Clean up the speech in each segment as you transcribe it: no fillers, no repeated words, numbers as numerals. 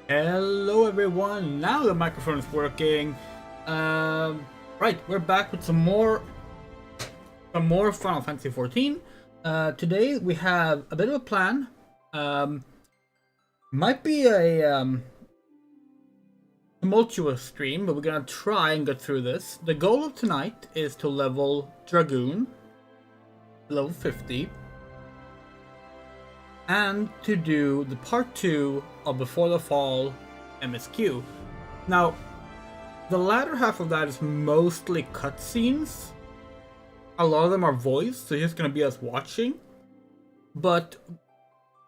Hello everyone, now the microphone is working. Right, we're back with some more Final Fantasy XIV. Today we have a bit of a plan. Might be a tumultuous stream, but we're gonna try and get through this. The goal of tonight is to level Dragoon, level 50. And to do the part 2 of Before the Fall MSQ. Now, the latter half of that is mostly cutscenes. A lot of them are voiced, so it's just going to be us watching. But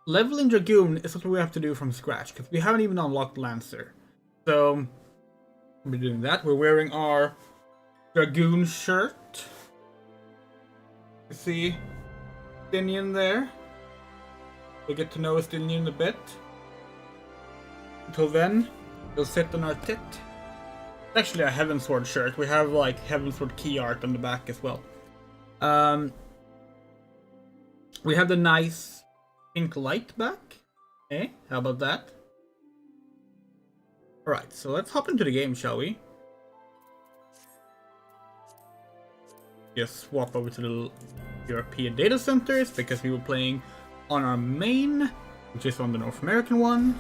leveling Dragoon is something we have to do from scratch, because we haven't even unlocked Lancer. So, we're doing that. We're wearing our Dragoon shirt. You see Stinian there. We'll get to know Stinian a bit. Until then, we'll sit on our tit. It's actually a Heavensward shirt. We have like Heavensward key art on the back as well. We have the nice pink light back. Okay, how about that? Alright, so let's hop into the game, shall we? Just swap over to the European data centers because we were playing on our main, which is on the North American one.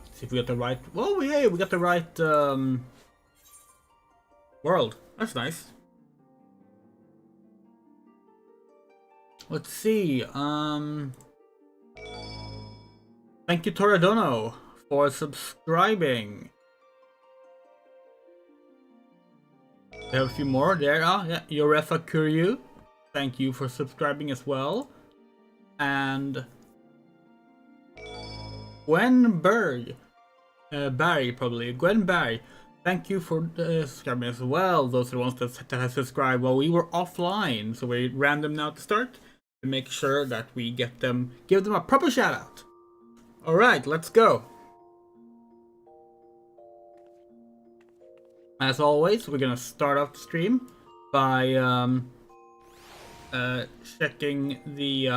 Let's see if we got the right. Well, yeah, we got the right world. That's nice. Let's see. Thank you, Toradono, for subscribing. We have a few more there. Yeah, Yorefa Kuryu, thank you for subscribing as well. And Gwen Barry, Gwen Barry, thank you for subscribing as well. Those are the ones that have subscribed while we were offline, so we ran them now to start to make sure that we give them a proper shout out. All right, let's go. As always, we're gonna start off the stream by checking the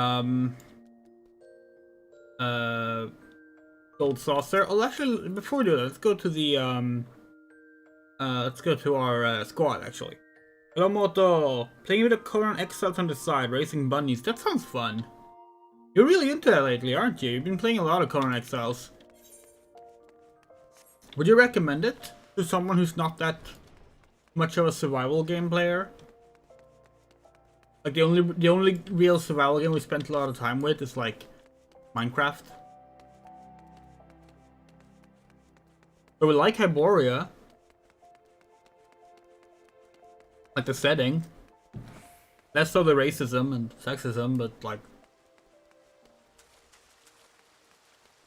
gold saucer. Oh, actually, before we do that, let's go to the our squad. Actually, hello Moto, playing with a Conan Exiles on the side, racing bunnies. That sounds fun. You're really into that lately, aren't you? You've been playing a lot of Conan Exiles. Would you recommend it to someone who's not that much of a survival game player? Like the only real survival game we spent a lot of time with is like Minecraft. But we like Hyboria. Like the setting. Less so the racism and sexism, but like,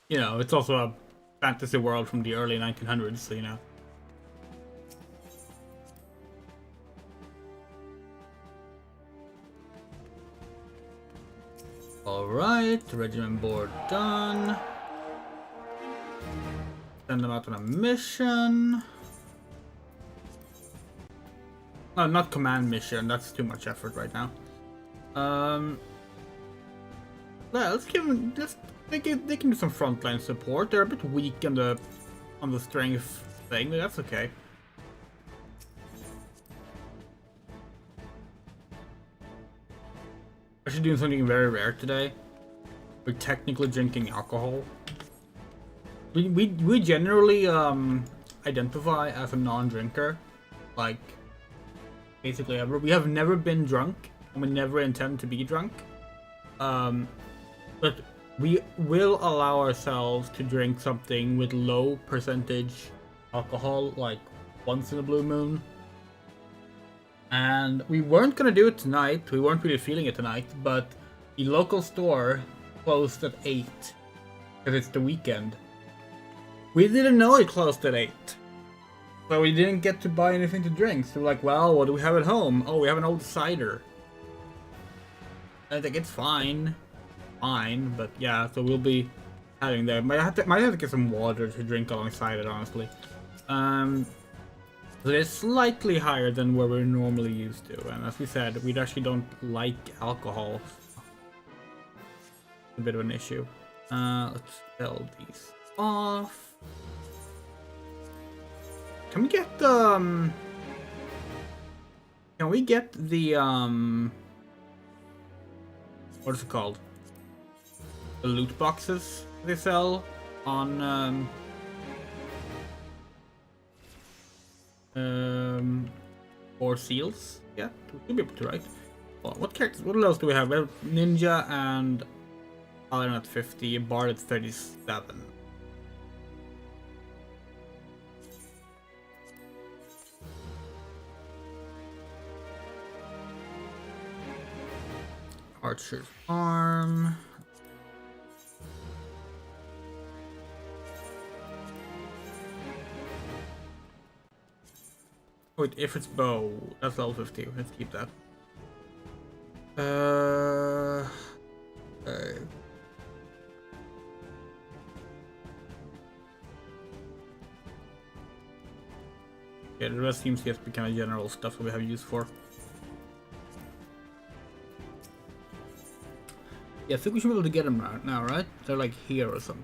you know, it's also a fantasy world from the early 1900s, so you know. Alright, regiment board done. Send them out on a mission. No, not command mission, that's too much effort right now. Yeah, let's give them they can do some frontline support. They're a bit weak on the strength thing, but that's okay. Actually doing something very rare today. We're technically drinking alcohol. We generally identify as a non-drinker, like basically ever. We have never been drunk, and we never intend to be drunk. But we will allow ourselves to drink something with low percentage alcohol, like once in a blue moon. And we weren't gonna do it tonight, we weren't really feeling it tonight, but the local store closed at 8, because it's the weekend. We didn't know it closed at 8, so we didn't get to buy anything to drink, so we're like, well, what do we have at home? Oh, we have an old cider. I think it's fine, but yeah, so we'll be having that. Might have to get some water to drink alongside it, honestly. So it's slightly higher than where we're normally used to, and as we said, we actually don't like alcohol. It's a bit of an issue. Let's sell these off. Can we get the Can we get the what is it called? The loot boxes they sell on or seals? Yeah, we should be able to, right? Well, what characters? What else do we have? We have Ninja and Paladin at 50, Bard at 37. Archer's arm. Wait, if it's bow, that's level 50. Let's keep that. Okay. Yeah, the rest seems to be kind of general stuff that we have use for. Yeah, I think we should be able to get them right now, right? They're like here or something.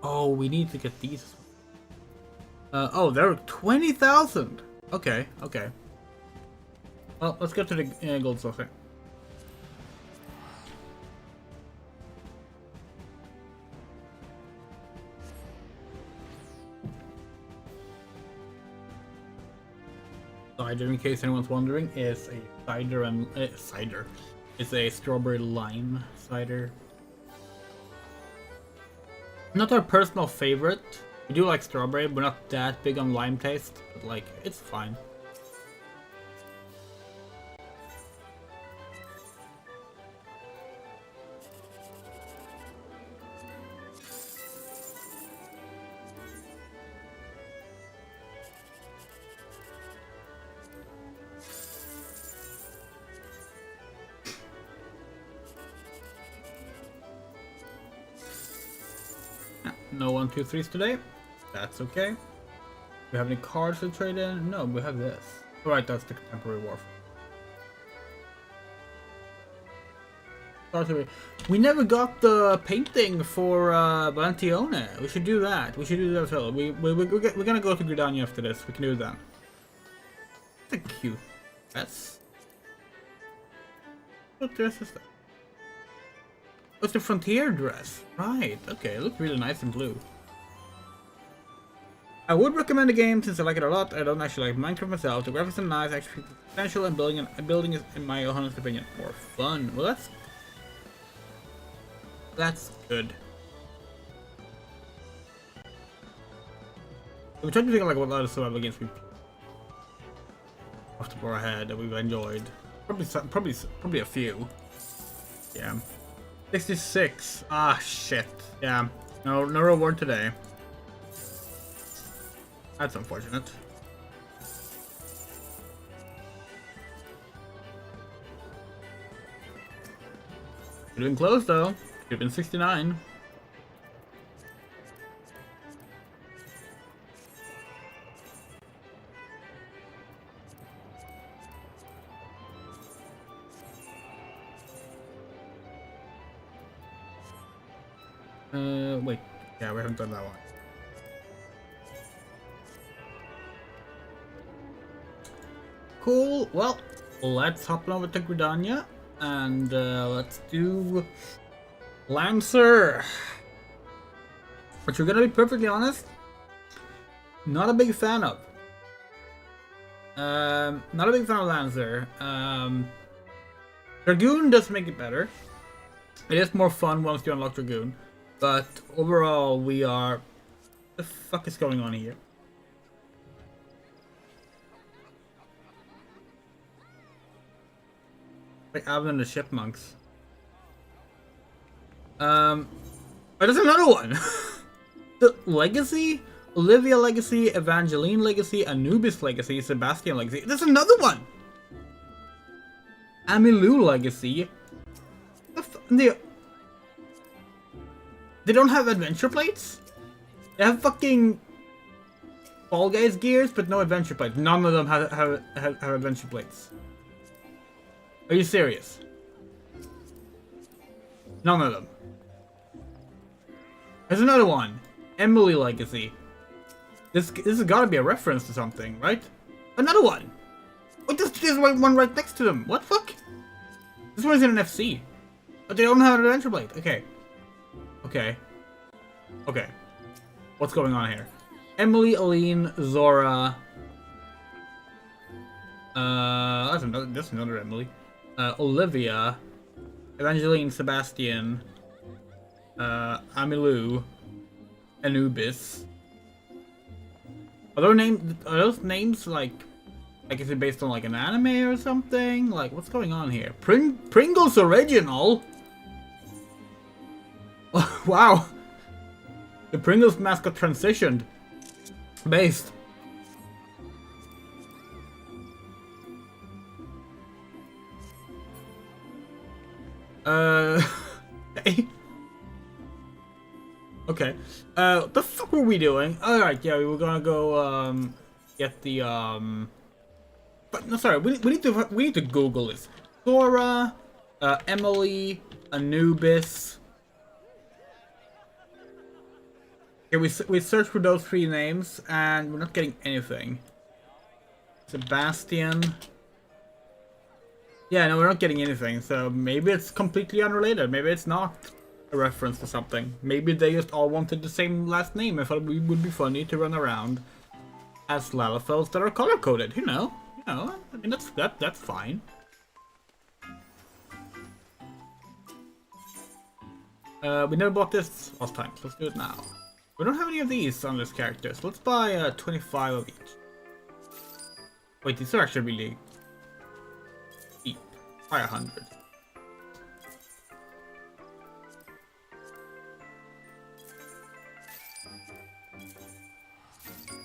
Oh, we need to get these. Oh, they're 20,000. Okay, okay. Well, let's get to the gold stuff here. Cider, in case anyone's wondering, is a cider and cider. It's a strawberry lime cider. Not our personal favorite. We do like strawberry, but not that big on lime taste. But like, it's fine. No 1, 2, 3s today. That's okay. We have any cards to trade in? No, we have this. Alright, that's the contemporary warfare. We never got the painting for Valentione. We should do that. We should do that as well. We're gonna go to Gridania after this. We can do that. That's a cute dress. What dress is that? Oh, it's the Frontier dress. Right, okay. It looks really nice in blue. I would recommend the game since I like it a lot. I don't actually like Minecraft myself. The graphics are nice, actually potential, and building is, in my honest opinion, more fun. Well, that's good. I'm trying to think of like what other survival games we off the bar ahead that we've enjoyed. Probably a few. Yeah. 66. Ah, shit. Yeah. No reward today. That's unfortunate. Could have been close though. Could have been 69. Wait. Yeah, we haven't done that one. Cool. Well, let's hop on over to Gridania and let's do Lancer. Which we're gonna be perfectly honest, not a big fan of. Not a big fan of Lancer. Dragoon does make it better. It is more fun once you unlock Dragoon. But overall, we are... What the fuck is going on here? Like Avon and the Chipmunks. But there's another one! The Legacy? Olivia Legacy, Evangeline Legacy, Anubis Legacy, Sebastian Legacy. There's another one! Amilu Legacy. They don't have adventure plates? They have fucking Fall Guys gears, but no adventure plates. None of them have adventure plates. Are you serious? None of them. There's another one. Emily Legacy. This has got to be a reference to something, right? Another one. What? There's one right next to them. What the fuck? This one is in an FC, but they don't have an adventure blade. Okay. Okay. Okay. What's going on here? Emily, Aline, Zora. That's another Emily. Olivia, Evangeline, Sebastian, Amilou, Anubis. Are those names like is it based on like an anime or something? Like, what's going on here? Pringles Original? Wow. The Pringles mascot transitioned. Based. Hey. Okay. What the fuck were we doing? Alright, yeah, we were gonna go, get the, But, no, sorry, we need to Google this. Zora, Emily, Anubis. Okay, we searched for those 3 names, and we're not getting anything. Sebastian. Yeah, no, we're not getting anything, so maybe it's completely unrelated. Maybe it's not a reference to something. Maybe they just all wanted the same last name. I thought it would be funny to run around as Lalafels that are color-coded. You know, I mean, that's fine. We never bought this last time, so let's do it now. We don't have any of these on this character, so let's buy 25 of each. Wait, these are actually really cheap. Buy 100.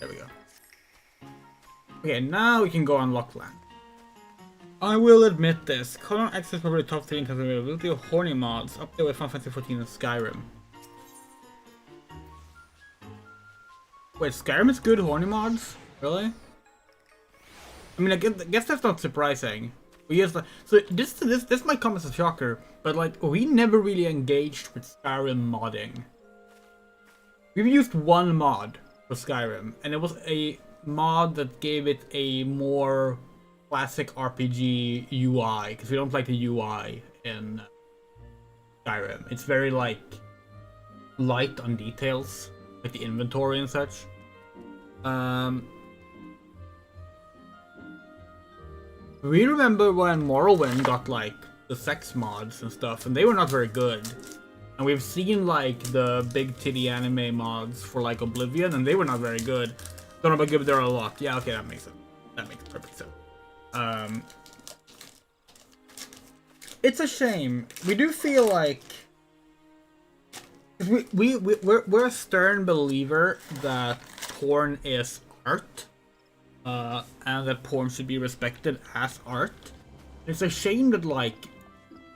There we go. Okay, now we can go unlock land. I will admit this. Colon X is probably the top 3 in terms of availability of horny mods, up there with Final Fantasy 14 and Skyrim. Wait, Skyrim is good horny mods? Really? I mean, I guess that's not surprising. We used so this might come as a shocker, but like we never really engaged with Skyrim modding. We've used one mod for Skyrim, and it was a mod that gave it a more classic RPG UI, because we don't like the UI in Skyrim. It's very like light on details, like the inventory and such. We remember when Morrowind got like the sex mods and stuff, and they were not very good. And we've seen like the big titty anime mods for like Oblivion, and they were not very good. Don't know about give there a lot. Yeah, okay, that makes sense. That makes perfect sense. It's a shame. We do feel like we're a stern believer that porn is art, and that porn should be respected as art. It's a shame that like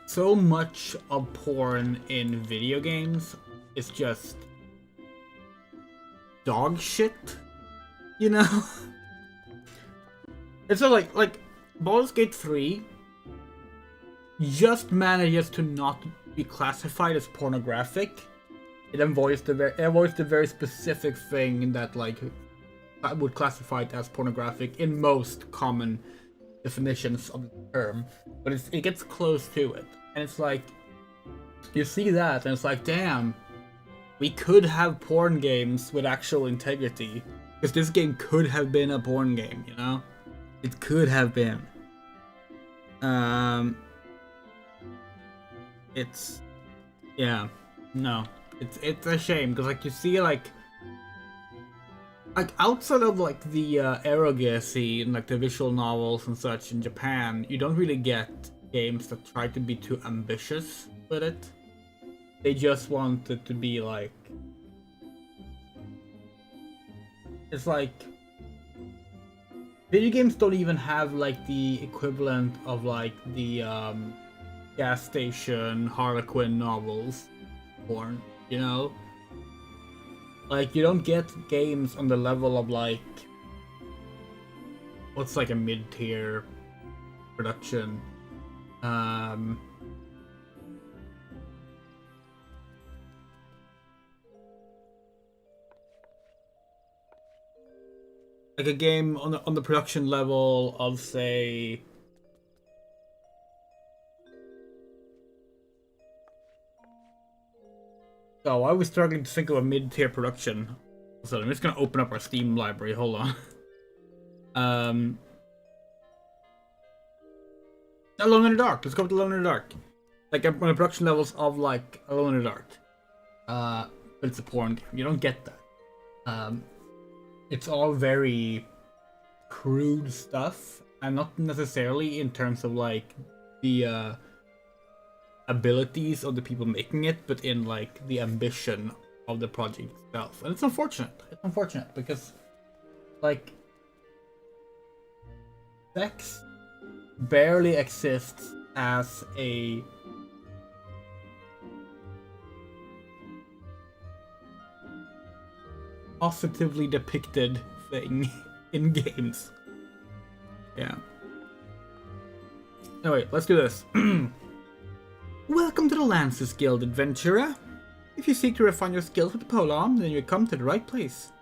so much of porn in video games is just dog shit, you know? It's so like Baldur's Gate 3 just manages to not be classified as pornographic. It avoids the very specific thing that like I would classify it as pornographic in most common definitions of the term, but it gets close to it, and it's like you see that, and it's like, damn, we could have porn games with actual integrity, because this game could have been a porn game, you know? It could have been. It's it's a shame, because like you see like outside of like the eroge scene, like the visual novels and such in Japan, you don't really get games that try to be too ambitious with it. They just want it to be like, it's like video games don't even have like the equivalent of like the gas station Harlequin novels porn, you know? Like, you don't get games on the level of like what's like a mid-tier production. like a game on the production level of, say, oh, I was struggling to think of a mid-tier production, so I'm just gonna open up our Steam library. Hold on. Alone in the Dark. Let's go with Alone in the Dark. Like on the production levels of like Alone in the Dark. But it's a porn game. You don't get that. It's all very crude stuff, and not necessarily in terms of like the abilities of the people making it, but in like the ambition of the project itself. And it's unfortunate. It's unfortunate because like sex barely exists as a positively depicted thing in games. Yeah. Anyway, let's do this. Welcome to the Lancers Guild, adventurer. If you seek to refine your skills with the polearm, then you come to the right place.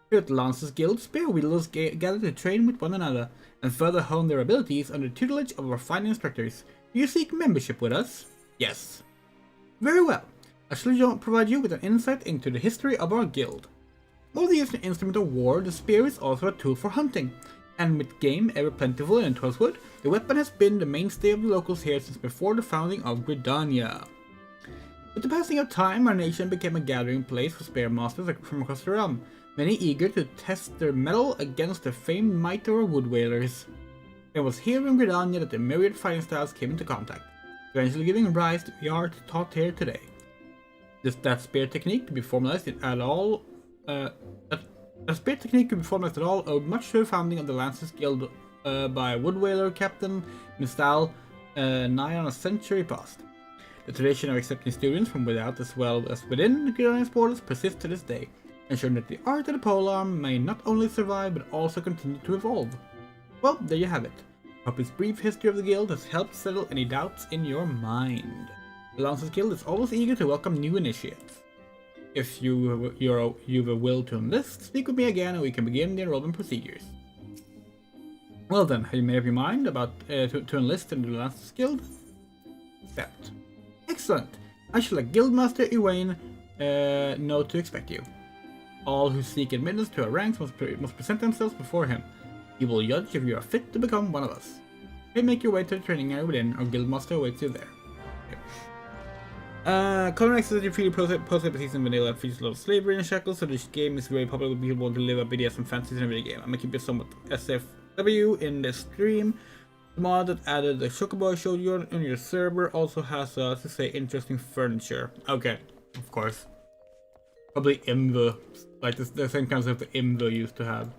Here at the Lancers Guild, spear wielders gather to train with one another and further hone their abilities under the tutelage of our fine instructors. Do you seek membership with us? Yes. Very well. I shall provide you with an insight into the history of our guild. More than just an instrument of war, the spear is also a tool for hunting, and with game ever plentiful in Twelfwood, the weapon has been the mainstay of the locals here since before the founding of Gridania. With the passing of time, our nation became a gathering place for spear masters from across the realm, many eager to test their mettle against the famed might of our wood whalers. It was here in Gridania that the myriad fighting styles came into contact, eventually giving rise to the art taught here today. That spear technique could be formalized at all. A spear technique could be formalized at all owed much to the founding of the Lancers Guild by wood whaler captain Mistal nigh on a century past. The tradition of accepting students from without as well as within Gridania's borders persists to this day, ensuring that the art of the polearm may not only survive but also continue to evolve. Well, there you have it. I hope this brief history of the guild has helped settle any doubts in your mind. The Lancers Guild is always eager to welcome new initiates. If you've a will to enlist, speak with me again and we can begin the enrollment procedures. Well then, have you made up your mind about to enlist in the Lancers Guild? Accept. Excellent. I shall let Guildmaster Ewain know to expect you. All who seek admittance to our ranks must present themselves before him. He will judge if you are fit to become one of us. You make your way to the training area within, our Guildmaster awaits you there. Color access is your free post-episodes in vanilla features a lot of slavery and shackles, so this game is very popular with people who want to live up BDSM fantasies in a video game. I'm gonna keep it somewhat SFW in this stream. The mod that added the chocobo I showed you on your server also has, to say, interesting furniture. Okay, of course. Probably Imvo, like the same concept that Imvo used to have.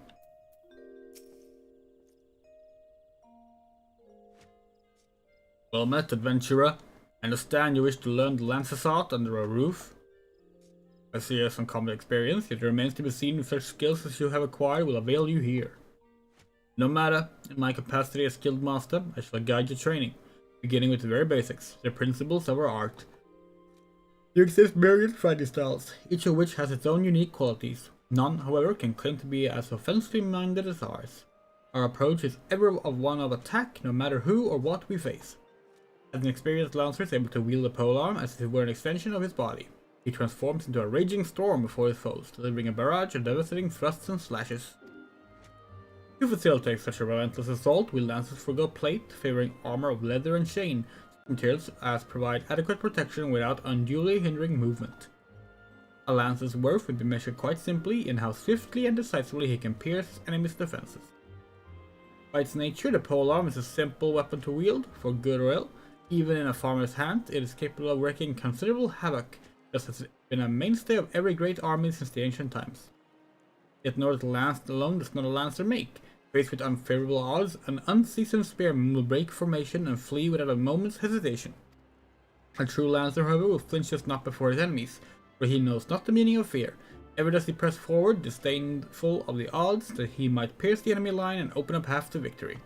Well met, adventurer. I understand you wish to learn the Lancer's art under a roof. I see you have some common experience, yet it remains to be seen if such skills as you have acquired will avail you here. No matter, in my capacity as Guildmaster, I shall guide your training, beginning with the very basics, the principles of our art. There exist myriad fighting styles, each of which has its own unique qualities. None, however, can claim to be as offensively minded as ours. Our approach is ever one of attack, no matter who or what we face. As an experienced lancer is able to wield a polearm as if it were an extension of his body, he transforms into a raging storm before his foes, delivering a barrage of devastating thrusts and slashes. To facilitate such a relentless assault, we lancers forgo plate, favoring armor of leather and chain, materials as provide adequate protection without unduly hindering movement. A lancer's worth would be measured quite simply in how swiftly and decisively he can pierce enemies' defenses. By its nature, the polearm is a simple weapon to wield, for good or ill. Even in a farmer's hand, it is capable of wreaking considerable havoc, just as it's been a mainstay of every great army since the ancient times. Yet nor the lance alone does not a lancer make. Faced with unfavorable odds, an unseasoned spearman will break formation and flee without a moment's hesitation. A true lancer, however, will flinch just not before his enemies, for he knows not the meaning of fear. Ever does he press forward, disdainful of the odds that he might pierce the enemy line and open a path to victory.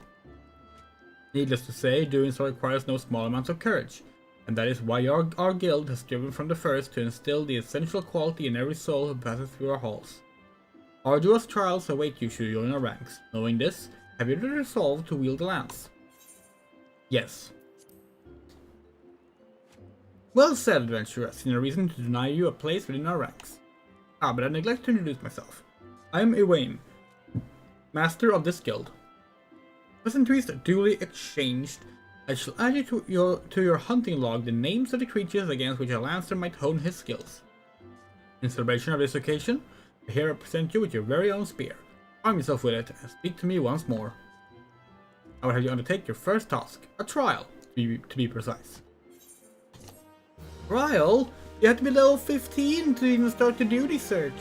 Needless to say, doing so requires no small amounts of courage, and that is why our guild has striven from the first to instill the essential quality in every soul who passes through our halls. Arduous trials await you should you join our ranks. Knowing this, have you the resolve to wield the lance? Yes. Well said, adventurer. I've seen a reason to deny you a place within our ranks. But I neglect to introduce myself. I am Ewain, master of this guild. Pleasantries duly exchanged. I shall add you to your hunting log the names of the creatures against which a lancer might hone his skills. In celebration of this occasion, I hereby present you with your very own spear. Arm yourself with it and speak to me once more. I will have you undertake your first task, a trial, to be precise. Trial? You have to be level 15 to even start the duty search.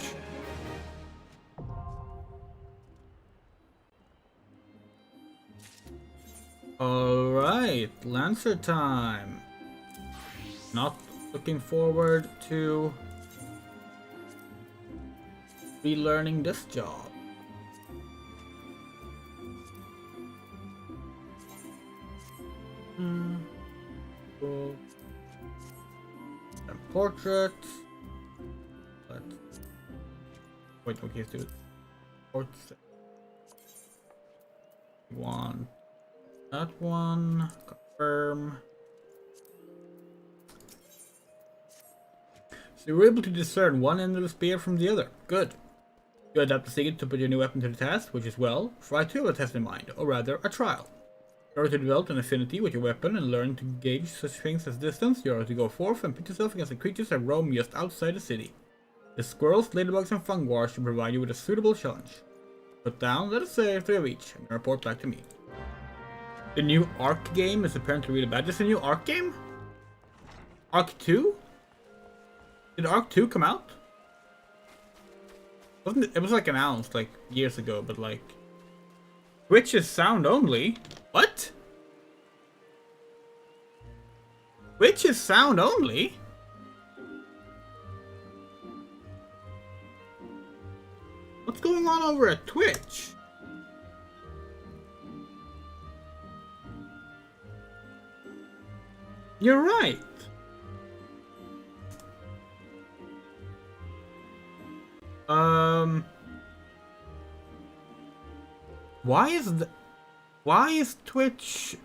Alright, Lancer time. Not looking forward to relearning this job. Cool. And portrait. Let's wait, okay, let's do it. Portrait. Want that one. Confirm. So you were able to discern one end of the spear from the other. Good. You adapt the seed to put your new weapon to the task, which is well, for I too have a test in mind, or rather, a trial. In order to develop an affinity with your weapon and learn to gauge such things as distance, you are to go forth and pit yourself against the creatures that roam just outside the city. The squirrels, ladybugs, and funguars should provide you with a suitable challenge. Put down, let us say, 3 of each, and report back to me. The new Ark game is apparently really bad. There's a new Ark game? Ark 2? Did Ark 2 come out? Wasn't it? It was like announced like years ago, but like Twitch is sound only. What? Twitch is sound only? What's going on over at Twitch? You're right. Why is Twitch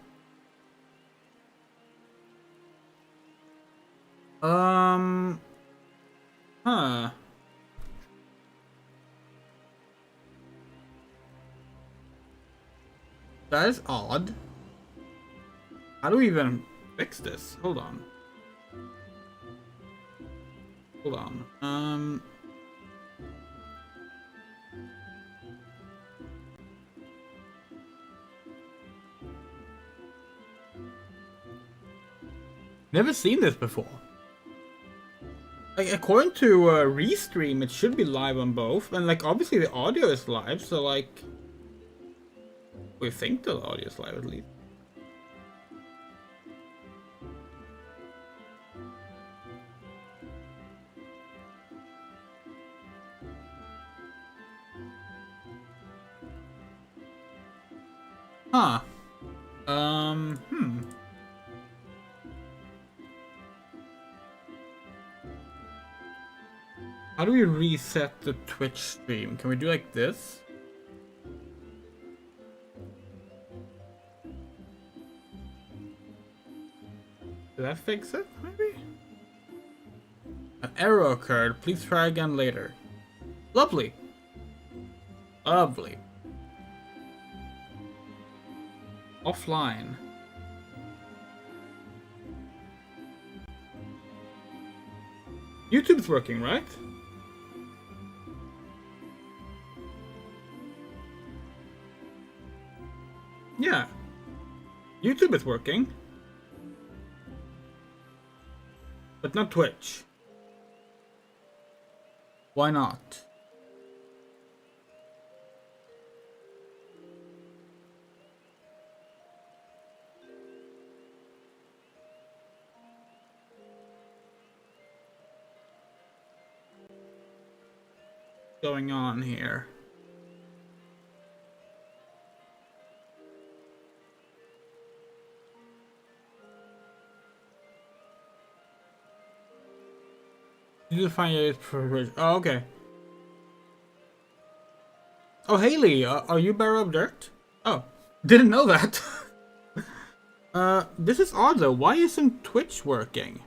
huh. That is odd. How do we even fix this? Hold on. Hold on. Never seen this before. Like, according to Restream, it should be live on both, and like obviously the audio is live, so like we think the audio is live at least. Huh. How do we reset the Twitch stream? Can we do like this? Did that fix it, maybe? An error occurred. Please try again later. Lovely. Lovely. Offline. YouTube's working, right? Yeah. YouTube is working. But not Twitch. Why not? What's going on here? You define it for. Oh, okay. Oh, Haley, are you Barrel of Dirt? Oh, didn't know that. This is odd though. Why isn't Twitch working?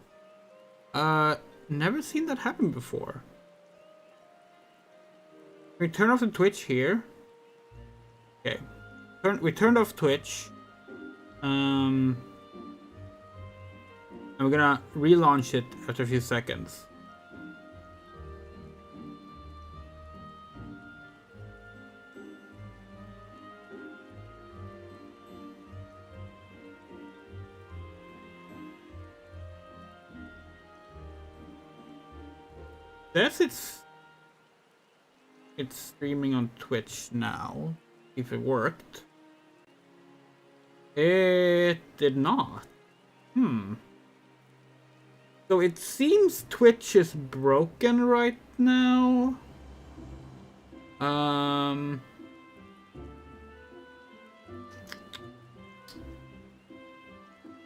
Never seen that happen before. We turn off the Twitch here. Okay. We turned off Twitch. And we're gonna relaunch it after a few seconds. Says it's streaming on Twitch now. If it worked. It did not. So it seems Twitch is broken right now.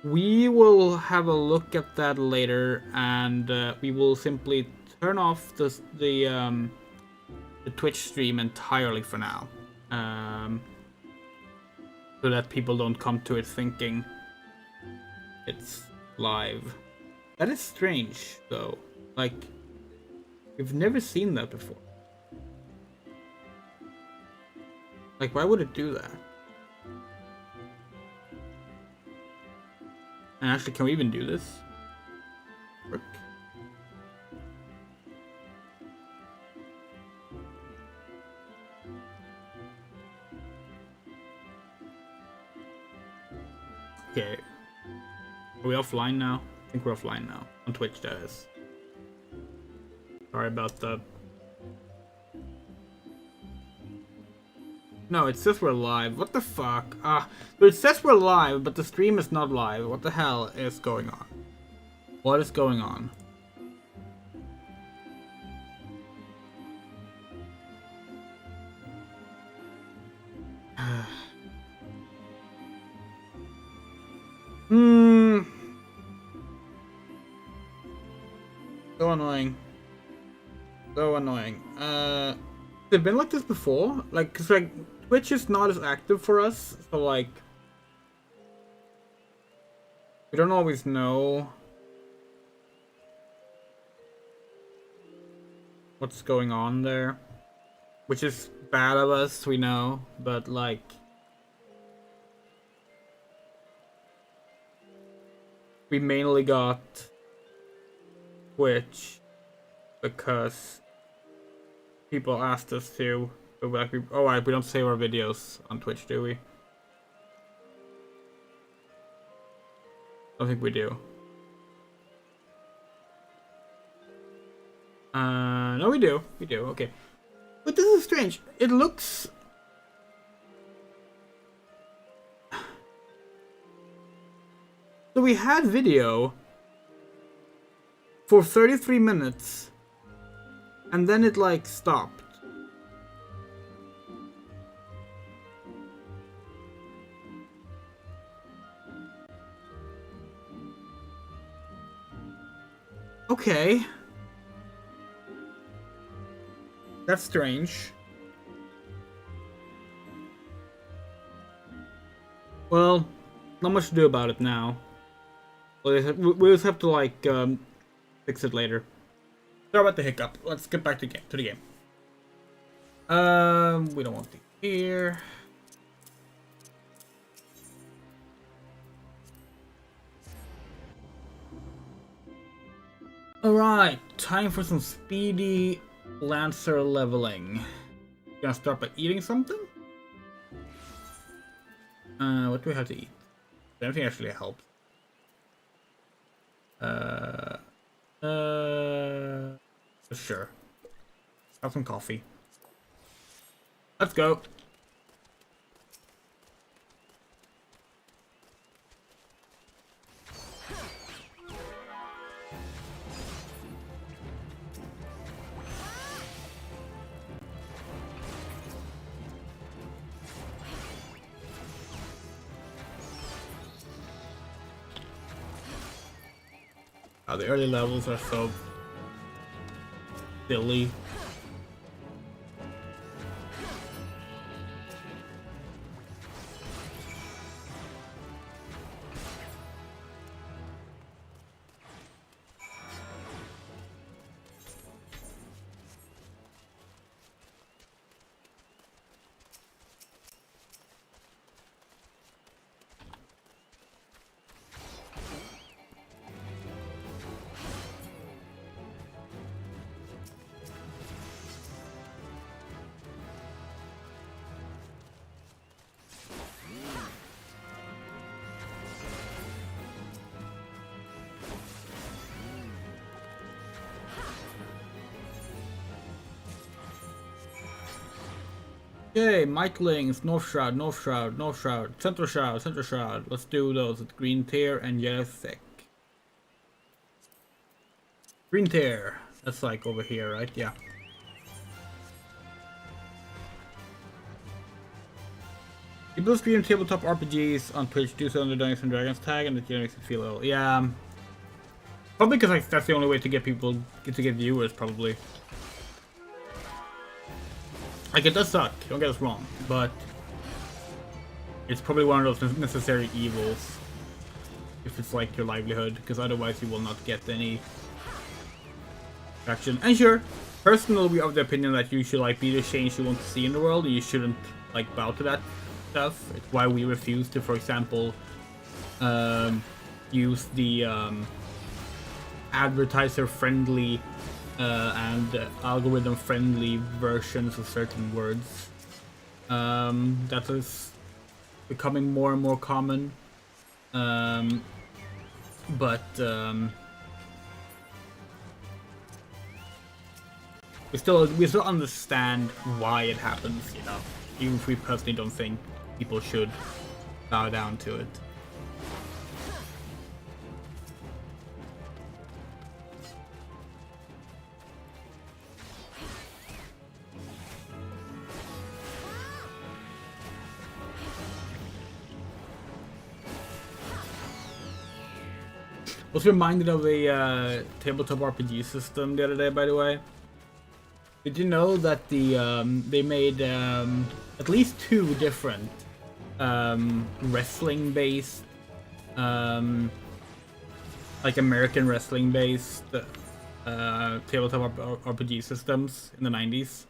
We will have a look at that later, and we will simply turn off the Twitch stream entirely for now, so that people don't come to it thinking it's live. That is strange, though. Like, we've never seen that before. Like, why would it do that? And actually, can we even do this? Work. Okay. Are we offline now? I think we're offline now. On Twitch, that is. Sorry about the... No, it says we're live. What the fuck? But it says we're live, but the stream is not live. What the hell is going on? What is going on? So annoying. So annoying. Has it been like this before? Like, cause like Twitch is not as active for us, so like we don't always know what's going on there, which is bad of us, we know, but like we mainly got Twitch because people asked us to. But like we don't save our videos on Twitch, do we? I don't think we do. No, we do. We do. Okay. But this is strange. It looks... So we had video for 33 minutes and then it like stopped. Okay. That's strange. Well, not much to do about it now. We'll just have to like fix it later. Sorry about the hiccup. Let's get back to the game. We don't want to here. Alright, time for some speedy Lancer leveling. Gonna start by eating something? What do we have to eat? Anything actually helps. Sure. Have some coffee. Let's go. The early levels are so silly. Yay, Mightlings, North Shroud, North Shroud, North Shroud, Central Shroud, Central Shroud. Let's do those with Green Tear and Yellow Thick. Green Tear. That's like over here, right? Yeah. People stream tabletop RPGs on Twitch due to under Dungeons and Dragons tag, and it makes me feel ill. Yeah. Probably because like, that's the only way to get people, to get viewers, probably. Like, it does suck, don't get us wrong, but it's probably one of those necessary evils if it's like your livelihood, because otherwise you will not get any traction. And sure, personally we are of the opinion that you should like be the change you want to see in the world, and you shouldn't like bow to that stuff. It's why we refuse to, for example, use the advertiser-friendly and algorithm-friendly versions of certain words. That is becoming more and more common. But we still understand why it happens, you know. Even if we personally don't think people should bow down to it. Was reminded of a tabletop RPG system the other day, by the way. Did you know that they made at least 2 different wrestling-based, like American wrestling-based tabletop RPG systems in the 90s?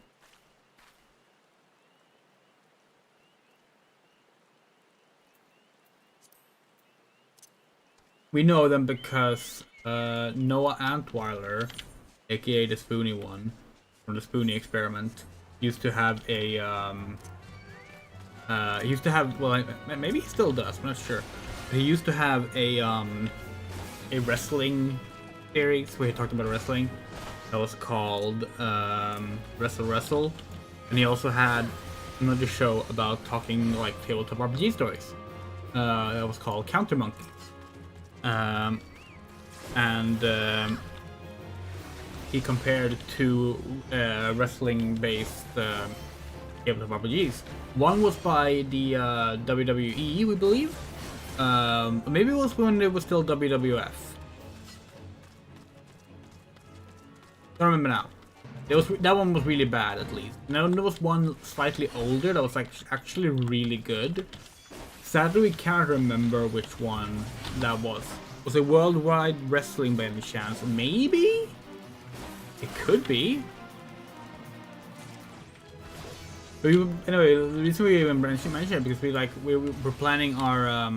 We know them because Noah Antweiler, aka the Spoony one, from the Spoony experiment, used to have a well, maybe he still does, I'm not sure. He used to have a wrestling series where he talked about wrestling that was called Wrestle, and he also had another show about talking like tabletop RPG stories that was called Counter Monkey. He compared 2 wrestling-based tabletop RPGs. One was by the WWE, we believe. Maybe it was when it was still WWF. Don't remember now. That one was really bad, at least. Now there was one slightly older that was like actually really good. Sadly, we can't remember which one that was. Was it Worldwide Wrestling by any chance? Maybe? It could be. But anyway, the reason we even mentioned it because we're planning our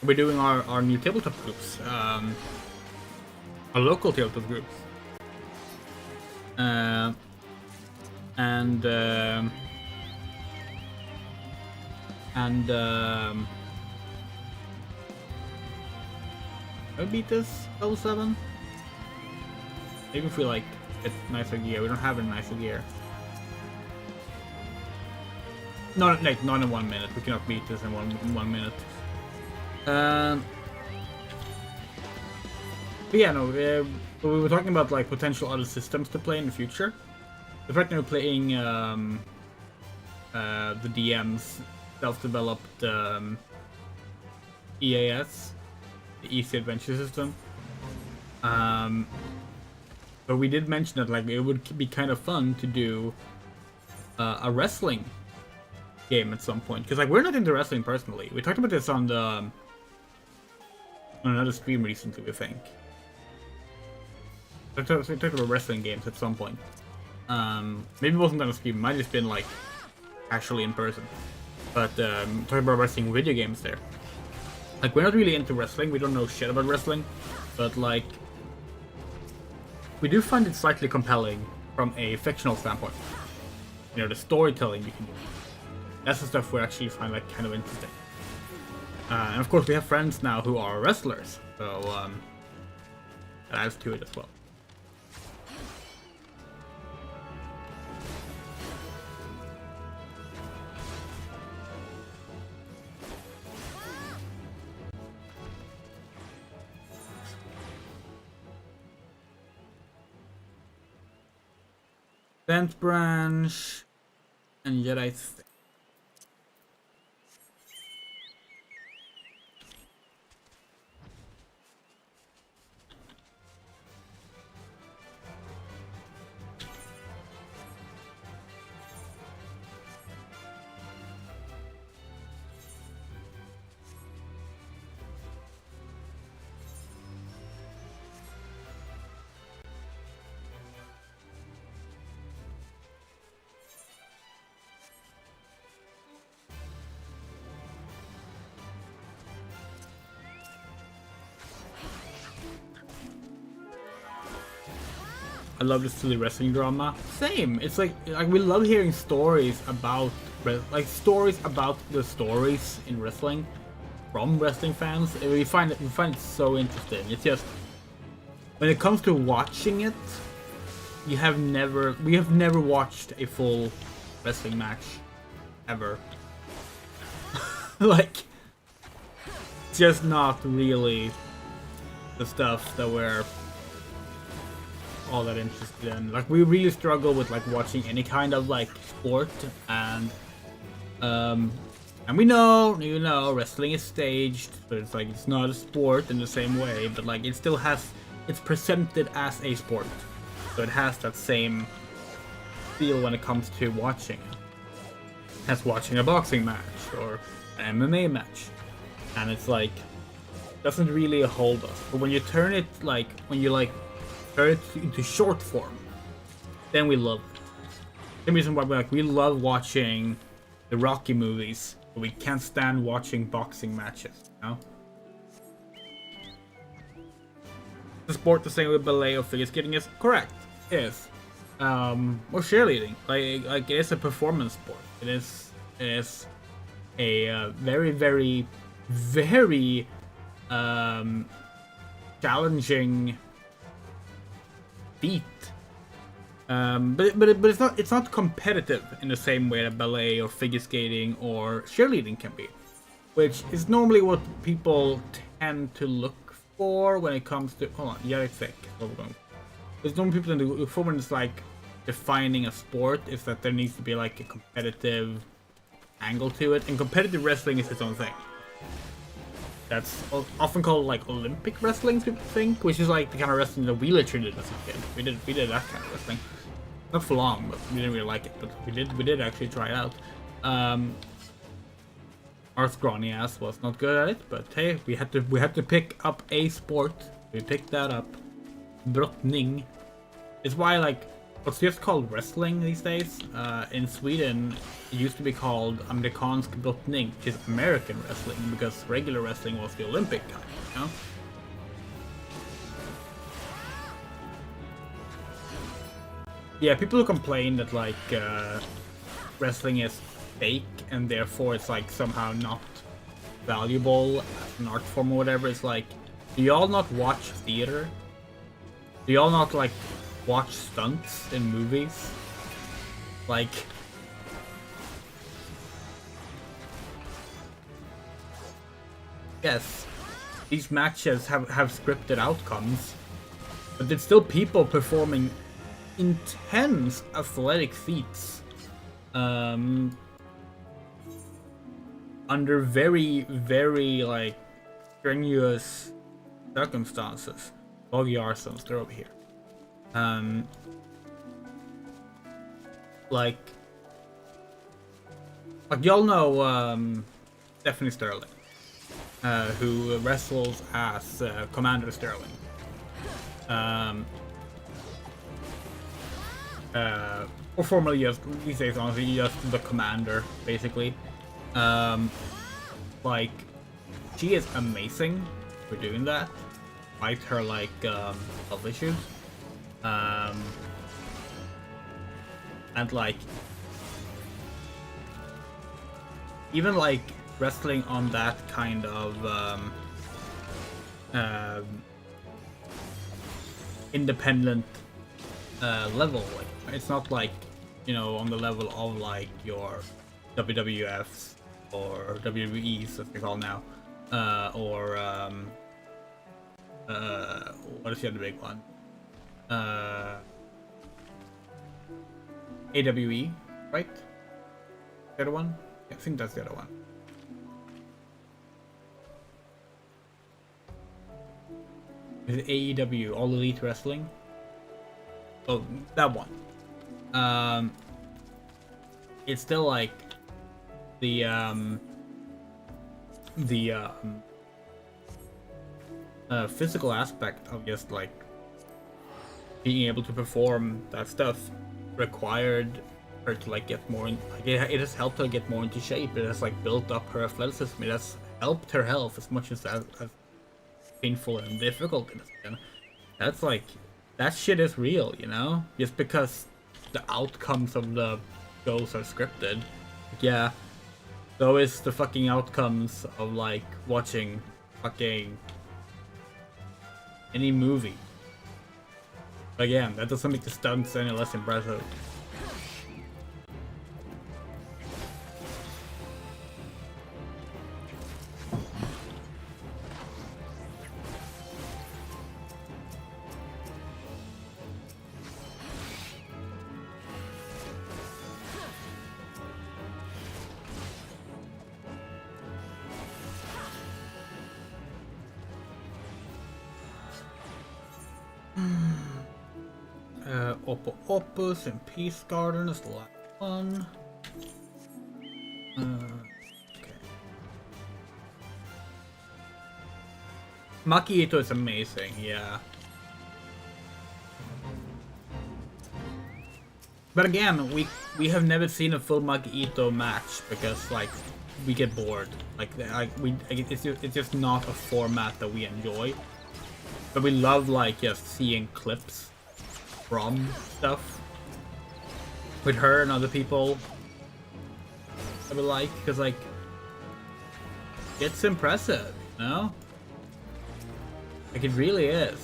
we're doing our new tabletop groups, our local tabletop groups, I beat this level 7. Maybe if we like get nicer gear. We don't have a nicer gear. Not in 1 minute. We cannot beat this in one minute. But yeah, no. We were talking about like potential other systems to play in the future. The fact that we're playing the DM's self-developed EAS, the Easy Adventure System. But we did mention that like it would be kind of fun to do a wrestling game at some point, because like we're not into wrestling personally. We talked about this on another stream recently, we think. We talked about wrestling games at some point. Maybe it wasn't on a stream. It might have just been like actually in person. But talking about wrestling video games there. Like we're not really into wrestling. We don't know shit about wrestling, but like we do find it slightly compelling from a fictional standpoint. You know, the storytelling you can do. That's the stuff we actually find like kind of interesting. And of course we have friends now who are wrestlers, so that adds to it as well. Bent Branch and Jedi Thing. I love the silly wrestling drama. Same. It's like we love hearing stories about stories about the stories in wrestling from wrestling fans. We find it so interesting. It's just when it comes to watching it, we have never watched a full wrestling match ever. Like, just not really the stuff that we're all that interested in. Like, we really struggle with like watching any kind of like sport, and we know, you know, wrestling is staged, but it's like it's not a sport in the same way, but like it still has, it's presented as a sport, so it has that same feel when it comes to watching it, as watching a boxing match or an MMA match, and it's like doesn't really hold us. But when you turn it like turn it into short form, then we love it. The reason why we love watching the Rocky movies, but we can't stand watching boxing matches, you know? The sport the same with ballet or figure skating is correct. It is. Or cheerleading. Like it is a performance sport. It is a very, very, very challenging feat. But it's not competitive in the same way that ballet or figure skating or cheerleading can be, which is normally what people tend to look for when it comes to. Hold on, yeah, I think what we're going. There's normally people in the look for when it's like defining a sport is that there needs to be like a competitive angle to it, and competitive wrestling is its own thing. That's often called like Olympic wrestling, people think, which is like the kind of wrestling that we literally did as a kid. We did that kind of wrestling. Not for long, but we didn't really like it. But we did actually try it out. Our scrawny ass was not good at it, but hey, we had to pick up a sport. We picked that up. Brottning. It's why like what's just called wrestling these days. In Sweden, it used to be called Amerikansk brottning, which is American wrestling, because regular wrestling was the Olympic kind, you know? Yeah, people who complain that like wrestling is fake and therefore it's like somehow not valuable as an art form or whatever. It's like, do y'all not watch theater? Do y'all not like watch stunts in movies? Like, yes, these matches have scripted outcomes, but it's still people performing intense athletic feats under very, very like strenuous circumstances. Boggy Arsons, they're over here. Like y'all know Stephanie Sterling, who wrestles as Commander Sterling. Or formerly just these days, honestly, just the Commander, basically. Like, she is amazing for doing that, despite her like health issues. And like, even like wrestling on that kind of independent level, like, it's not like, you know, on the level of like your WWFs or WWEs as they call now, or what is the other big one? AWE, right? The other one? Yeah, I think that's the other one. Is it AEW, All Elite Wrestling? Oh, that one. It's still like the physical aspect of just like being able to perform that stuff required her to like get more in, like it has helped her get more into shape. It has like built up her athleticism. It has helped her health as much as painful and difficult it has been. That's like, that shit is real, you know? Just because the outcomes of the goals are scripted, yeah, so is the fucking outcomes of like watching fucking any movie. But again, that doesn't make the stunts any less impressive. Oppo Opus and Peace Garden is the last one. Okay. Maki Ito is amazing, yeah. But again, we have never seen a full Maki Ito match because like we get bored. It's just not a format that we enjoy. But we love like just seeing clips from stuff with her and other people that we like, because like it's impressive, you know? Like it really is.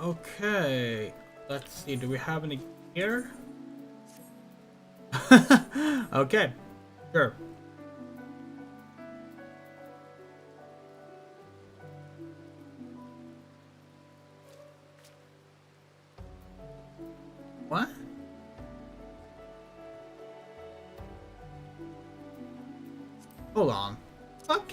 Okay, let's see, do we have any here? Okay, sure. What? Hold on. Fuck.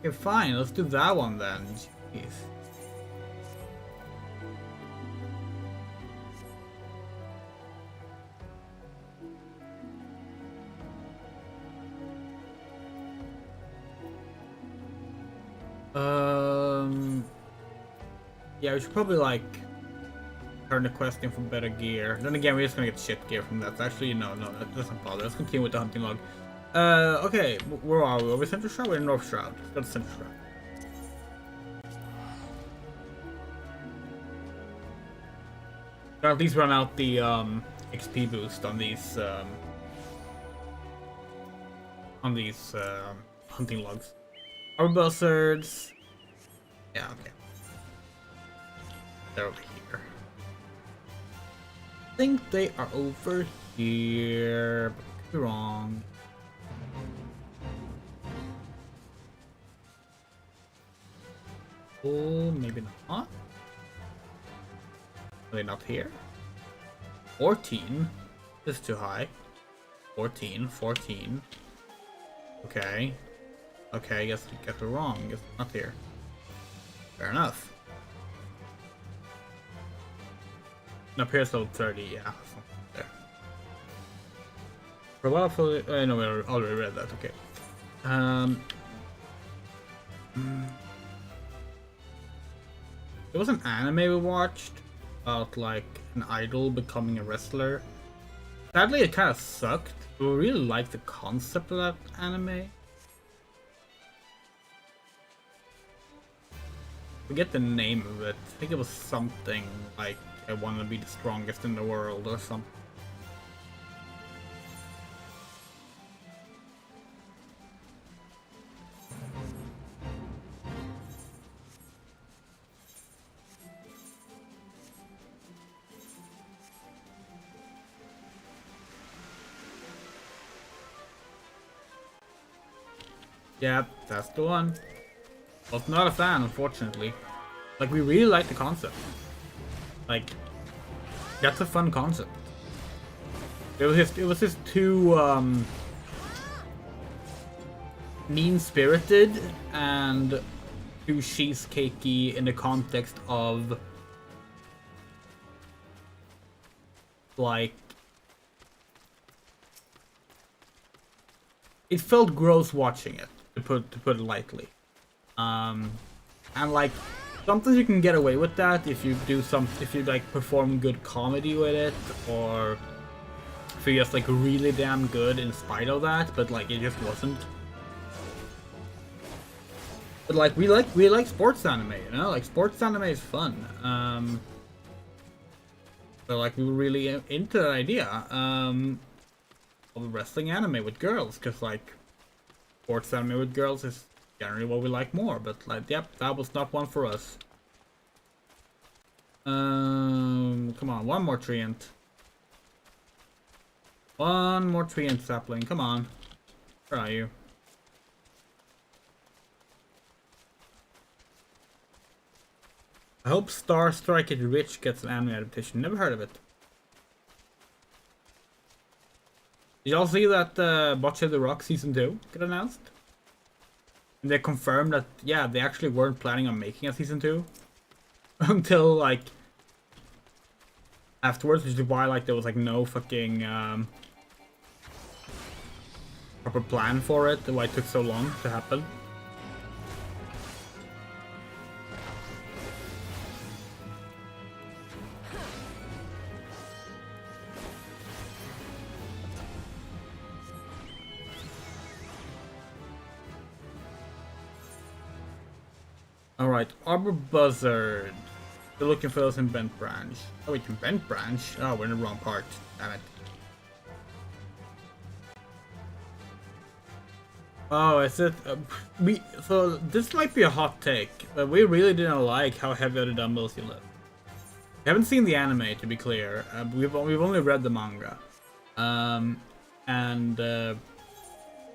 Okay, fine. Let's do that one then. Jeez. Yeah, we should probably like turn the quest in for better gear. Then again, we're just gonna get shit gear from that. Actually, no, that doesn't bother. Let's continue with the hunting log. Okay, where are we? Are we Central Shroud? We're in North Shroud. Let's go to Central Shroud. Or at least run out the XP boost on these hunting logs. Our buzzards. Yeah, okay. They're over here. I think they are over here, but I could be wrong. Oh, maybe not. Are they not here? 14? This is too high. 14, 14. Okay. Okay, I guess we're wrong. I guess it's not here. Fair enough. And up here's level 30, yeah. There. For a while, no, we already read that, okay. There was an anime we watched about like an idol becoming a wrestler. Sadly, it kind of sucked. We really liked the concept of that anime. Forget the name of it. I think it was something like I want to be the strongest in the world or something. Yeah, that's the one. Was not a fan, unfortunately. Like, we really like the concept. Like, that's a fun concept. It was just too mean-spirited and too cheesecakey in the context of like it felt gross watching it, to put it lightly. And like sometimes you can get away with that if you like perform good comedy with it, or if you're just like really damn good in spite of that, but like it just wasn't. But like we like sports anime, you know? Like sports anime is fun. So like we were really into that idea of a wrestling anime with girls, because like sports anime with girls is generally what we like more, but like yep, that was not one for us. Come on, one more treant. One more treant sapling, come on. Where are you? I hope Star Strike It Rich gets an anime adaptation. Never heard of it. Did y'all see that Bocce the Rock Season 2 get announced? And they confirmed that, yeah, they actually weren't planning on making a Season 2. Until, like, afterwards, which is why, like, there was, like, no fucking, proper plan for it, why it took so long to happen. Alright, Arbor Buzzard. They're looking for those in Bent Branch. Oh, we can Bent Branch? Oh, we're in the wrong part. Damn it. Oh, is it? So this might be a hot take, but we really didn't like how heavy are the dumbbells you lift. We haven't seen the anime, to be clear. We've only read the manga.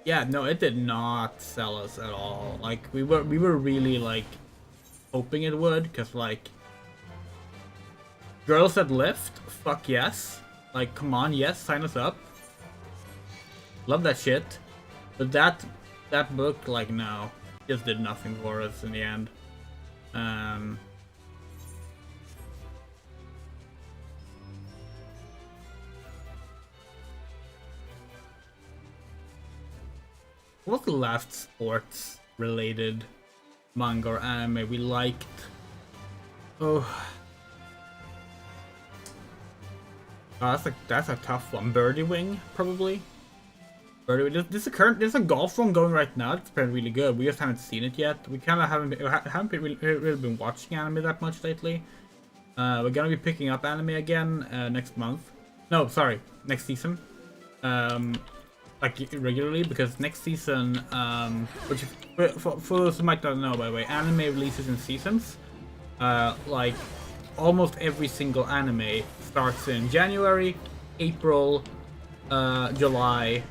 Yeah, no, it did not sell us at all. Like we were really like hoping it would, because like girls that lift, fuck yes. Like come on, yes, sign us up. Love that shit. But that book, like no, just did nothing for us in the end. What was the last sports related manga or anime we liked? Oh, that's a tough one. Birdie Wing, probably. Birdie Wing. There's a golf one going right now. It's been really good. We just haven't seen it yet. We kind of haven't really been watching anime that much lately. We're gonna be picking up anime again next month. No, sorry, next season. Like regularly, because next season, which is, for those who might not know, by the way, anime releases in seasons. Like almost every single anime starts in January, April, July,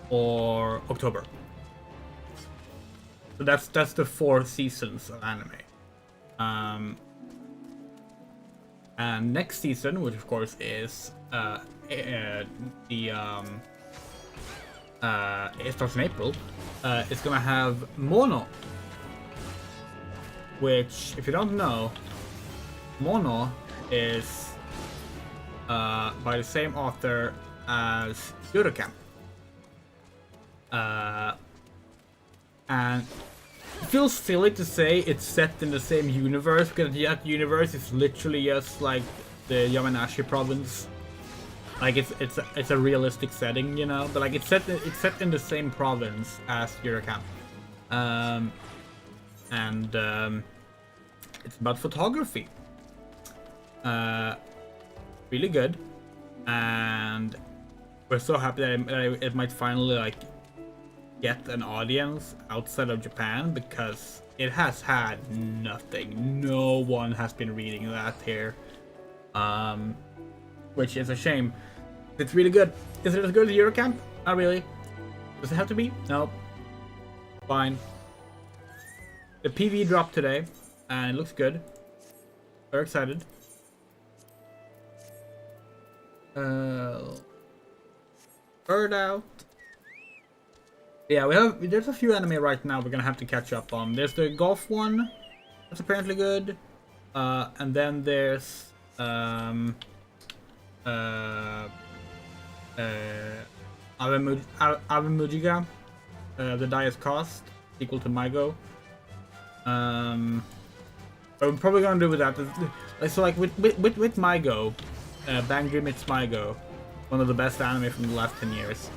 or October. So that's the 4 seasons of anime. And next season, which of course is the it starts in April, is gonna have Mono. Which, if you don't know, Mono is by the same author as Eurocamp. And it feels silly to say it's set in the same universe, because that universe is literally just like the Yamanashi province. Like it's a realistic setting, you know, but like it's set in the same province as Eurocamp. It's about photography. Really good, and we're so happy that it might finally like get an audience outside of Japan, because it has had nothing. No one has been reading that here, which is a shame. It's really good. Is it as good as Eurocamp? Not really. Does it have to be? No. Fine. The PV dropped today, and it looks good. Very excited. Bird out. Yeah, there's a few anime right now we're gonna have to catch up on. There's the golf one, that's apparently good. And then there's Abemujiga, the Dias Cost, equal to Mygo. I'm probably gonna do with that. So like with Mygo, Bang Dream It's Mygo, one of the best anime from the last 10 years.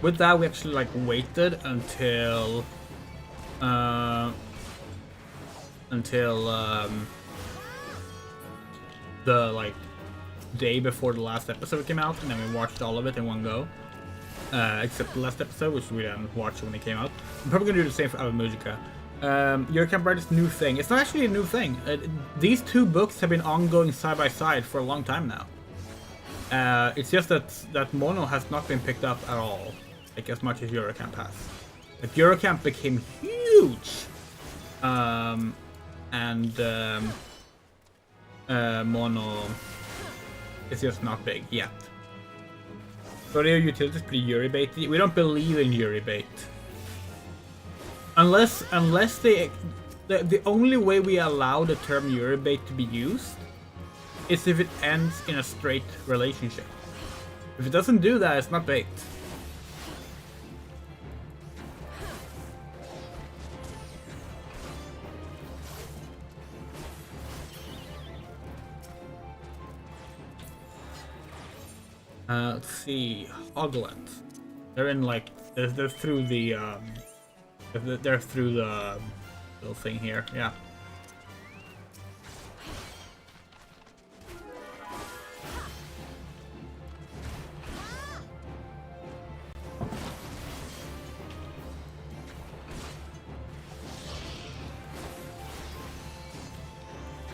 With that, we actually like waited until the like day before the last episode came out, and then we watched all of it in one go. Except the last episode, which we didn't watch when it came out. I'm probably gonna do the same for Abemujica. Eurocamp writes this new thing. It's not actually a new thing. These two books have been ongoing side by side for a long time now. It's just that Mono has not been picked up at all, like as much as Eurocamp has. Like Eurocamp became huge, Mono is just not big yet. So their utility is pretty Yuri baity. We don't believe in Yuri bait. Unless the only way we allow the term Yuri bait to be used is if it ends in a straight relationship. If it doesn't do that, it's not bait. Let's see, Hoglet. They're in like they're through the they're through the little thing here. Yeah.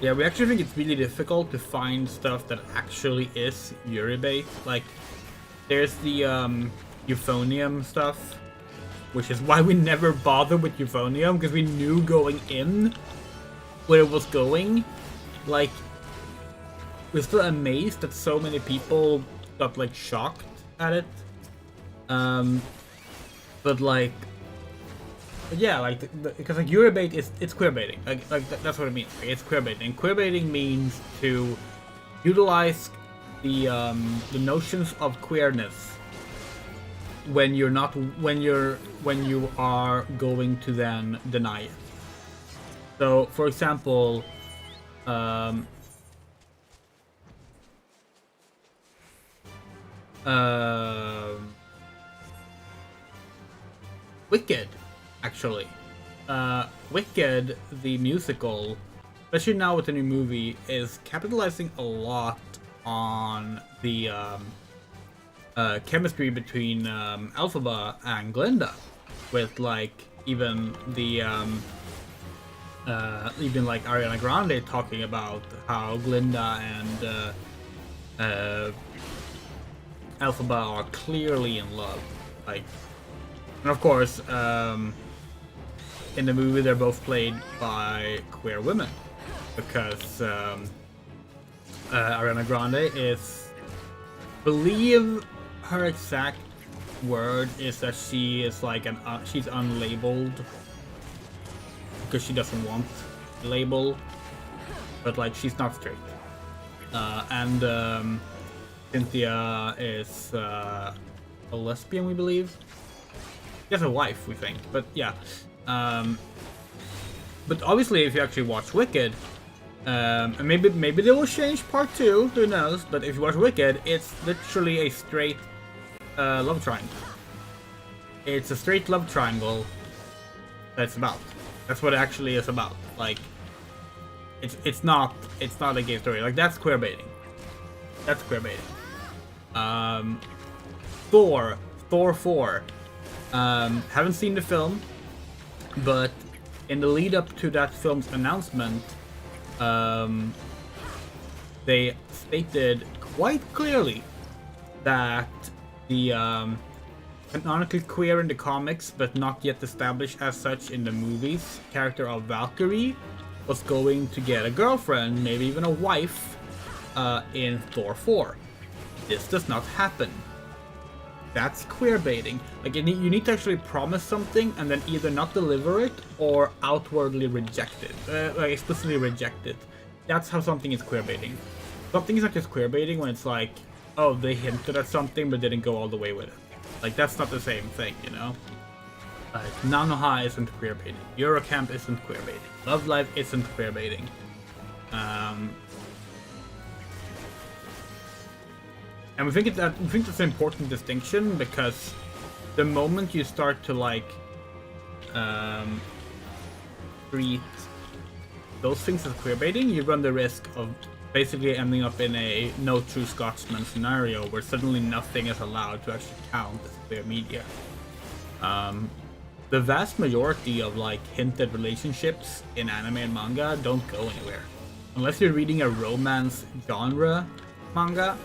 Yeah, we actually think it's really difficult to find stuff that actually is Yuri bait. Like, there's the euphonium stuff, which is why we never bothered with euphonium, because we knew going in where it was going. Like, we're still amazed that so many people got like shocked at it. But like, yeah, like because like Yuri bait it's queerbaiting. Like that's what it means. It's queerbaiting. Queerbaiting means to utilize the notions of queerness when you are going to then deny it. So, for example, Wicked. Actually, Wicked, the musical, especially now with the new movie, is capitalizing a lot on the chemistry between Elphaba and Glinda, with like even like Ariana Grande talking about how Glinda and Elphaba are clearly in love, like, and of course, in the movie they're both played by queer women, because Ariana Grande is, believe her exact word is that she is like she's unlabeled because she doesn't want a label, but like she's not straight. And Cynthia is a lesbian, we believe. She has a wife, we think, but yeah. But obviously, if you actually watch Wicked, and maybe they will change part 2, who knows? But if you watch Wicked, it's literally a straight love triangle. It's a straight love triangle that's about. That's what it actually is about. Like, it's not a gay story. Like, that's queer baiting. That's queer baiting. Thor 4. Haven't seen the film, but in the lead up to that film's announcement, they stated quite clearly that the canonically queer in the comics, but not yet established as such in the movies, character of Valkyrie was going to get a girlfriend, maybe even a wife, in Thor 4. This does not happen. That's queer baiting. Like, you need to actually promise something and then either not deliver it or outwardly reject it. Like, explicitly reject it. That's how something is queer baiting. Something is not just queer baiting when it's like, oh, they hinted at something but didn't go all the way with it. Like, that's not the same thing, you know? Like, Nanoha isn't queer baiting. Eurocamp isn't queer baiting. Love Live isn't queer baiting. And we think that's an important distinction, because the moment you start to like treat those things as queer baiting, you run the risk of basically ending up in a no true Scotsman scenario where suddenly nothing is allowed to actually count as queer media. The vast majority of like hinted relationships in anime and manga don't go anywhere. Unless you're reading a romance genre manga,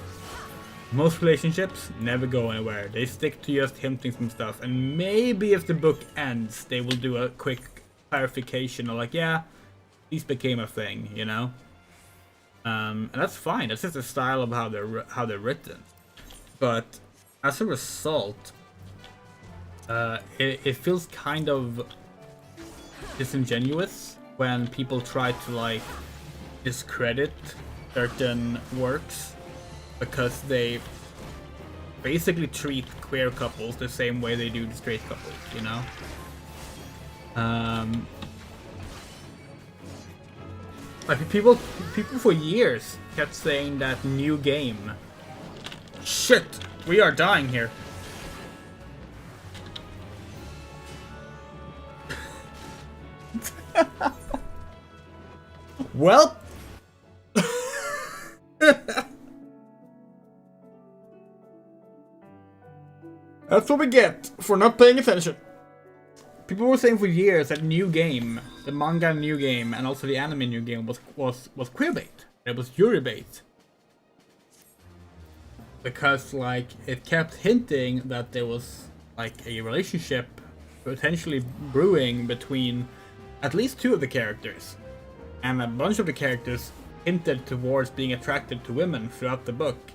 most relationships never go anywhere. They stick to just hinting some stuff, and maybe if the book ends, they will do a quick clarification of like, yeah, these became a thing, you know? And that's fine. That's just the style of how they're written. But as a result, it feels kind of disingenuous when people try to like discredit certain works because they basically treat queer couples the same way they do the straight couples, you know? Like people for years kept saying that new game. Shit, we are dying here. Well. That's what we get for not paying attention. People were saying for years that New Game, the manga New Game, and also the anime New Game was queerbait. It was Euribait. Because like it kept hinting that there was like a relationship potentially brewing between at least two of the characters. And a bunch of the characters hinted towards being attracted to women throughout the book.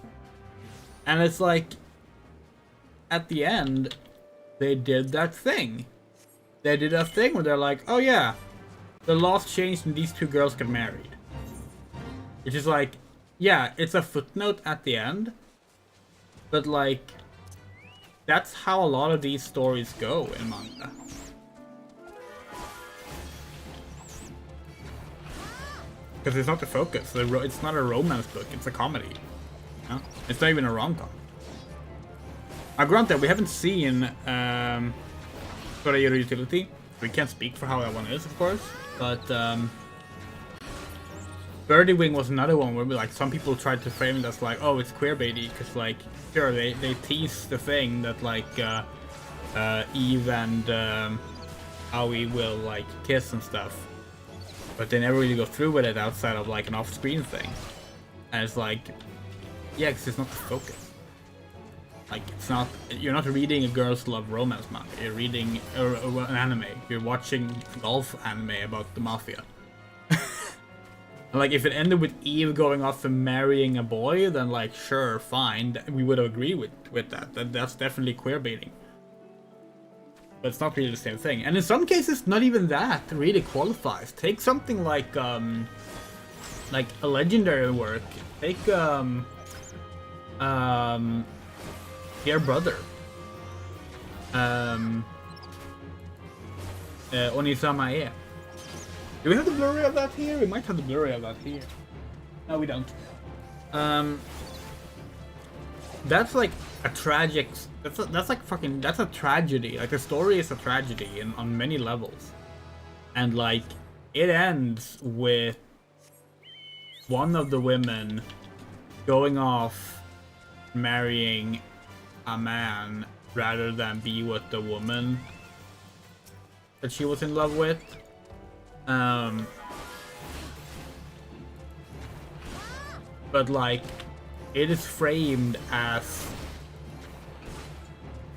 And it's like, at the end, they did that thing. They did a thing where they're like, oh yeah, the laws changed and these two girls got married. Which is like, yeah, it's a footnote at the end. But like, that's how a lot of these stories go in manga. Because it's not the focus. It's not a romance book, it's a comedy. You know? It's not even a rom-com. Now granted, we haven't seen Korea's Utility. We can't speak for how that one is, of course. But Birdie Wing was another one where like some people tried to frame it as like, oh, it's queerbaity, because like sure they tease the thing that like Eve and Aoi will like kiss and stuff, but they never really go through with it outside of like an off-screen thing. And it's like, yeah, because it's not the focus. Like, it's not, you're not reading a girls love romance manga, you're reading an anime, you're watching golf anime about the mafia. And like, if it ended with Eve going off and marrying a boy, then like, sure, fine, we would agree with that. That's definitely queer baiting. But it's not really the same thing. And in some cases, not even that really qualifies. Take something like a legendary work. Take Dear Brother. Onisama E. Do we have the Blu-ray of that here? We might have the Blu-ray of that here. No, we don't. That's like a tragic. That's like fucking. That's a tragedy. Like the story is a tragedy on many levels, and like it ends with one of the women going off, marrying a man rather than be with the woman that she was in love with. But like, it is framed as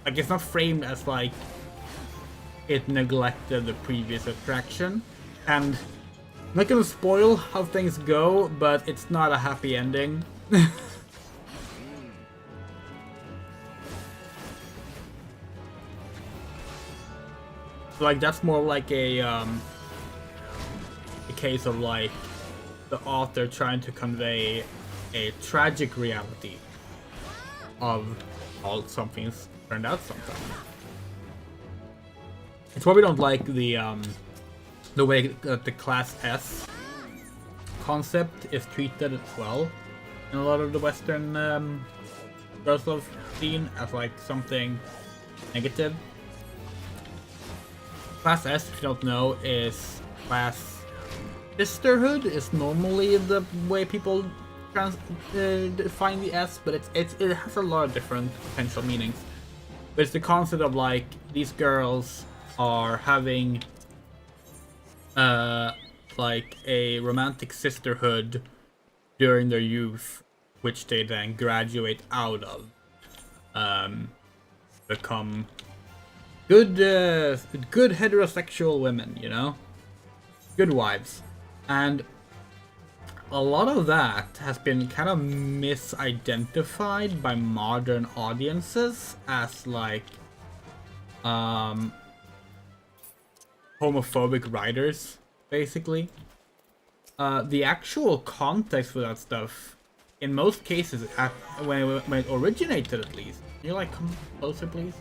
like, it's not framed as like it neglected the previous attraction. And I'm not gonna spoil how things go, but it's not a happy ending. Like, that's more like a case of like the author trying to convey a tragic reality of how something's turned out sometimes. It's why we don't like the way the Class S concept is treated as well in a lot of the Western girls' love scene as like something negative. Class S, if you don't know, is class sisterhood is normally the way people define the S, but it has a lot of different potential meanings. But it's the concept of like these girls are having like a romantic sisterhood during their youth, which they then graduate out of, become good heterosexual women, you know, good wives. And a lot of that has been kind of misidentified by modern audiences as like homophobic writers, basically. The actual context for that stuff, in most cases, when it originated at least. Can you like come closer, please?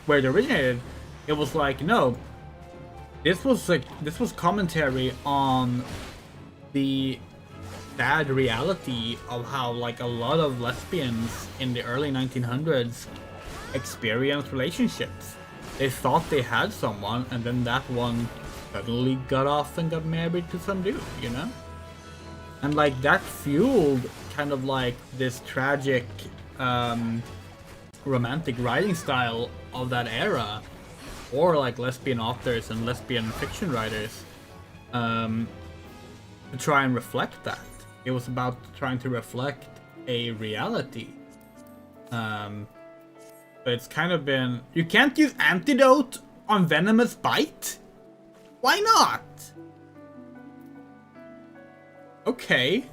Where it originated, it was like, no, this was commentary on the sad reality of how like a lot of lesbians in the early 1900s experienced relationships. They thought they had someone, and then that one suddenly got off and got married to some dude, you know? And like that fueled kind of like this tragic romantic writing style of that era, or like lesbian authors and lesbian fiction writers, to try and reflect that. It was about trying to reflect a reality. But it's kind of been... You can't use antidote on venomous bite? Why not? Okay.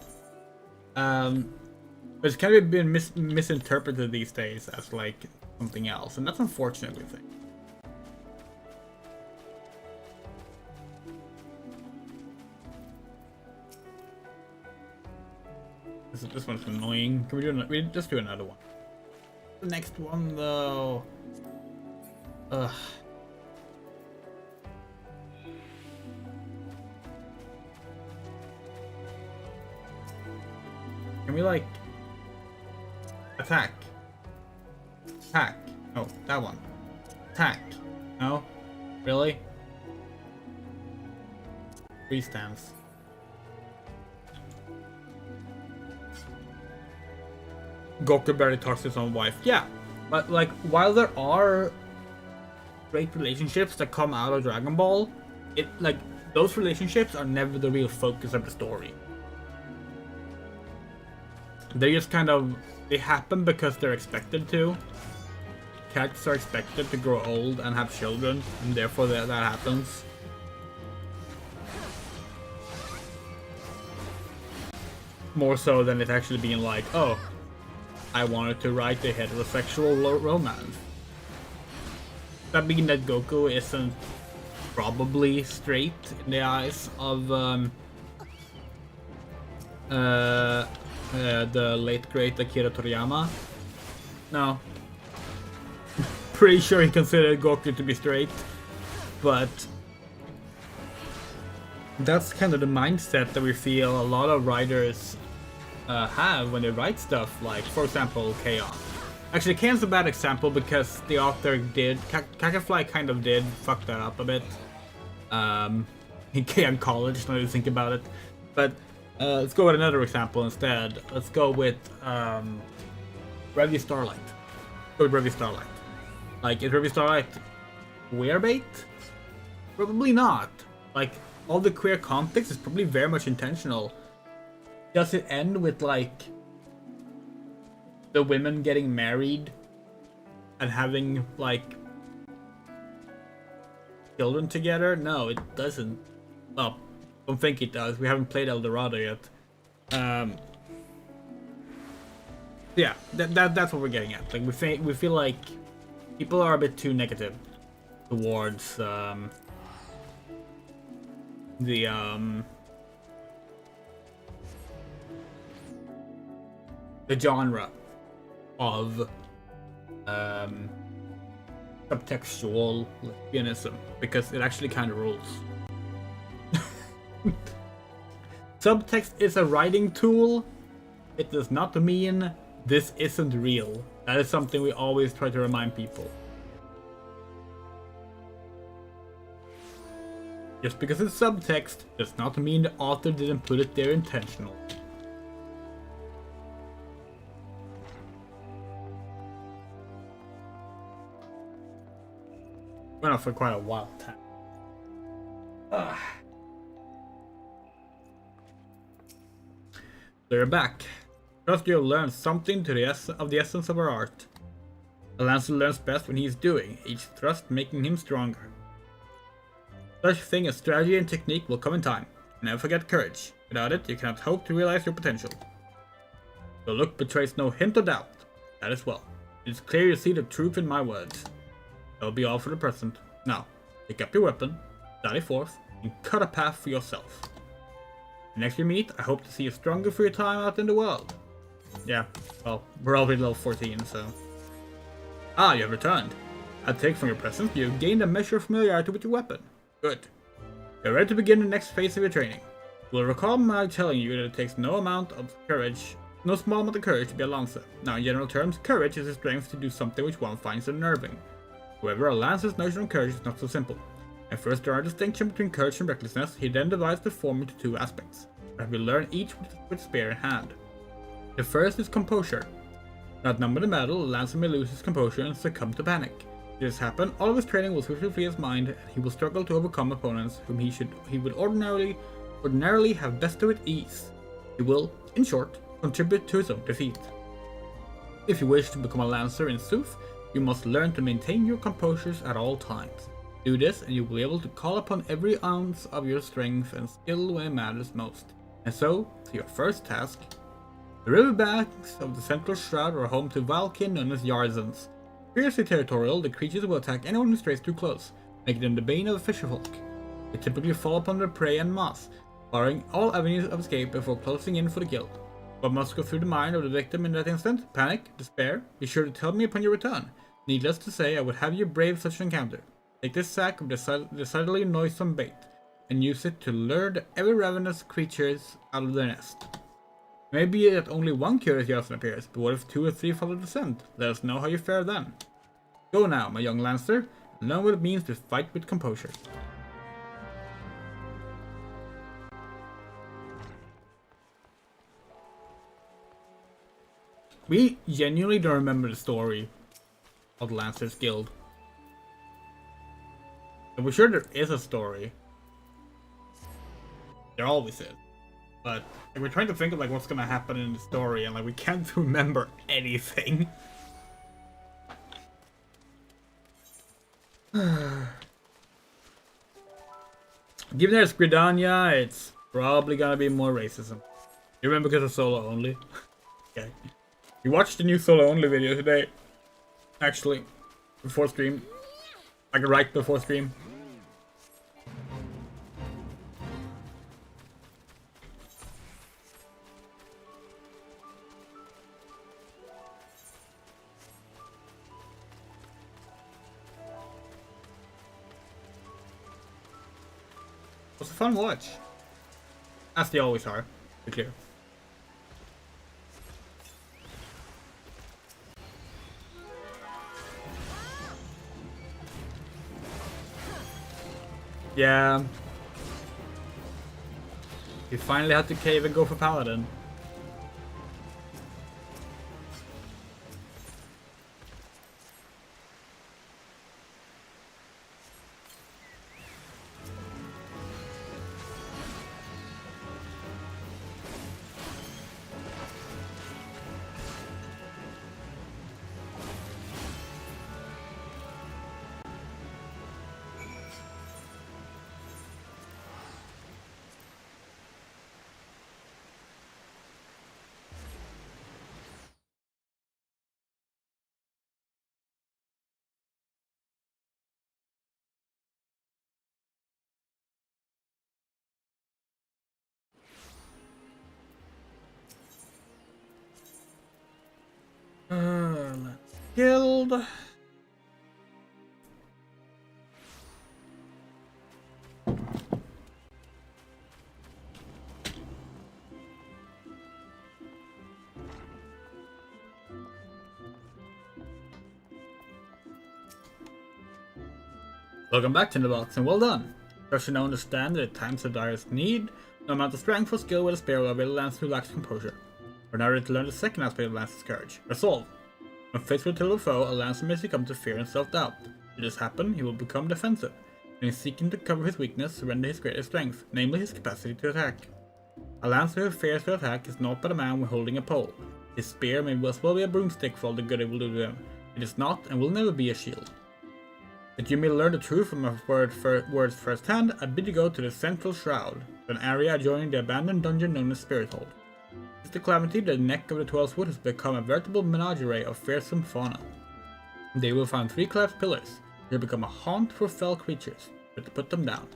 But it's kind of been misinterpreted these days as like something else, and that's unfortunate, we think. This one's annoying. Can we just do another one? The next one though. Ugh. Can we like attack? Attack. Oh, that one. Attack. No? Really? Free stance. Goku barely talks to his own wife. Yeah, but like, while there are great relationships that come out of Dragon Ball, it like those relationships are never the real focus of the story. They just kind of, they happen because they're expected to. Cats are expected to grow old and have children, and therefore that happens. More so than it actually being like, oh, I wanted to write a heterosexual romance. That being that Goku isn't probably straight in the eyes of the late great Akira Toriyama. No. Pretty sure he considered Goku to be straight, but that's kind of the mindset that we feel a lot of writers have when they write stuff, like, for example, K-On! Actually, K-On's a bad example because the author Kakafly kind of did fuck that up a bit. In K-On! College, now that you think about it. But let's go with another example instead. Let's go with Revy Starlight. Go with Revy Starlight. Like, is Revy Starlight queer bait? Probably not. Like, all the queer context is probably very much intentional. Does it end with, like, the women getting married and having, like, children together? No, it doesn't. Well, don't think it does. We haven't played El Dorado yet. Yeah, that's what we're getting at. Like, we feel like people are a bit too negative towards the genre of subtextual lesbianism, because it actually kind of rules. Subtext is a writing tool. It does not mean this isn't real. That is something we always try to remind people. Just because it's subtext does not mean the author didn't put it there intentionally. Went on for quite a while time. So you're back. Trust you have learned something to the essence of our art. A lancer learns best when he is doing, each thrust making him stronger. Such thing as strategy and technique will come in time. Never forget courage. Without it, you cannot hope to realize your potential. The look betrays no hint of doubt. That is well. It is clear you see the truth in my words. That will be all for the present. Now, pick up your weapon, sally forth, and cut a path for yourself. Next we meet, I hope to see you stronger for your time out in the world. Yeah, well, we're already level 14, so... Ah, you have returned. I take from your presence you have gained a measure of familiarity with your weapon. Good. You're ready to begin the next phase of your training. You will recall my telling you that it takes no small amount of courage to be a lancer. Now, in general terms, courage is the strength to do something which one finds unnerving. However, a lancer's notion of courage is not so simple. At first there are distinctions between courage and recklessness. He then divides the form into two aspects, that we learn each with spear in hand. The first is composure. Outnumbered in battle, a lancer may lose his composure and succumb to panic. If this happens, all of his training will swiftly flee his mind, and he will struggle to overcome opponents whom he would ordinarily have bested with ease. He will, in short, contribute to his own defeat. If you wish to become a lancer in sooth, you must learn to maintain your composures at all times. Do this and you will be able to call upon every ounce of your strength and skill when it matters most. And so, to your first task. The riverbanks of the Central Shroud are home to Valkin known as Yarzans. Fiercely territorial, the creatures will attack anyone who strays too close, making them the bane of the fisherfolk. They typically fall upon their prey en masse, barring all avenues of escape before closing in for the kill. What must go through the mind of the victim in that instant? Panic? Despair? Be sure to tell me upon your return. Needless to say, I would have you brave such an encounter. Take this sack of decidedly noisome bait, and use it to lure the ever-ravenous creatures out of their nest. Maybe that only one curious Yarzan appears, but what if 2 or 3 follow the scent? Let us know how you fare then. Go now, my young lancer, and learn what it means to fight with composure. We genuinely don't remember the story of the Lancers Guild. And we're sure there is a story. There always is. But like, we're trying to think of like what's gonna happen in the story, and like we can't remember anything. Given there's Gridania, it's probably gonna be more racism. You remember because of solo only? Okay. We watched the new solo only video today. Actually, before stream. Like right before stream. It was a fun watch. As they always are, to be clear. Yeah. You finally had to cave and go for Paladin. Guild. Welcome back, Tinderbox, and well done. You should now understand that at times of direst need, no amount of strength or skill with a spear will avail Lance who lacks composure. We're now ready to learn the second aspect of Lance's courage, resolve. When faced with a terrible foe, a Lancer may succumb to fear and self-doubt. Should this happen, he will become defensive, and in seeking to cover his weakness, surrender his greatest strength, namely his capacity to attack. A Lancer who fears to attack is not but a man when holding a pole. His spear may as well be a broomstick for all the good it will do to him. It is not and will never be a shield. That you may learn the truth from my words firsthand, I bid you go to the Central Shroud, an area adjoining the abandoned dungeon known as Spirit Hold. Since the calamity, the neck of the 12th Wood has become a veritable menagerie of fearsome fauna. They will find 3 collapsed pillars. They will become a haunt for fell creatures, but to put them down.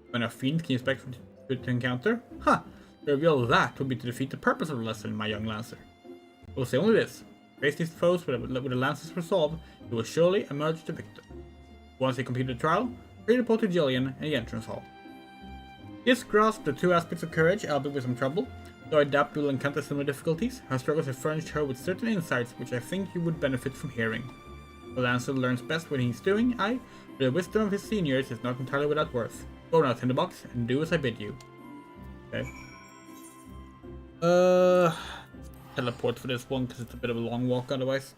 When a fiend can you expect to encounter? Ha! To reveal that would be to defeat the purpose of the lesson, my young Lancer. I will say only this. Face these foes with a Lancer's resolve, you will surely emerge the victor. Once you complete the trial, report to Jillian in the entrance hall. Yes, grasp the 2 aspects of courage, albeit with some trouble. Though I doubt you will encounter similar difficulties, her struggles have furnished her with certain insights which I think you would benefit from hearing. The Lancer learns best when he's doing, but the wisdom of his seniors is not entirely without worth. Go now, Tinderbox, and do as I bid you. Okay. Teleport for this one because it's a bit of a long walk otherwise.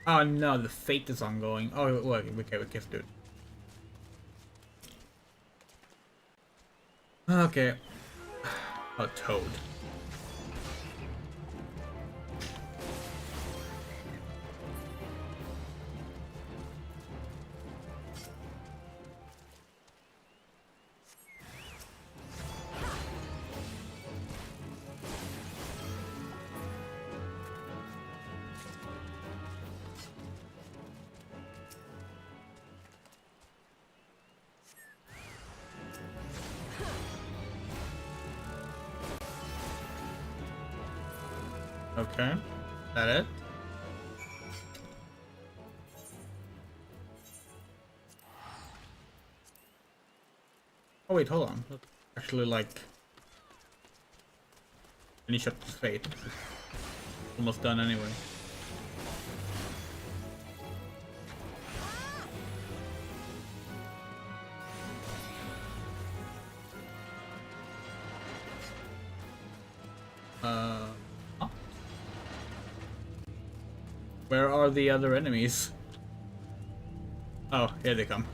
Oh no, the fate is ongoing. Oh, look, okay, we can do it. Okay. Oh, Toad. Okay. Is that it? Oh wait, hold on. Let's actually like finish up this fate. Almost done anyway. Where are the other enemies? Oh, here they come.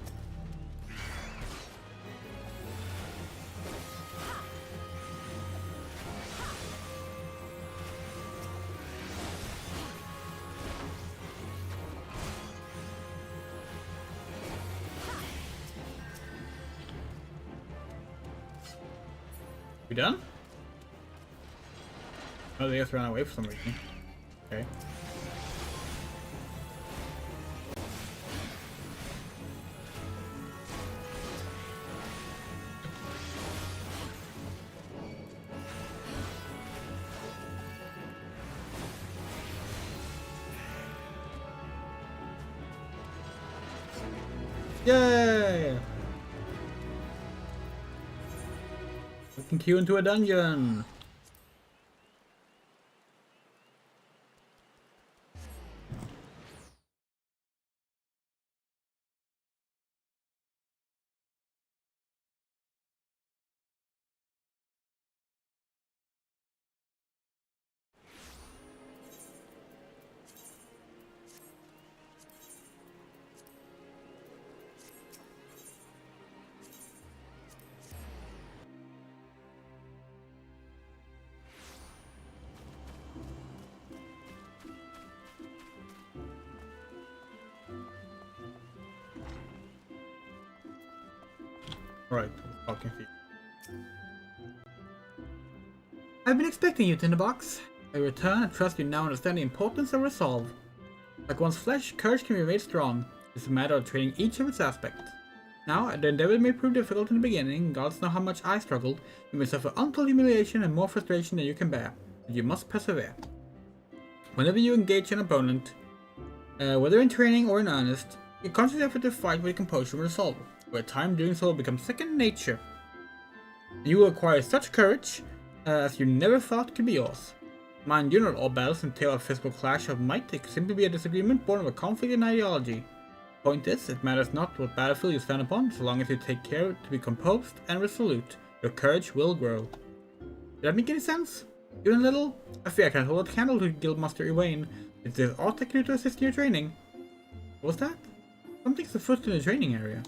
We done? Oh, they just ran away for some reason. Okay. Yay! We can queue into a dungeon. Right, fucking feet. I've been expecting you, Tinderbox. I return and trust you now understand the importance of resolve. Like one's flesh, courage can be made strong. It's a matter of training each of its aspects. Now, the endeavor may prove difficult in the beginning. Gods know how much I struggled. You may suffer untold humiliation and more frustration than you can bear. But you must persevere. Whenever you engage an opponent, whether in training or in earnest, your conscious effort to fight with composure and resolve. Over time, doing so will become second nature. You will acquire such courage as you never thought could be yours. Mind you, not all battles entail a physical clash of might. It could simply be a disagreement born of a conflict in ideology. Point is, it matters not what battlefield you stand upon, so long as you take care to be composed and resolute. Your courage will grow. Did that make any sense? Even a little? I fear I can't hold a candle to Guildmaster Iwain. It is all I can do to assist in your training. What was that? Something's afoot in the training area.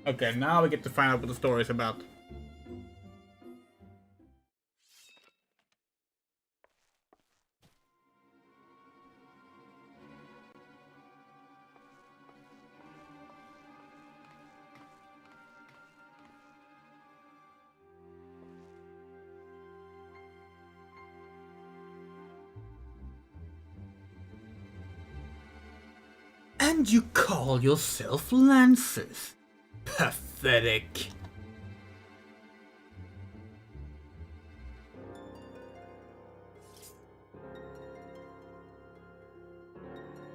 Okay, now we get to find out what the story is about. And you call yourself Lancers? Pathetic.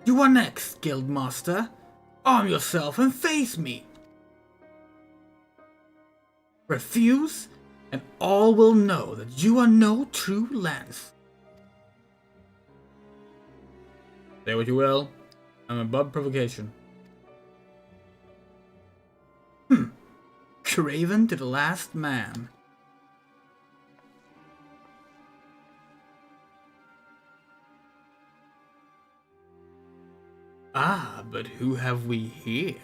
You are next, Guildmaster. Arm yourself and face me. Refuse, and all will know that you are no true Lance. Say what you will. I'm above provocation. Craven to the last man. Ah, but who have we here?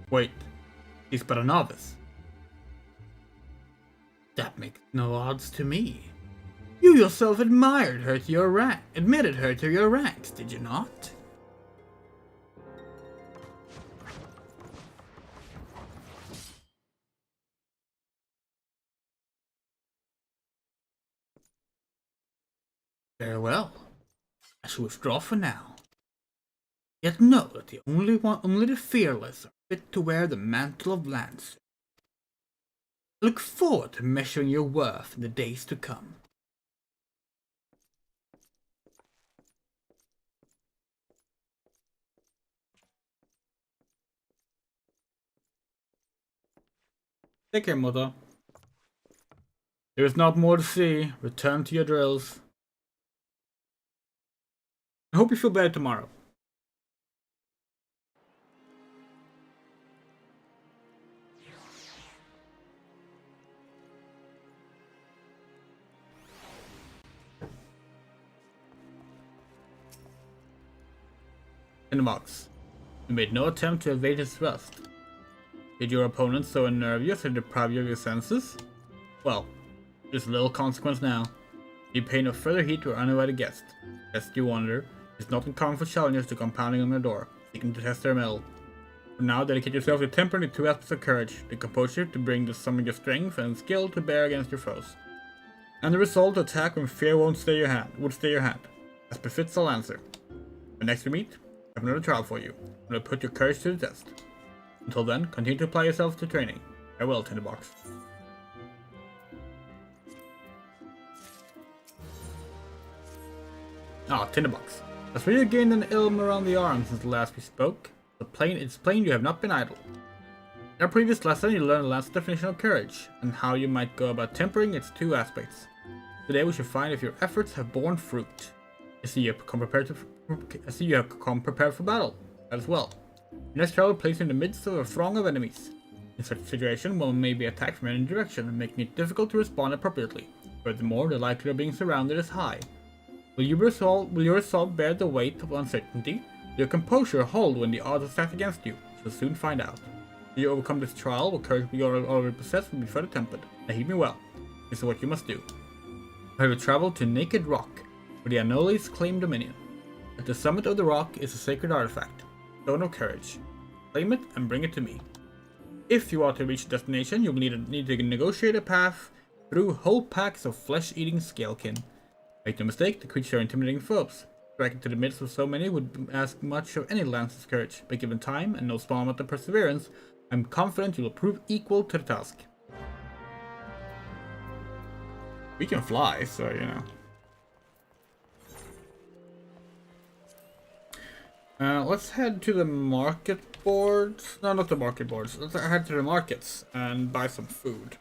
Wait, he's but a novice. That makes no odds to me. You yourself admitted her to your ranks, did you not? Farewell. I shall withdraw for now. Yet know that only the fearless are fit to wear the mantle of Lancer. I look forward to measuring your worth in the days to come. Take care, Mother. There is not more to see. Return to your drills. I hope you feel better tomorrow. Tinderbox. You made no attempt to evade his thrust. Did your opponent so unnerve you as to deprive you of your senses? Well, there's little consequence now. You pay no further heed to our uninvited guest. Lest you wonder, it's not uncommon for challengers to come pounding on their door, seeking to test their mettle. For now, dedicate yourself to tempering the two aspects of courage, the composure to bring the sum of your strength and skill to bear against your foes. And the resolve to attack when fear would stay your hand, as befits a lancer. When next we meet, I have another trial for you, and will put your courage to the test. Until then, continue to apply yourself to training. Farewell, Tinderbox. Tinderbox. As for you gained an ilm around the arm since the last we spoke, it's plain you have not been idle. In our previous lesson, you learned the last definition of courage, and how you might go about tempering its two aspects. Today we shall find if your efforts have borne fruit. I see you have come prepared for battle, as well. Your next trial will place you in the midst of a throng of enemies. In such a situation, one may be attacked from any direction, making it difficult to respond appropriately. Furthermore, the likelihood of being surrounded is high. Will your resolve bear the weight of uncertainty? Will your composure hold when the odds are stacked against you? We shall soon find out. Will you overcome this trial, what courage you already possess will be further tempered. Now heed me well. This is what you must do. I will travel to Naked Rock, where the Anoles claim dominion. At the summit of the rock is a sacred artifact, Stone of Courage. Claim it and bring it to me. If you are to reach the destination, you will need to negotiate a path through whole packs of flesh-eating scalekin. Make no mistake, the creatures are intimidating foes. Striking into the midst of so many would ask much of any lancer's courage, but given time and no small amount of perseverance, I am confident you will prove equal to the task. We can fly, so you know. Let's head to the market boards. No, not the market boards. Let's head to the markets and buy some food.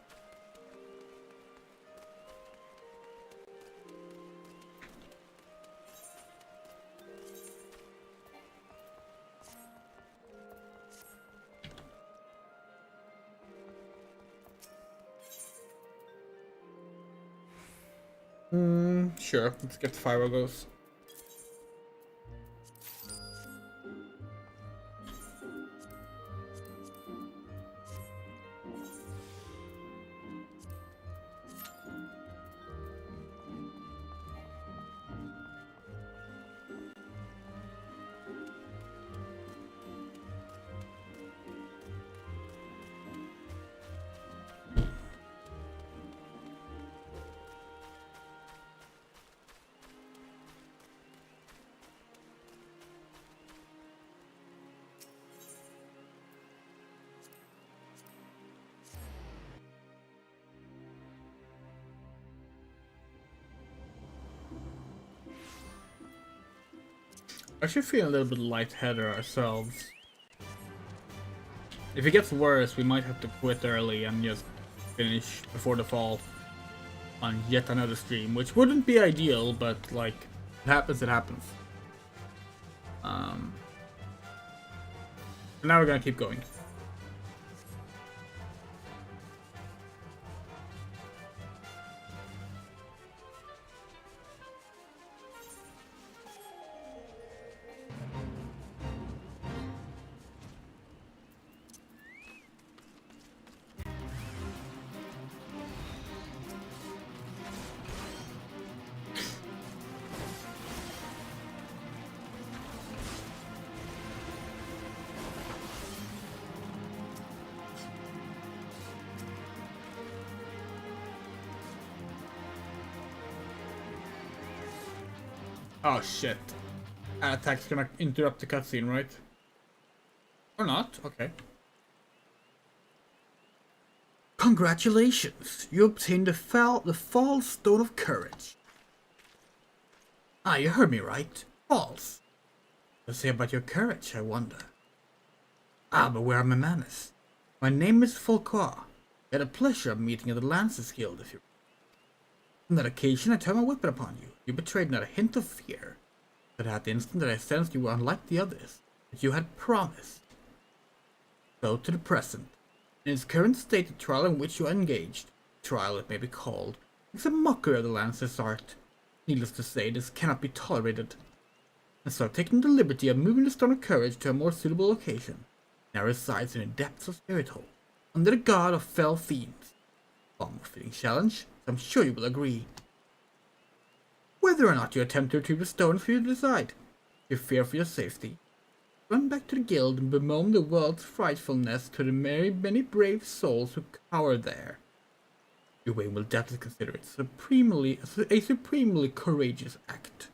Sure. Let's get 5 of those. Actually feeling a little bit lightheaded ourselves. If it gets worse, we might have to quit early and just finish before the fall on yet another stream, which wouldn't be ideal, but like, it happens, it happens. Now we're gonna keep going. Oh shit. Attack's gonna interrupt the cutscene, right? Or not? Okay. Congratulations! You obtained the false Stone of Courage. Ah, you heard me right. False. What to say about your courage, I wonder. Ah, but where are my manners? My name is Fulqua. I had the pleasure of meeting at the Lancers Guild, if you... On that occasion, I turned my weapon upon you. You betrayed not a hint of fear. But at the instant that I sensed you were unlike the others, that you had promised. So to the present. In its current state, the trial in which you are engaged, trial it may be called, is a mockery of the Lancer's art. Needless to say, this cannot be tolerated. and so taking the liberty of moving the Stone of Courage to a more suitable location. Now resides in the depths of Spirit Hole, under the god of fell fiends. Far more fitting challenge, I'm sure you will agree. Whether or not you attempt to retrieve the stone is for you to decide. If you fear for your safety, run back to the guild and bemoan the world's frightfulness to the many brave souls who cower there. Your will doubtless consider it a supremely courageous act.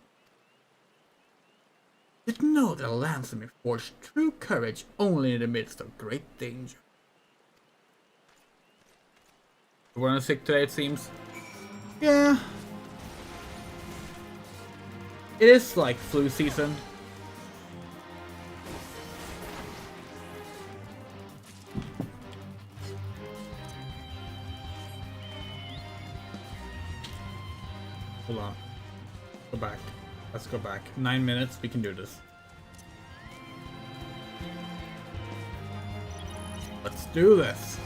Yet know that a lancer may forge true courage only in the midst of great danger. We're on sick today, it seems. Yeah. It is like flu season. Hold on. Go back. Let's go back. 9 minutes, we can do this. Let's do this.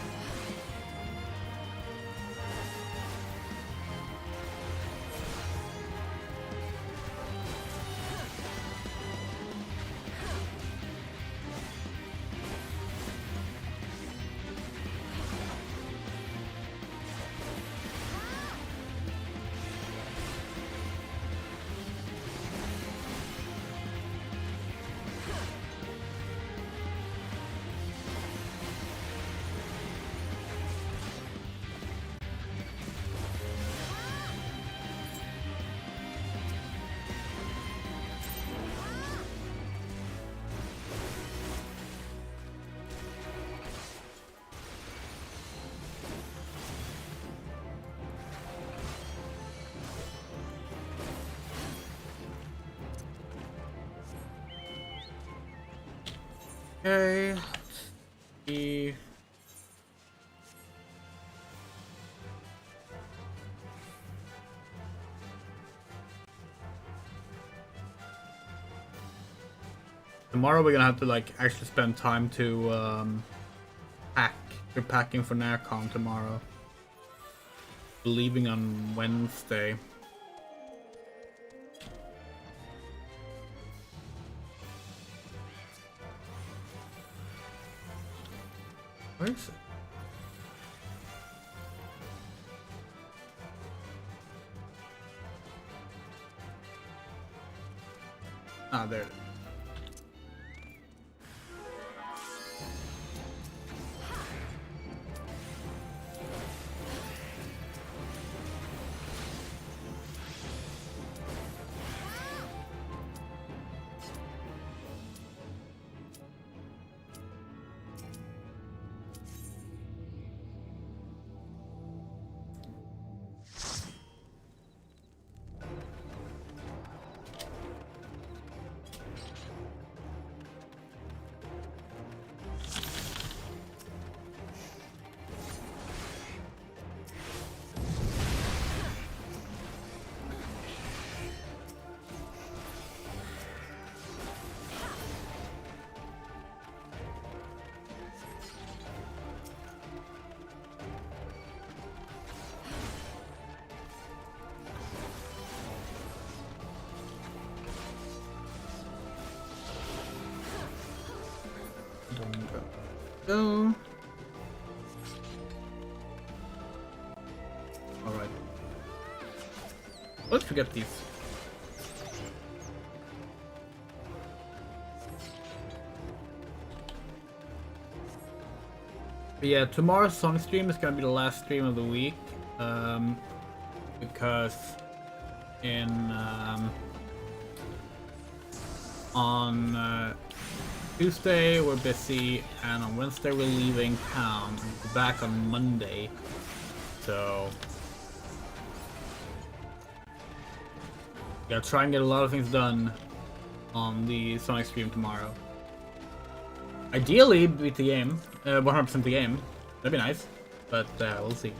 Okay, let's see. Tomorrow we're gonna have to like actually spend time to pack. We're packing for NARCON tomorrow. Leaving on Wednesday. Where is it? Ah, there it is. Go. Alright. Let's forget these. But yeah, tomorrow's song stream is gonna be the last stream of the week. Because on Tuesday we're busy, and on Wednesday we're leaving town. We're back on Monday, so gotta try and get a lot of things done on the Sonic stream tomorrow. Ideally, beat the game, 100% the game. That'd be nice, but we'll see.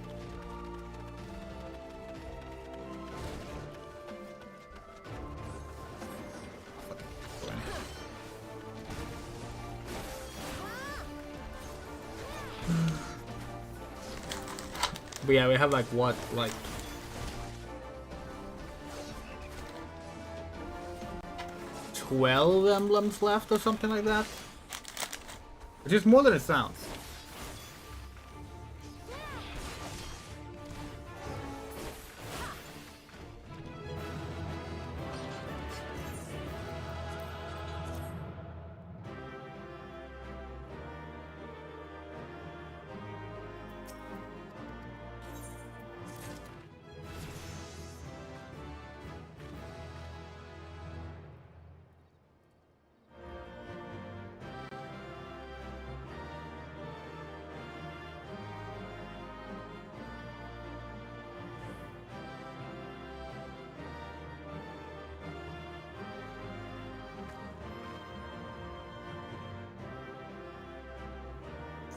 But yeah, we have like what, like 12 emblems left or something like that. Which is more than it sounds.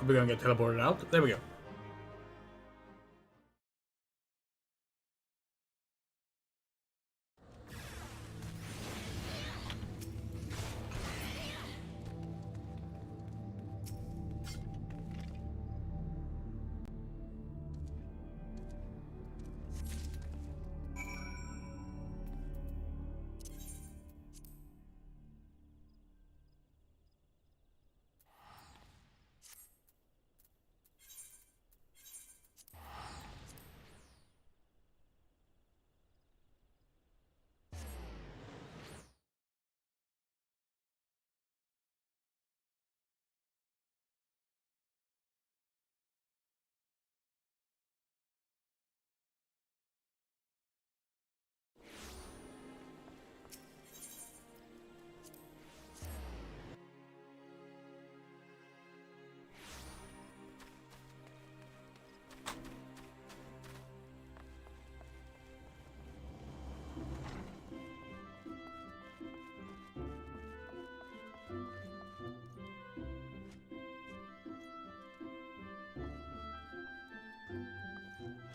We're gonna get teleported out. There we go.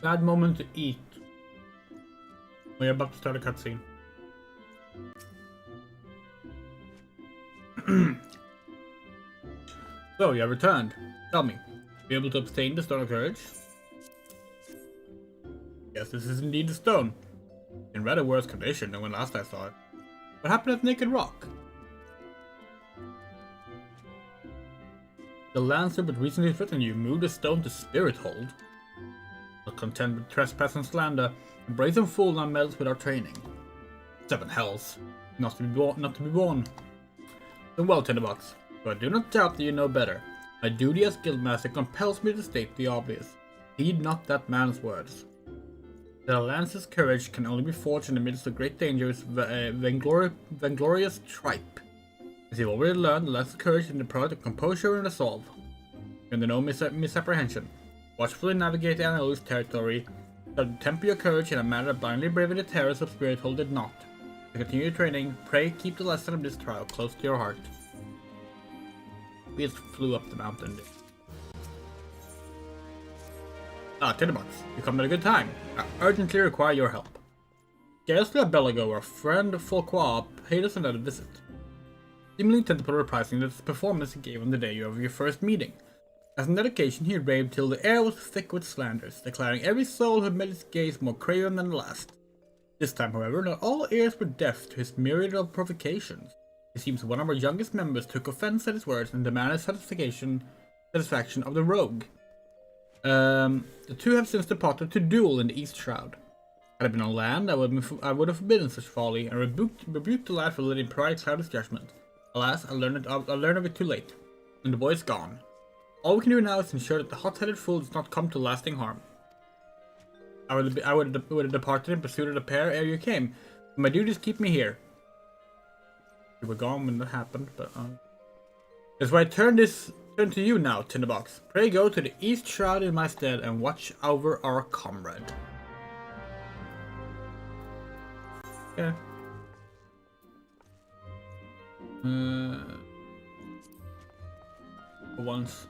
Bad moment to eat. We're about to start a cutscene. So, you have returned. Tell me, be able to obtain the Stone of Courage? Yes, this is indeed the stone. In rather worse condition than when last I saw it. What happened at Naked Rock? The Lancer but recently threatened you moved the stone to Spirit Hold. Not content with trespass and slander, the brazen fool now meddles with our training. 7 hells. Not to be born. Then well, Tinderbox, but I do not doubt that you know better. My duty as Guildmaster compels me to state the obvious. Heed not that man's words. The Lance's courage can only be forged in the midst of great dangers, vainglorious tripe. As you've already learned, the Lance's courage is the product of composure and resolve. Under no misapprehension. Watchfully navigate the Annalus territory, but temper your courage in a manner that blindly braving the terrors of Spirit Hold did not. To continue training, pray keep the lesson of this trial close to your heart. We just flew up the mountain. Ah, Tinderbox, you come at a good time. I urgently require your help. Scarcely a bell ago, our friend Fulqua paid us another visit. Seemingly intent upon reprising the performance he gave on the day of your first meeting. As on that occasion, he raved till the air was thick with slanders, declaring every soul who had met his gaze more craven than the last. This time, however, not all ears were deaf to his myriad of provocations. It seems one of our youngest members took offense at his words and demanded satisfaction of the rogue. The two have since departed to duel in the East Shroud. Had I been on land, I would have forbidden such folly and rebuked the lad for letting pride cloud his judgment. Alas, I learned of it too late, and the boy is gone. All we can do now is ensure that the hot-headed fool does not come to lasting harm. I would have departed in pursuit of the pair ere you came, but my duties keep me here. You were gone when that happened, but that's why I turn to you now, Tinderbox. Pray go to the East Shroud in my stead and watch over our comrade. Yeah. For once.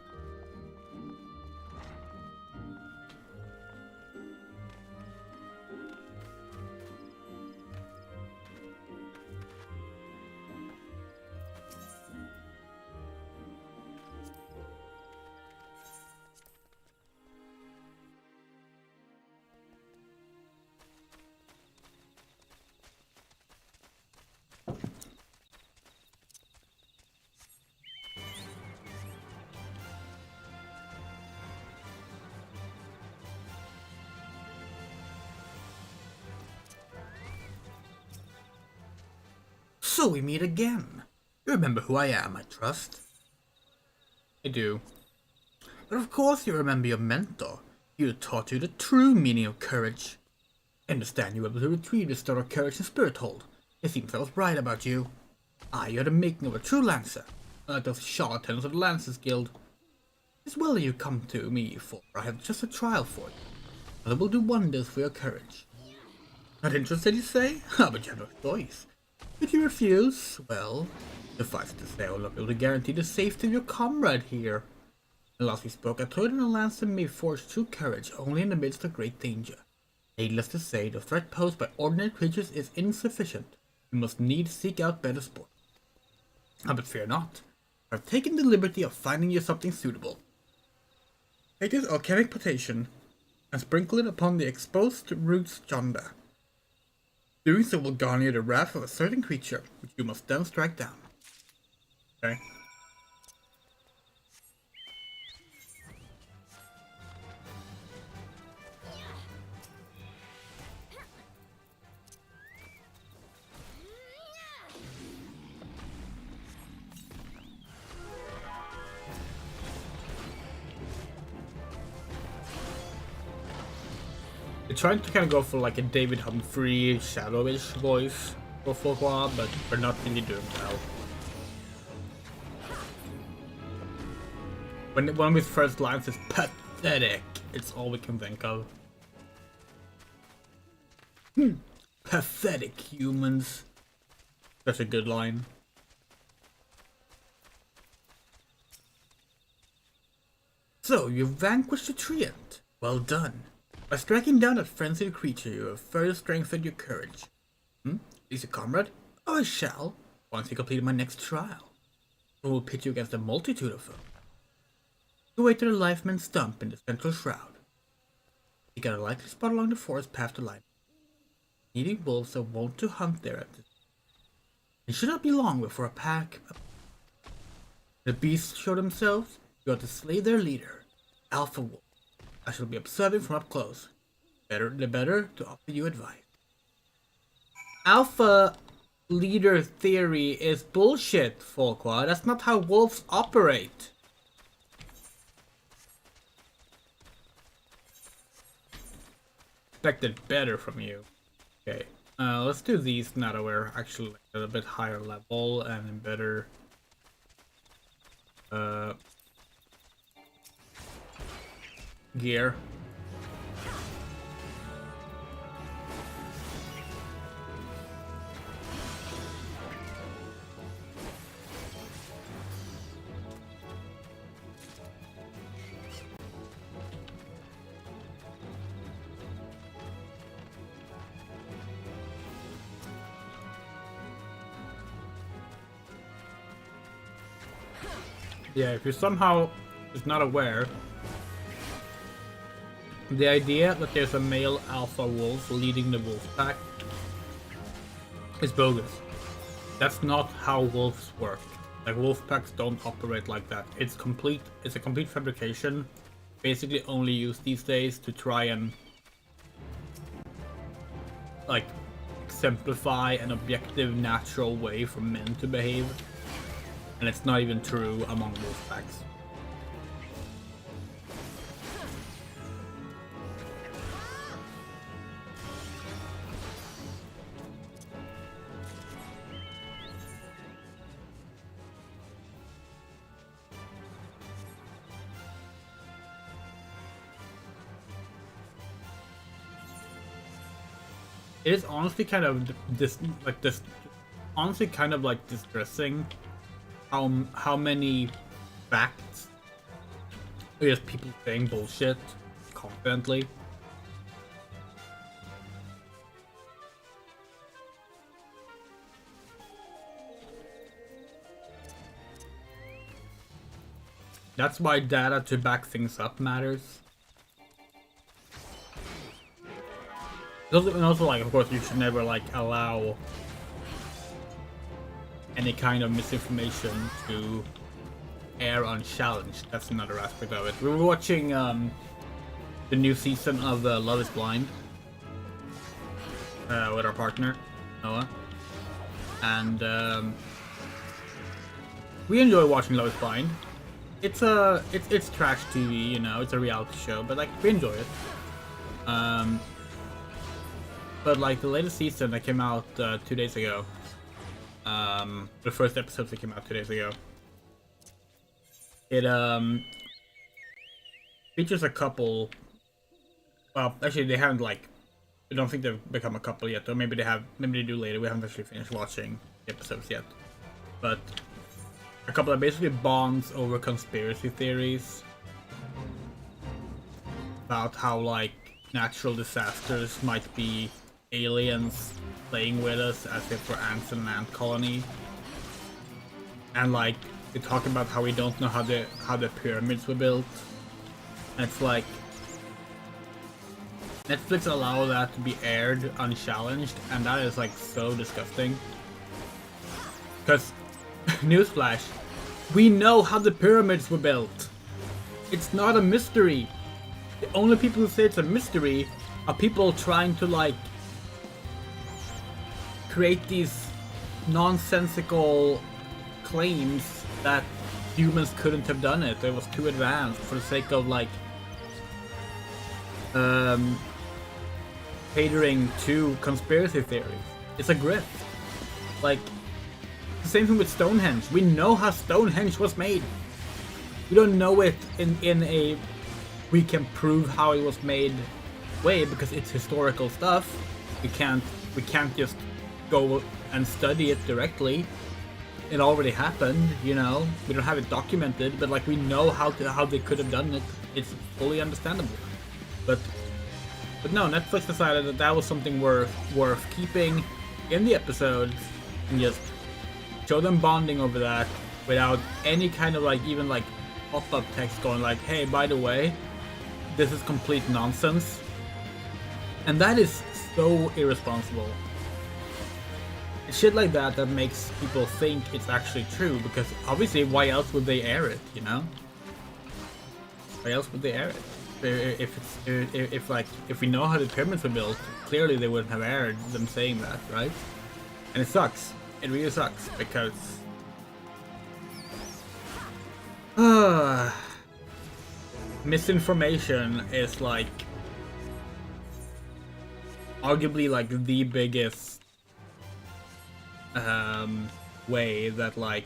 So we meet again. You remember who I am, I trust? I do. But of course you remember your mentor. He taught you the true meaning of courage. I understand you were able to retrieve the Star of Courage and Spirit Hold. It seems I was right about you. You are the making of a true Lancer, unlike those charlatans of the Lancers Guild. It's well that you come to me, for I have just a trial for you, and it will do wonders for your courage. Not interested, you say? But you have no choice. If you refuse, well, suffice it to say I will not be able to guarantee the safety of your comrade here. And last we spoke, I told you that a Lancer may forge true courage only in the midst of great danger. Needless to say, the threat posed by ordinary creatures is insufficient. You must needs seek out better sport. But fear not. I have taken the liberty of finding you something suitable. Take this alchemic potion and sprinkle it upon the exposed roots yonder. Doing so will garner the wrath of a certain creature, which you must then strike down. Okay. They're trying to kind of go for like a David Humphrey, shadowish voice for Folkwa, but we're not really doing well. When one of his first lines is pathetic, it's all we can think of. Pathetic humans. That's a good line. So, you've vanquished a treant. Well done. By striking down that frenzied creature, you have further strengthened your courage. Is your comrade? Oh, I shall, once you complete my next trial. I will pit you against a multitude of them. You wait to the lifeman's stump in the central shroud. You got a likely spot along the forest path to light. Needy wolves are wont to hunt there at this. It should not be long before a pack. The beasts show themselves. You are to slay their leader, Alpha Wolf. I shall be observing from up close. The better to offer you advice. Alpha leader theory is bullshit, Folkwa. That's not how wolves operate. Expected better from you. Okay, let's do these now that we're actually at a bit higher level and in better gear. Yeah, if you're somehow is not aware, the idea that there's a male alpha wolf leading the wolf pack is bogus. That's not how wolves work. Like, wolf packs don't operate like that. It's a complete fabrication. Basically only used these days to try and like exemplify an objective, natural way for men to behave. And it's not even true among wolf packs. It is honestly kind of honestly kind of like distressing how many facts are just people saying bullshit confidently. That's why data to back things up matters. And also, like, of course, you should never, like, allow any kind of misinformation to air unchallenged. That's another aspect of it. We were watching the new season of Love is Blind with our partner, Noah. and we enjoy watching Love Is Blind. It's trash TV, you know, it's a reality show, but like we enjoy it. But like the latest season that came out 2 days ago, the first episode that came out 2 days ago, it features a couple. Well, actually, they haven't like. I don't think they've become a couple yet, or maybe they have. Maybe they do later. We haven't actually finished watching the episodes yet, but a couple that basically bonds over conspiracy theories about how like natural disasters might be aliens playing with us as if we're ants in an ant colony, and like they talk about how we don't know how the pyramids were built, and it's like Netflix allow that to be aired unchallenged, and that is like so disgusting. Because newsflash, we know how the pyramids were built. It's not a mystery. The only people who say it's a mystery are people trying to like create these nonsensical claims that humans couldn't have done it. It was too advanced for the sake of like catering to conspiracy theories. It's a grift. Like the same thing with Stonehenge. We know how Stonehenge was made. We don't know it in a we can prove how it was made way because it's historical stuff. We can't just go and study it directly. It already happened, you know. We don't have it documented, but like we know how they could have done it. It's fully understandable. But no, Netflix decided that that was something worth keeping in the episodes and just show them bonding over that without any kind of like even like pop-up text going like, hey, by the way, this is complete nonsense. And that is so irresponsible. It's shit like that that makes people think it's actually true, because obviously why else would they air it, you know? Why else would they air it? If we know how the pyramids were built, clearly they wouldn't have aired them saying that, right? And it sucks. It really sucks because misinformation is like arguably like the biggest way that like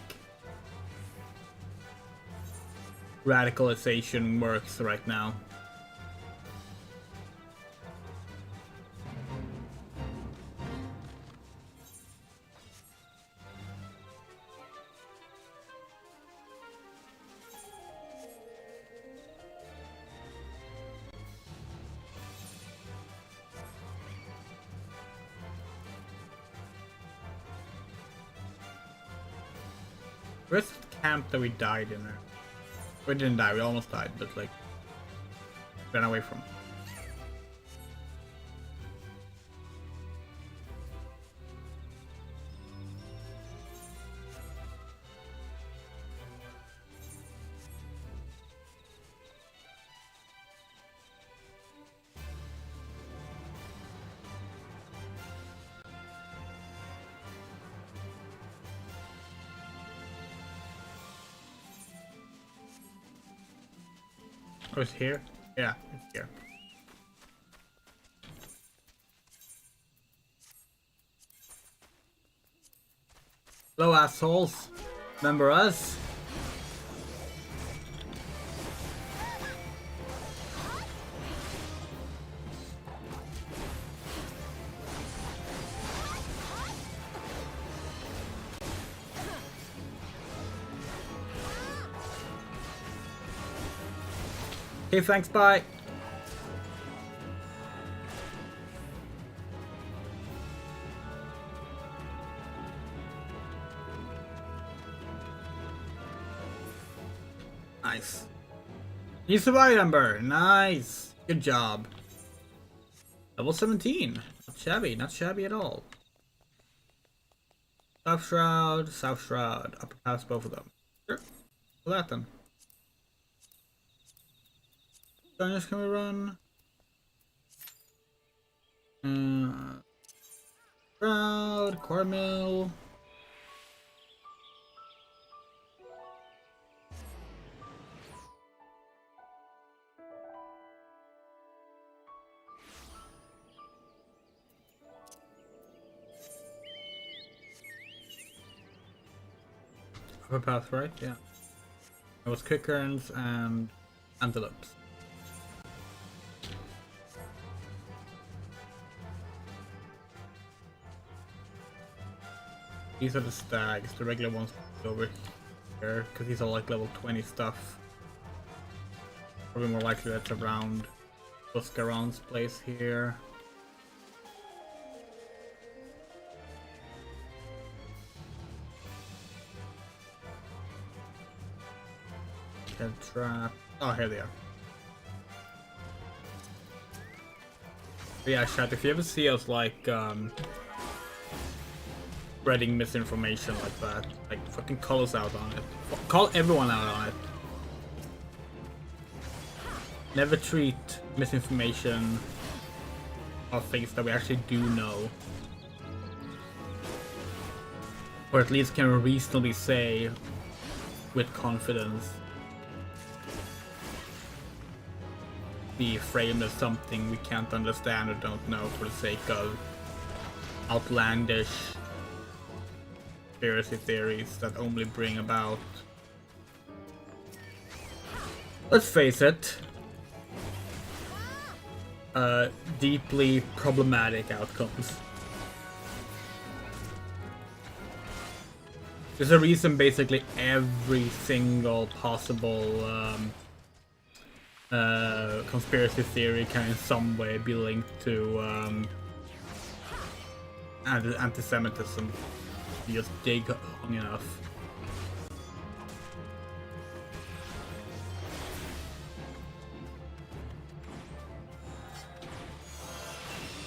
radicalization works right now. Where's the camp that we died in there? We didn't die, we almost died, but like ran away from. Oh, it's here? Yeah, it's here. Hello, assholes. Remember us? Okay, thanks, bye. Nice. You survived, Ember. Nice. Good job. Level 17. Not shabby. Not shabby at all. South Shroud. South Shroud. Upper pass both of them. Sure. Well, that then. Gunners, can we run? Shroud. Core Mill. Upper path, right? Yeah. It was kickers and antelopes. These are the stags, the regular ones over here, because these are like level 20 stuff. Probably more likely that's around Buscaron's place here. Head trap. Oh, here they are. But yeah, chat, if you ever see us like spreading misinformation like that, like fucking call us out on it. Call everyone out on it. Never treat misinformation of things that we actually do know. Or at least can reasonably say with confidence. Be framed as something we can't understand or don't know for the sake of outlandish conspiracy theories that only bring about, let's face it, deeply problematic outcomes. There's a reason basically every single possible conspiracy theory can in some way be linked to anti-Semitism. You just dig long enough.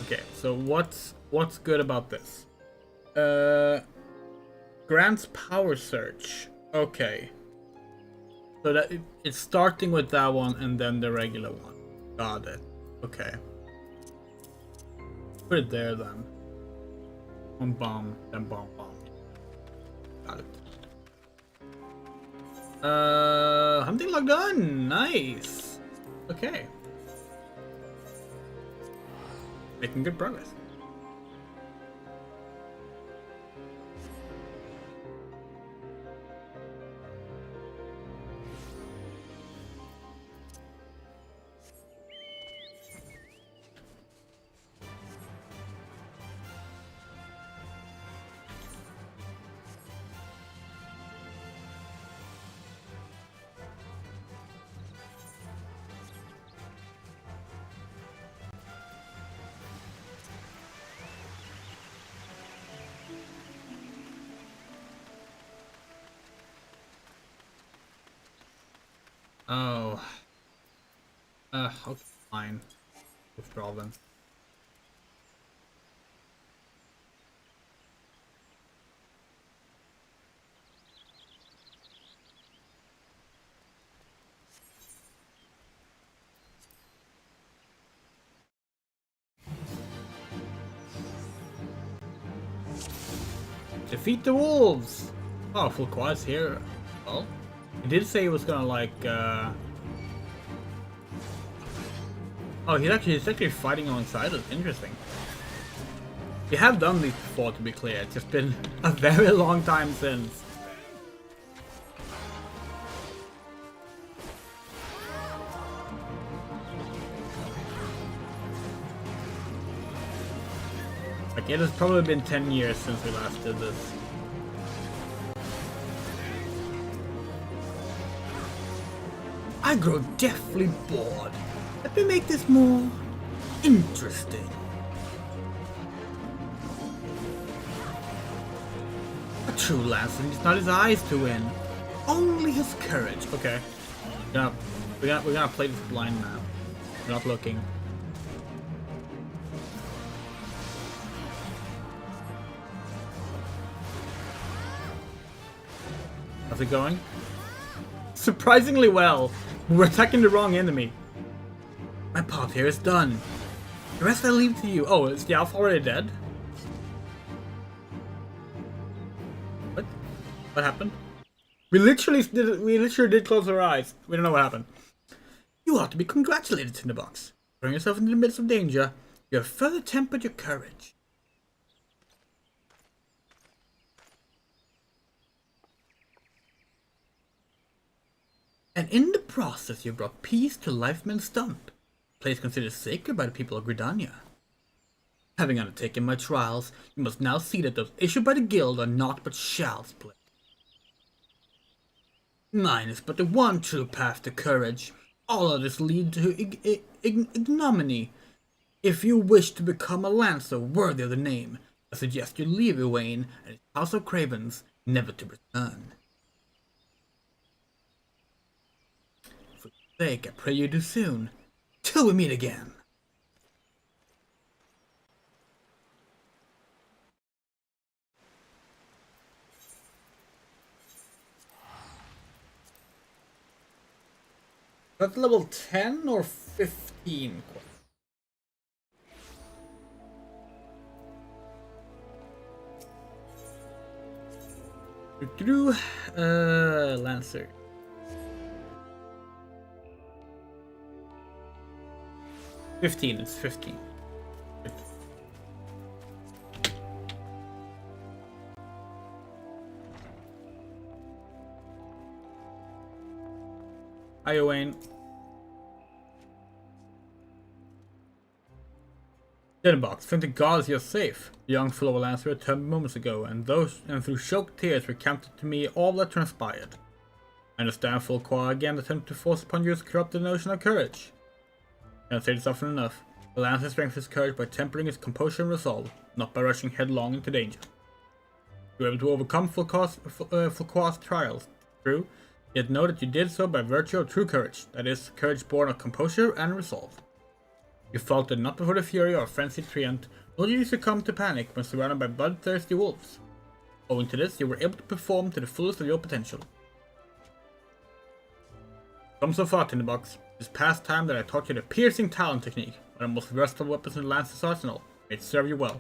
Okay, so what's good about this? Grants power search. Okay. So that it's starting with that one and then the regular one. Got it. Okay. Put it there then. One bomb, then bomb. Got it. Hunting log done. Nice. Okay. Making good progress. Oh. Okay, fine. Withdraw then. Defeat the wolves! Oh, full quads here. Well, he did say he was gonna like oh, he's actually fighting alongside us. Interesting. We have done these before, to be clear. It's just been a very long time since. Like, it has probably been 10 years since we last did this. I grow deathly bored. Let me make this more interesting. A true lancer needs not his eyes to win, only his courage. Okay, we're gonna play this blind now. We're not looking. How's it going? Surprisingly well. We're attacking the wrong enemy. My part here is done. The rest I leave to you. Oh, is the Alpha already dead? What? What happened? We literally did close our eyes. We don't know what happened. You ought to be congratulated, Tinderbox. Throwing yourself into the midst of danger, you have further tempered your courage. And in the process you brought peace to Lifeman's Stump, a place considered sacred by the people of Gridania. Having undertaken my trials, you must now see that those issued by the guild are naught but shall split. Mine is but the one true path to courage. All others lead to ignominy. If you wish to become a lancer worthy of the name, I suggest you leave Owain and his House of Cravens, never to return. For your sake, I pray you do soon, till we meet again. That's level 10 or 15? Lancer. It's 15. Hi, Owain. Dinnerbox, thank the gods you're safe. The young fellow Lancer returned moments ago, and through choked tears recounted to me all that transpired. I understand Fulqua again attempted to force upon you his corrupted notion of courage. Can't say this often enough. The Lancer strengthens his courage by tempering his composure and resolve, not by rushing headlong into danger. You were able to overcome Fulqua's trials, true, yet know that you did so by virtue of true courage, that is, courage born of composure and resolve. You faltered not before the fury or frenzied treant, nor did you succumb to panic when surrounded by bloodthirsty wolves. Owing to this, you were able to perform to the fullest of your potential. Come so far, Tinderbox. It is past time that I taught you the piercing talon technique, one of the most versatile weapons in the Lancer's arsenal. May it serve you well.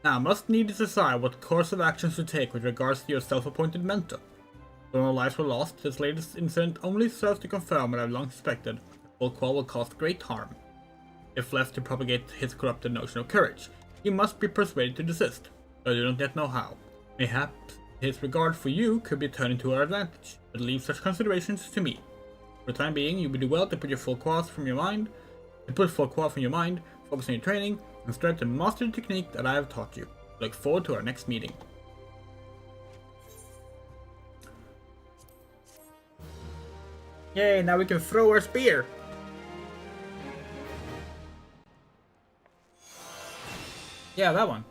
Now, I must needs decide what course of actions to take with regards to your self-appointed mentor. Though no lives were lost, this latest incident only serves to confirm what I've long suspected. Fulqua will cause great harm. If left to propagate his corrupted notion of courage, he must be persuaded to desist, though I do not yet know how. Mayhaps his regard for you could be turned into our advantage, but leave such considerations to me. For the time being, you would do well to put Fulqua from your mind, focus on your training, and strive to master the technique that I have taught you. I look forward to our next meeting. Yay, now we can throw our spear! Yeah, that one.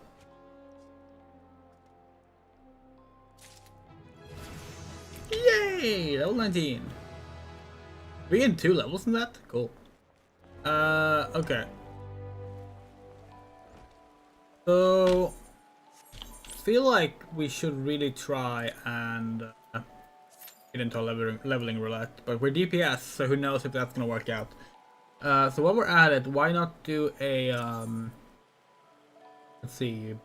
Yay! Level 19. We in 2 levels in that? Cool. Okay. So, feel like we should really try and get into a leveling roulette, but we're DPS, so who knows if that's gonna work out. So while we're at it, why not do a let's see,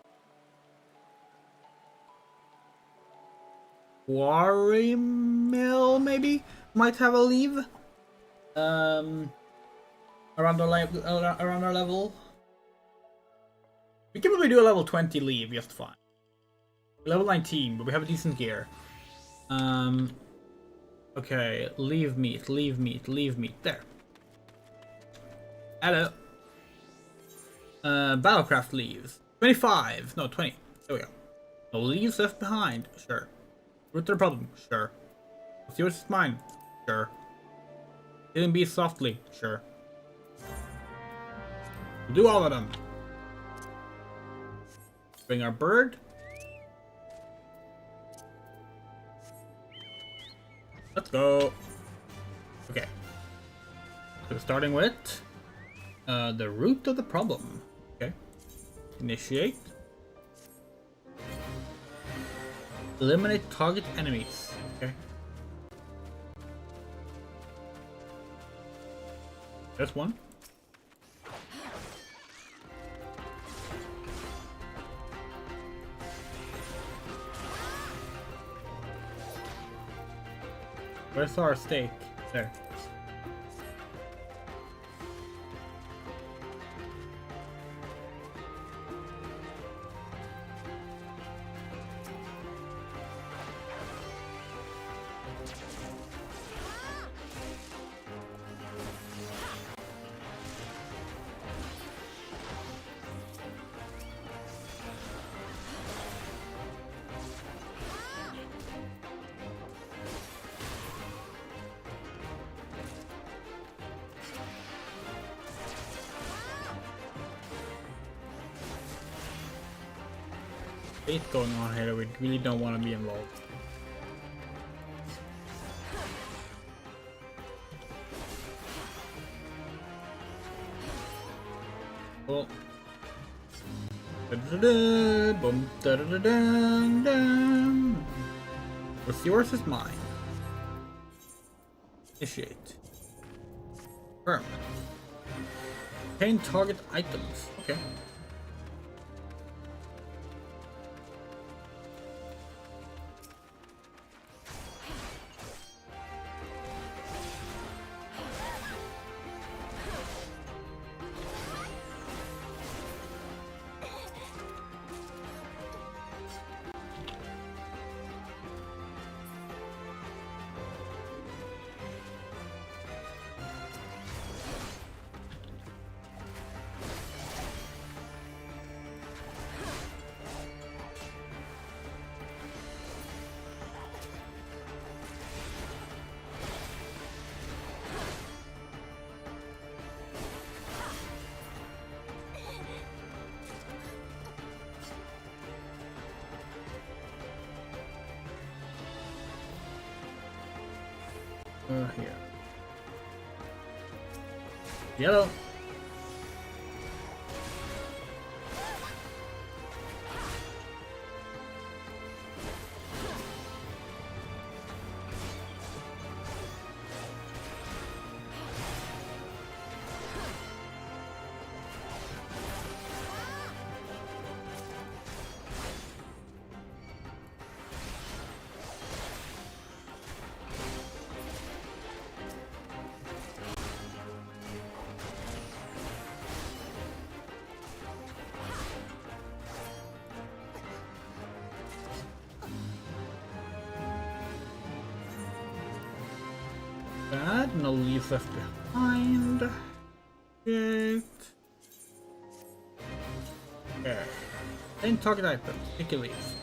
quarry mill maybe might have a leave around our level. We can probably do a level 20 leave just fine. Level 19, but we have a decent gear. Okay, leave meat. There. Hello. Battlecraft leaves. 25. No, 20. There we go. No leaves left behind. Sure. Root to the problem. Sure. What's yours is mine. Sure. Killing bees softly. Sure. We'll do all of them. Bring our bird. Let's go. Okay. So starting with the root of the problem. Okay. Initiate. Eliminate target enemies. Okay. There's one. Where's our stake? There. fate going on here that we really don't want to be involved. Cool. What's yours is mine. Initiate. Confirm. Obtain target items. Okay. Here. Yellow. That, no leaves left behind. Good. Okay. Then target item. Pick a leaf.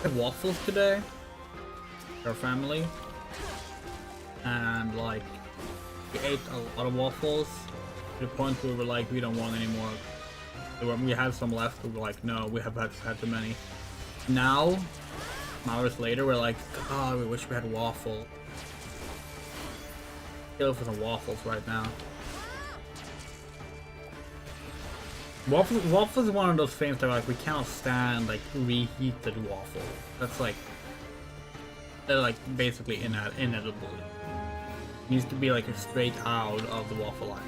Had waffles today, our family, and like we ate a lot of waffles to the point where we were like, we don't want any more. So when we had some left, we were like, no, we have had too many. Now, hours later, we're like, God, we wish we had waffle. Kill for some waffles right now. Waffles is one of those things that like we cannot stand like reheated waffle. That's like they're like basically inedible. It needs to be like straight out of the waffle line.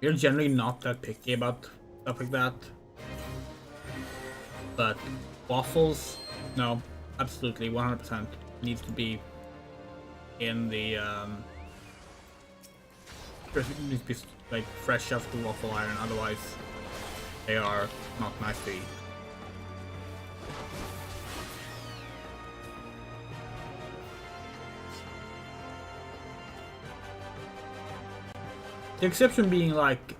We're generally not that picky about stuff like that, but waffles, no, absolutely 100% needs to be in the needs to be like fresh off the waffle iron, otherwise they are not nice to eat. The exception being like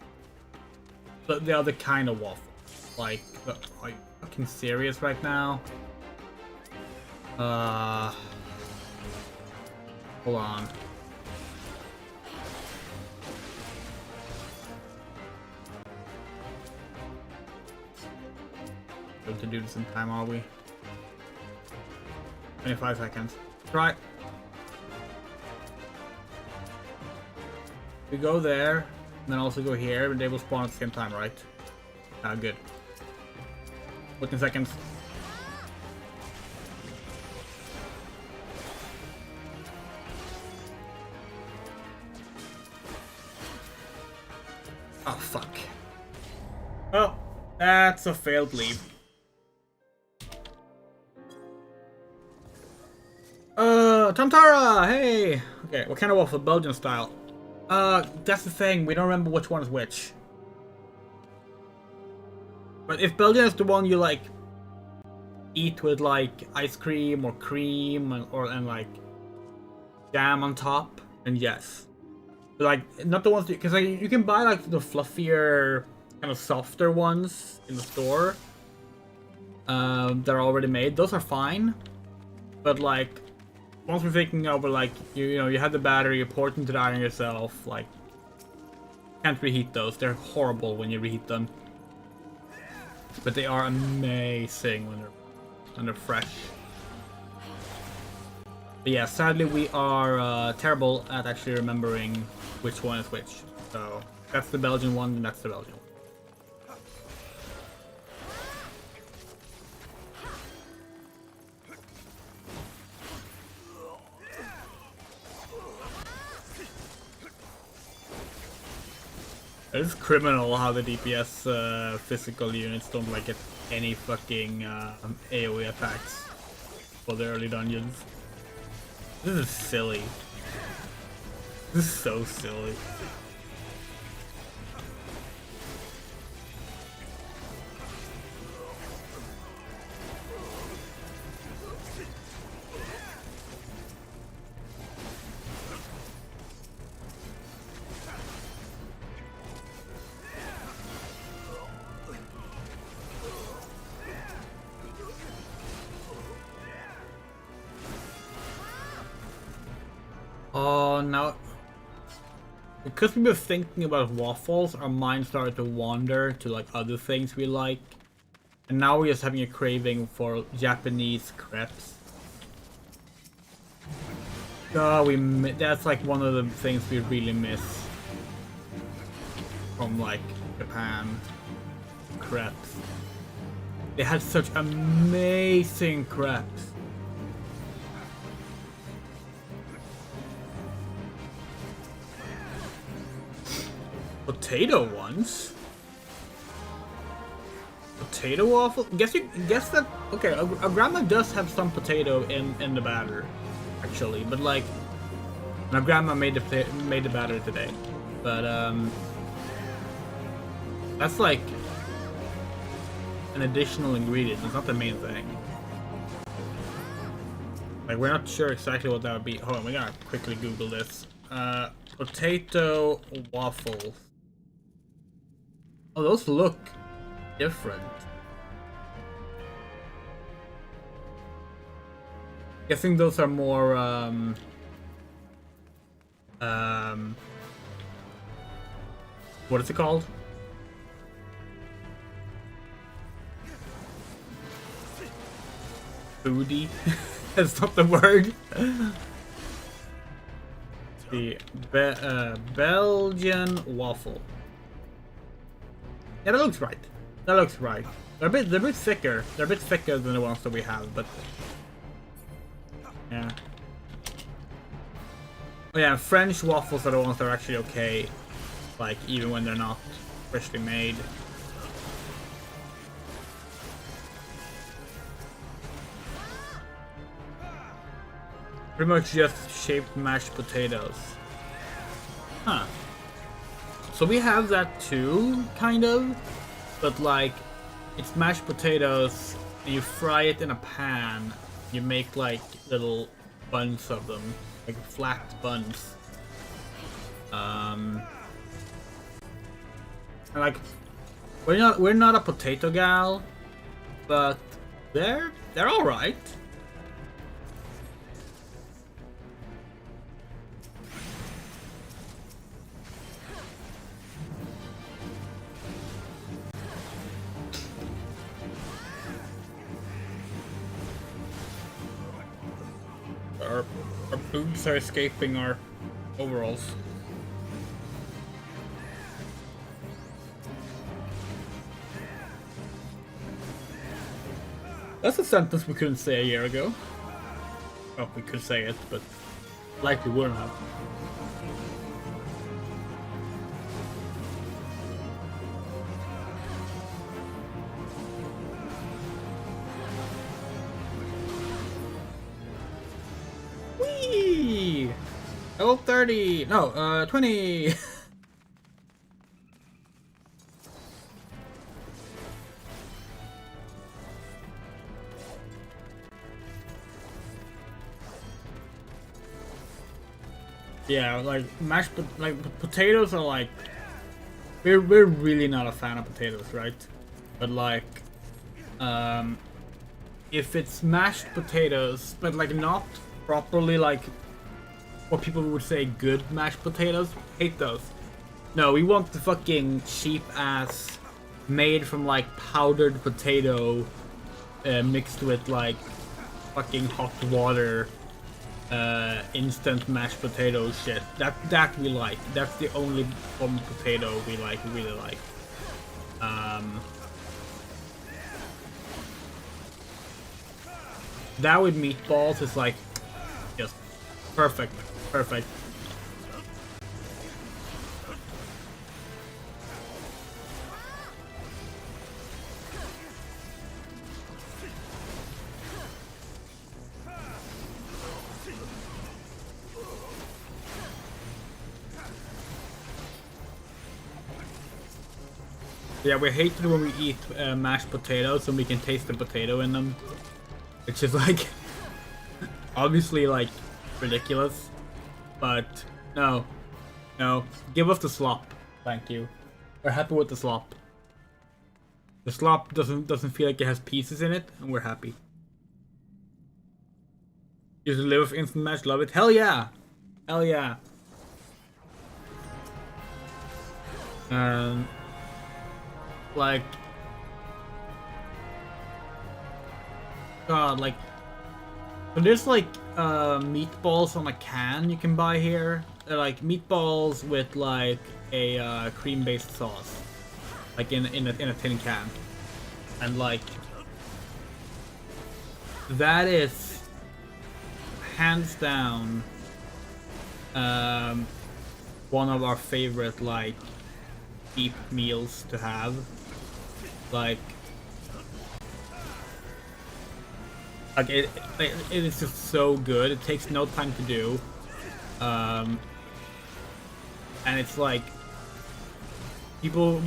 the other kind of waffle. Like, are you fucking serious right now? Hold on. Able to do this in time, are we? 25 seconds. Right. We go there, and then also go here, and they will spawn at the same time, right? Ah, good. 14 seconds. Oh, fuck. Well, that's a failed leave. Tantara! Hey! Okay, what kind of waffle? Belgian style. That's the thing. We don't remember which one is which. But if Belgian is the one you like eat with like ice cream or cream and like jam on top, then yes. But, like not the ones because like, you can buy like the fluffier, kind of softer ones in the store. They're already made. Those are fine. But like once we're thinking over like you know you have the battery, you pour it into the iron yourself. Like can't reheat those. They're horrible when you reheat them. But they are amazing when they're fresh. But yeah, sadly we are terrible at actually remembering which one is which. So that's the Belgian one, and that's the Belgian one. It's criminal how the DPS physical units don't like get any fucking AoE attacks for the early dungeons. This is silly. This is so silly. Oh, now because we were thinking about waffles, our mind started to wander to like other things we like, and now we're just having a craving for Japanese crepes. Oh, that's like one of the things we really miss from like Japan. Crepes. They had such amazing crepes. Potato ones? Potato waffle? Guess that. Okay, a grandma does have some potato in the batter, actually. But like, my grandma made the batter today. But that's like an additional ingredient. It's not the main thing. Like, we're not sure exactly what that would be. Hold on, we gotta quickly Google this. Potato waffles. Oh, those look different. Guessing those are more what is it called? Foodie? That's not the word. The Belgian waffle. Yeah, that looks right. That looks right. They're a bit thicker. They're a bit thicker than the ones that we have, but yeah. Oh yeah, French waffles are the ones that are actually okay, like even when they're not freshly made. Pretty much just shaped mashed potatoes. Huh. So we have that too, kind of, but like, it's mashed potatoes, and you fry it in a pan, you make like little buns of them, like flat buns. And like, we're not a potato gal, but they're alright. Our boobs are escaping our overalls. That's a sentence we couldn't say a year ago. Well, we could say it, but likely wouldn't have. Whee! Level 30! No, 20! Yeah, like potatoes are like we're really not a fan of potatoes, right? But like if it's mashed potatoes, but like not properly like what people would say good mashed potatoes, hate those. No, we want the fucking cheap ass made from like powdered potato mixed with like fucking hot water instant mashed potato shit. That we like. That's the only form of potato we like, really like. That with meatballs is like just perfect. Perfect. Yeah, we hate it when we eat mashed potatoes and we can taste the potato in them. Which is like, obviously like, ridiculous. But, no. No. Give us the slop. Thank you. We're happy with the slop. The slop doesn't feel like it has pieces in it, and we're happy. You just live with instant mash, love it? Hell yeah! Hell yeah. Like, God, like, so there's like meatballs on a can you can buy here. They're like meatballs with like a cream-based sauce, like in a tin can, and like that is hands down one of our favorite like cheap meals to have. Like it is just so good. It takes no time to do, and it's like people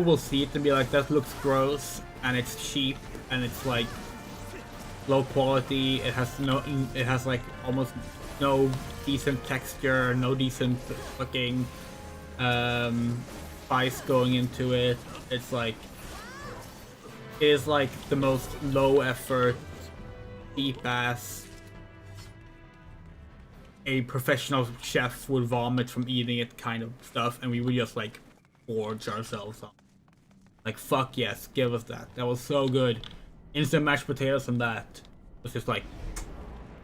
will see it and be like, that looks gross, and it's cheap, and it's like low quality. It has like almost no decent texture, no decent fucking spice going into it. It's like, it is like the most low effort, cheap ass a professional chef would vomit from eating it kind of stuff, and we would just like gorge ourselves on. Like, fuck yes, give us that. That was so good. Instant mashed potatoes and that was just like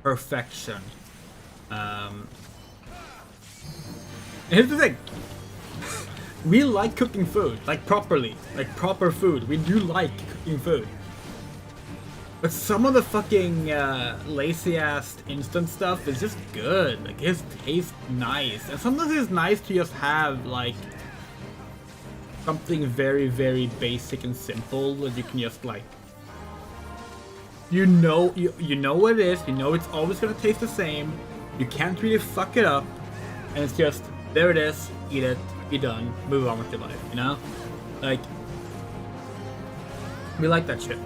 perfection. Here's the thing. We like cooking food, like properly, like proper food. We do like cooking food. But some of the fucking lazy ass instant stuff is just good. Like, it tastes nice. And sometimes it's nice to just have like something very, very basic and simple that you can just like, you know what it is, you know it's always gonna taste the same, you can't really fuck it up, and it's just, there it is, eat it, be done, move on with your life, you know? Like, we like that shit.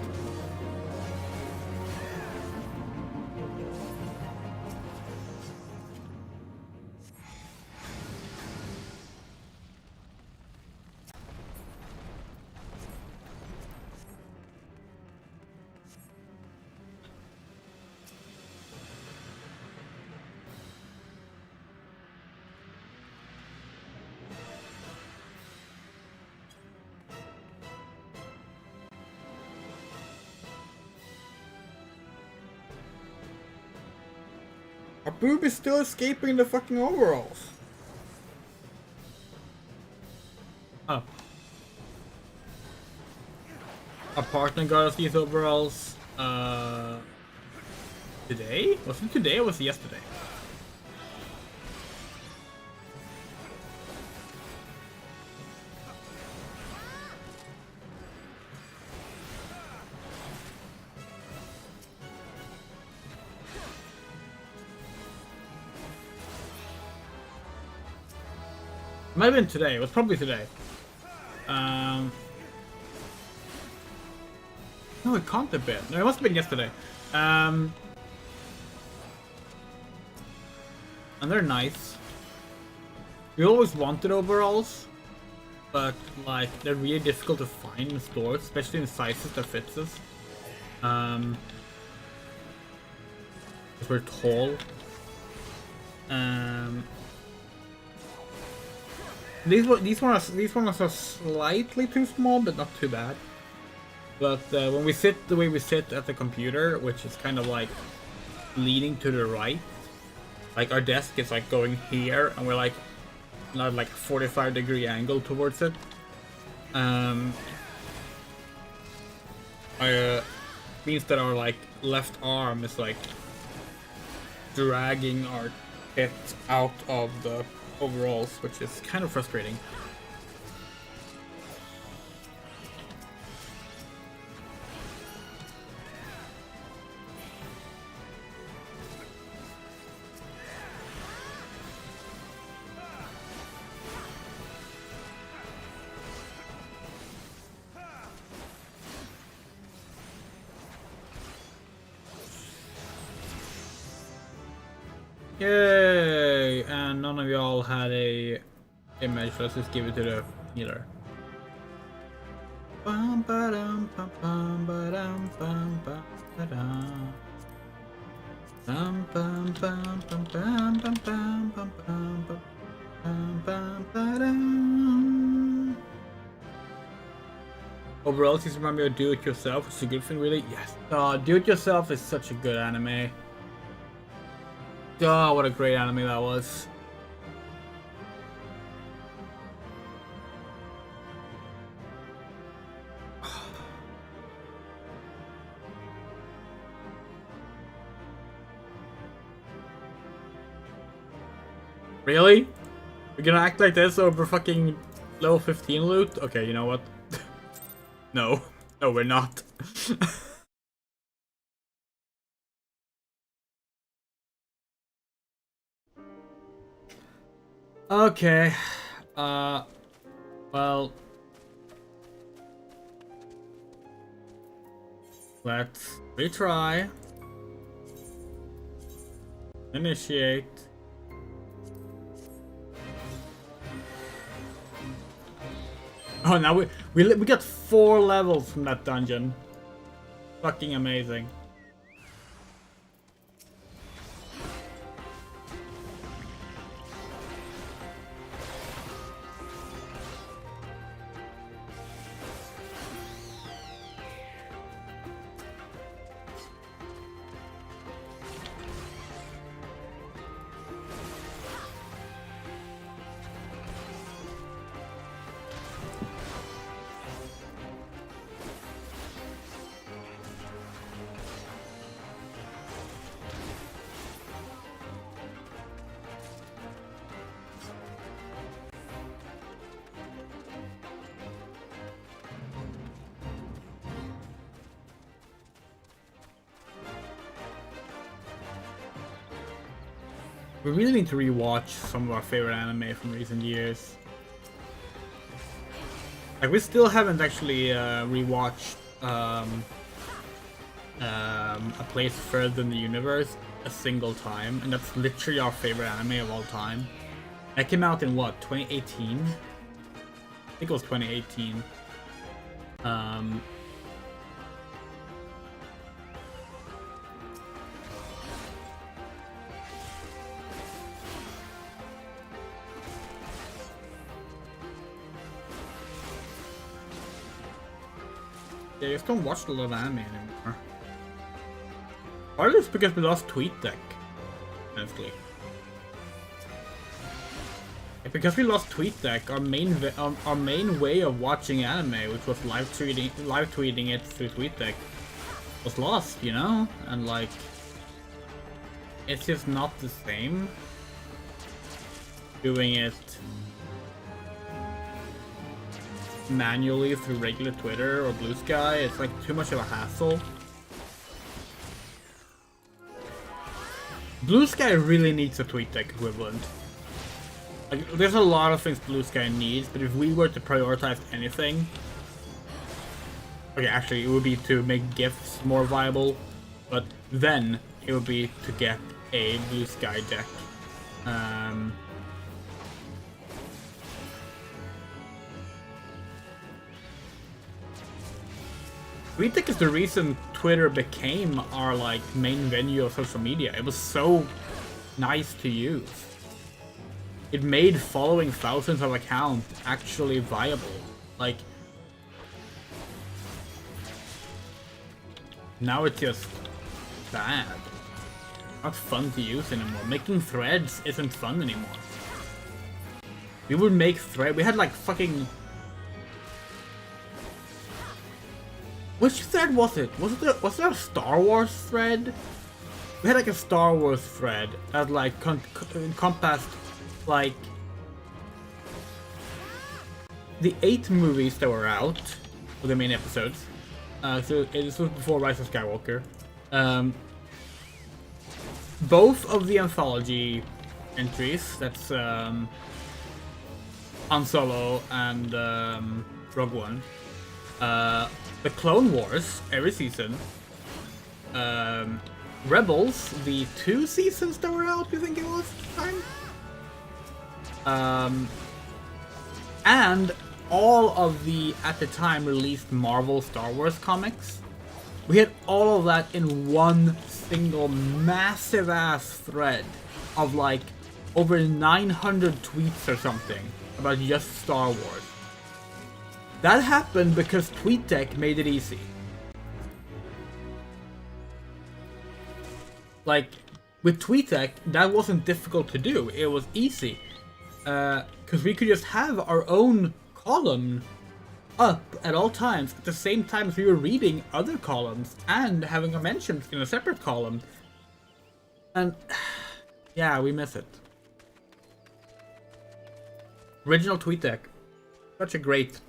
Our boob is still escaping the fucking overalls. Oh. Our partner got us these overalls, today? Was it today or was it yesterday? It might have been today. It was probably today. No, it can't have been. No, it must have been yesterday. And they're nice. We always wanted overalls, but like they're really difficult to find in stores, especially in sizes that fits us. Because we're tall. These ones are slightly too small, but not too bad. But when we sit the way we sit at the computer, which is kind of like leaning to the right, like our desk is like going here, and we're like not like a 45-degree angle towards it. Means that our like left arm is like dragging our head out of the overalls, which is kind of frustrating. Yay! And none of y'all had a image. Let's just give it to the healer. Bum ba-dum bum bum ba-dum bum bum ba-dum. Bum bum bum bum bum bum bum bum bum bum bum ba-dum. Overall, this reminds me of Do It Yourself. It's a good thing, really. Yes. Do It Yourself is such a good anime. Oh, what a great anime that was. Really? We're gonna act like this over fucking level 15 loot? Okay, you know what? No. No, we're not. Okay. Well. Let's retry. Initiate. Oh, now we got 4 levels from that dungeon. Fucking amazing. We really need to rewatch some of our favorite anime from recent years. Like, we still haven't actually rewatched A Place Further in the Universe a single time, and that's literally our favorite anime of all time. That came out in what, 2018? I think it was 2018. Yeah, I just don't watch a lot of anime anymore. Partly it's because we lost TweetDeck, honestly. Because we lost TweetDeck, our main way of watching anime, which was live tweeting it through TweetDeck, was lost, you know? And like, it's just not the same doing it manually through regular Twitter or Blue Sky. It's like too much of a hassle. Blue Sky really needs a TweetDeck equivalent. Like, there's a lot of things Blue Sky needs, but if we were to prioritize anything... Okay, actually, it would be to make gifts more viable, but then it would be to get a Blue Sky deck. TweetDeck is the reason Twitter became our like main venue of social media. It was so nice to use. It made following thousands of accounts actually viable. Like, now it's just bad. Not fun to use anymore. Making threads isn't fun anymore. We would make thread. We had like fucking. Which thread was it? Was there a Star Wars thread? We had like a Star Wars thread that like encompassed like the 8 movies that were out for the main episodes. So this was before Rise of Skywalker. Both of the anthology entries, that's Han Solo and Rogue One. The Clone Wars, every season. Rebels, the 2 seasons that were out, you think it was time? And all of the, at the time, released Marvel Star Wars comics. We had all of that in one single massive ass thread of like over 900 tweets or something about just Star Wars. That happened because TweetDeck made it easy. Like, with TweetDeck, that wasn't difficult to do. It was easy. Because we could just have our own column up at all times at the same time as we were reading other columns and having a mention in a separate column. And, yeah, we miss it. Original TweetDeck. Such a great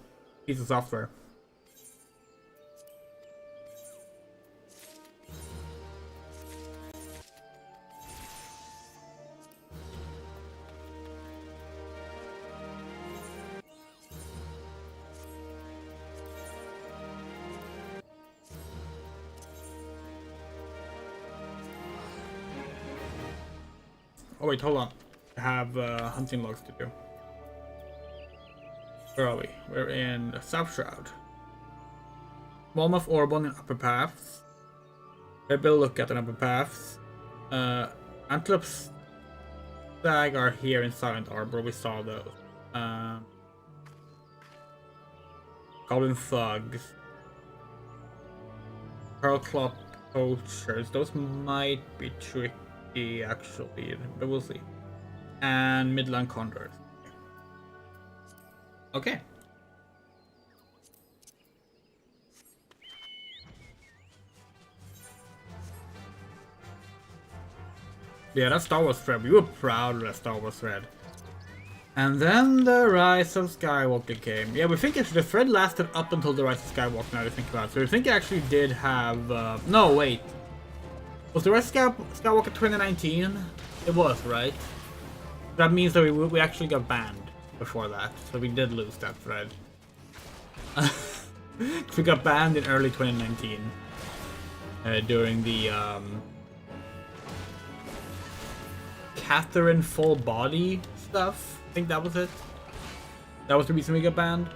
piece of software. Oh wait, hold on. I have hunting logs to do. Where are we? We're in South Shroud. Smallmouth Orbon in Upper Paths. Red Bill Lookout in Upper Paths. Antelope Stag are here in Silent Arbor. We saw those. Goblin Thugs. Pearlclop Poachers. Those might be tricky actually, but we'll see. And Midland Condors. Okay. Yeah, that Star Wars thread. We were proud of that Star Wars thread. And then the Rise of Skywalker came. Yeah, we think actually the thread lasted up until the Rise of Skywalker, now to think about it. So we think it actually did have... no, wait. Was the Rise of Skywalker 2019? It was, right? That means that we actually got banned before that. So we did lose that thread. We got banned in early 2019. During the... Catherine full body stuff. I think that was it. That was the reason we got banned.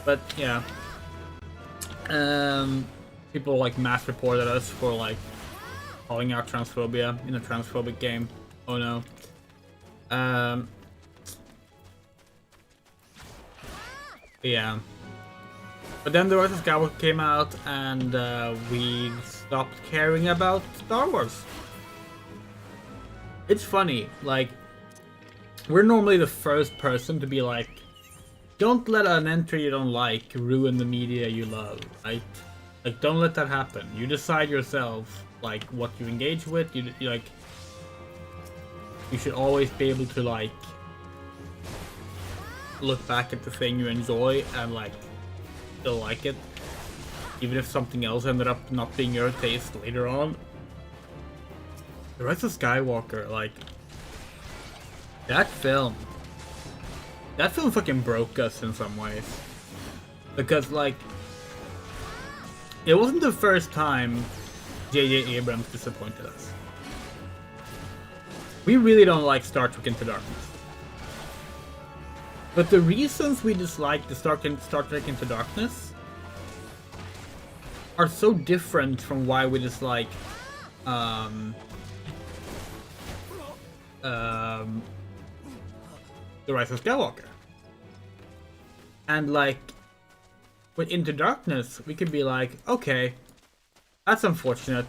But yeah. People like mass reported us for like calling out transphobia in a transphobic game. Oh no. Yeah. But then the Rise of Skywalker came out and we stopped caring about Star Wars. It's funny, like, we're normally the first person to be like, don't let an entry you don't like ruin the media you love, right? Like, don't let that happen. You decide yourself, like, what you engage with. You like, you should always be able to, like, look back at the thing you enjoy and, like, still like it. Even if something else ended up not being your taste later on. The Rise of Skywalker, like, that film that film fucking broke us in some ways. Because, like, it wasn't the first time J.J. Abrams disappointed us. We really don't like Star Trek Into Darkness. But the reasons we dislike the Star Trek Into Darkness are so different from why we dislike The Rise of Skywalker. And like with Into Darkness, we could be like, okay, that's unfortunate.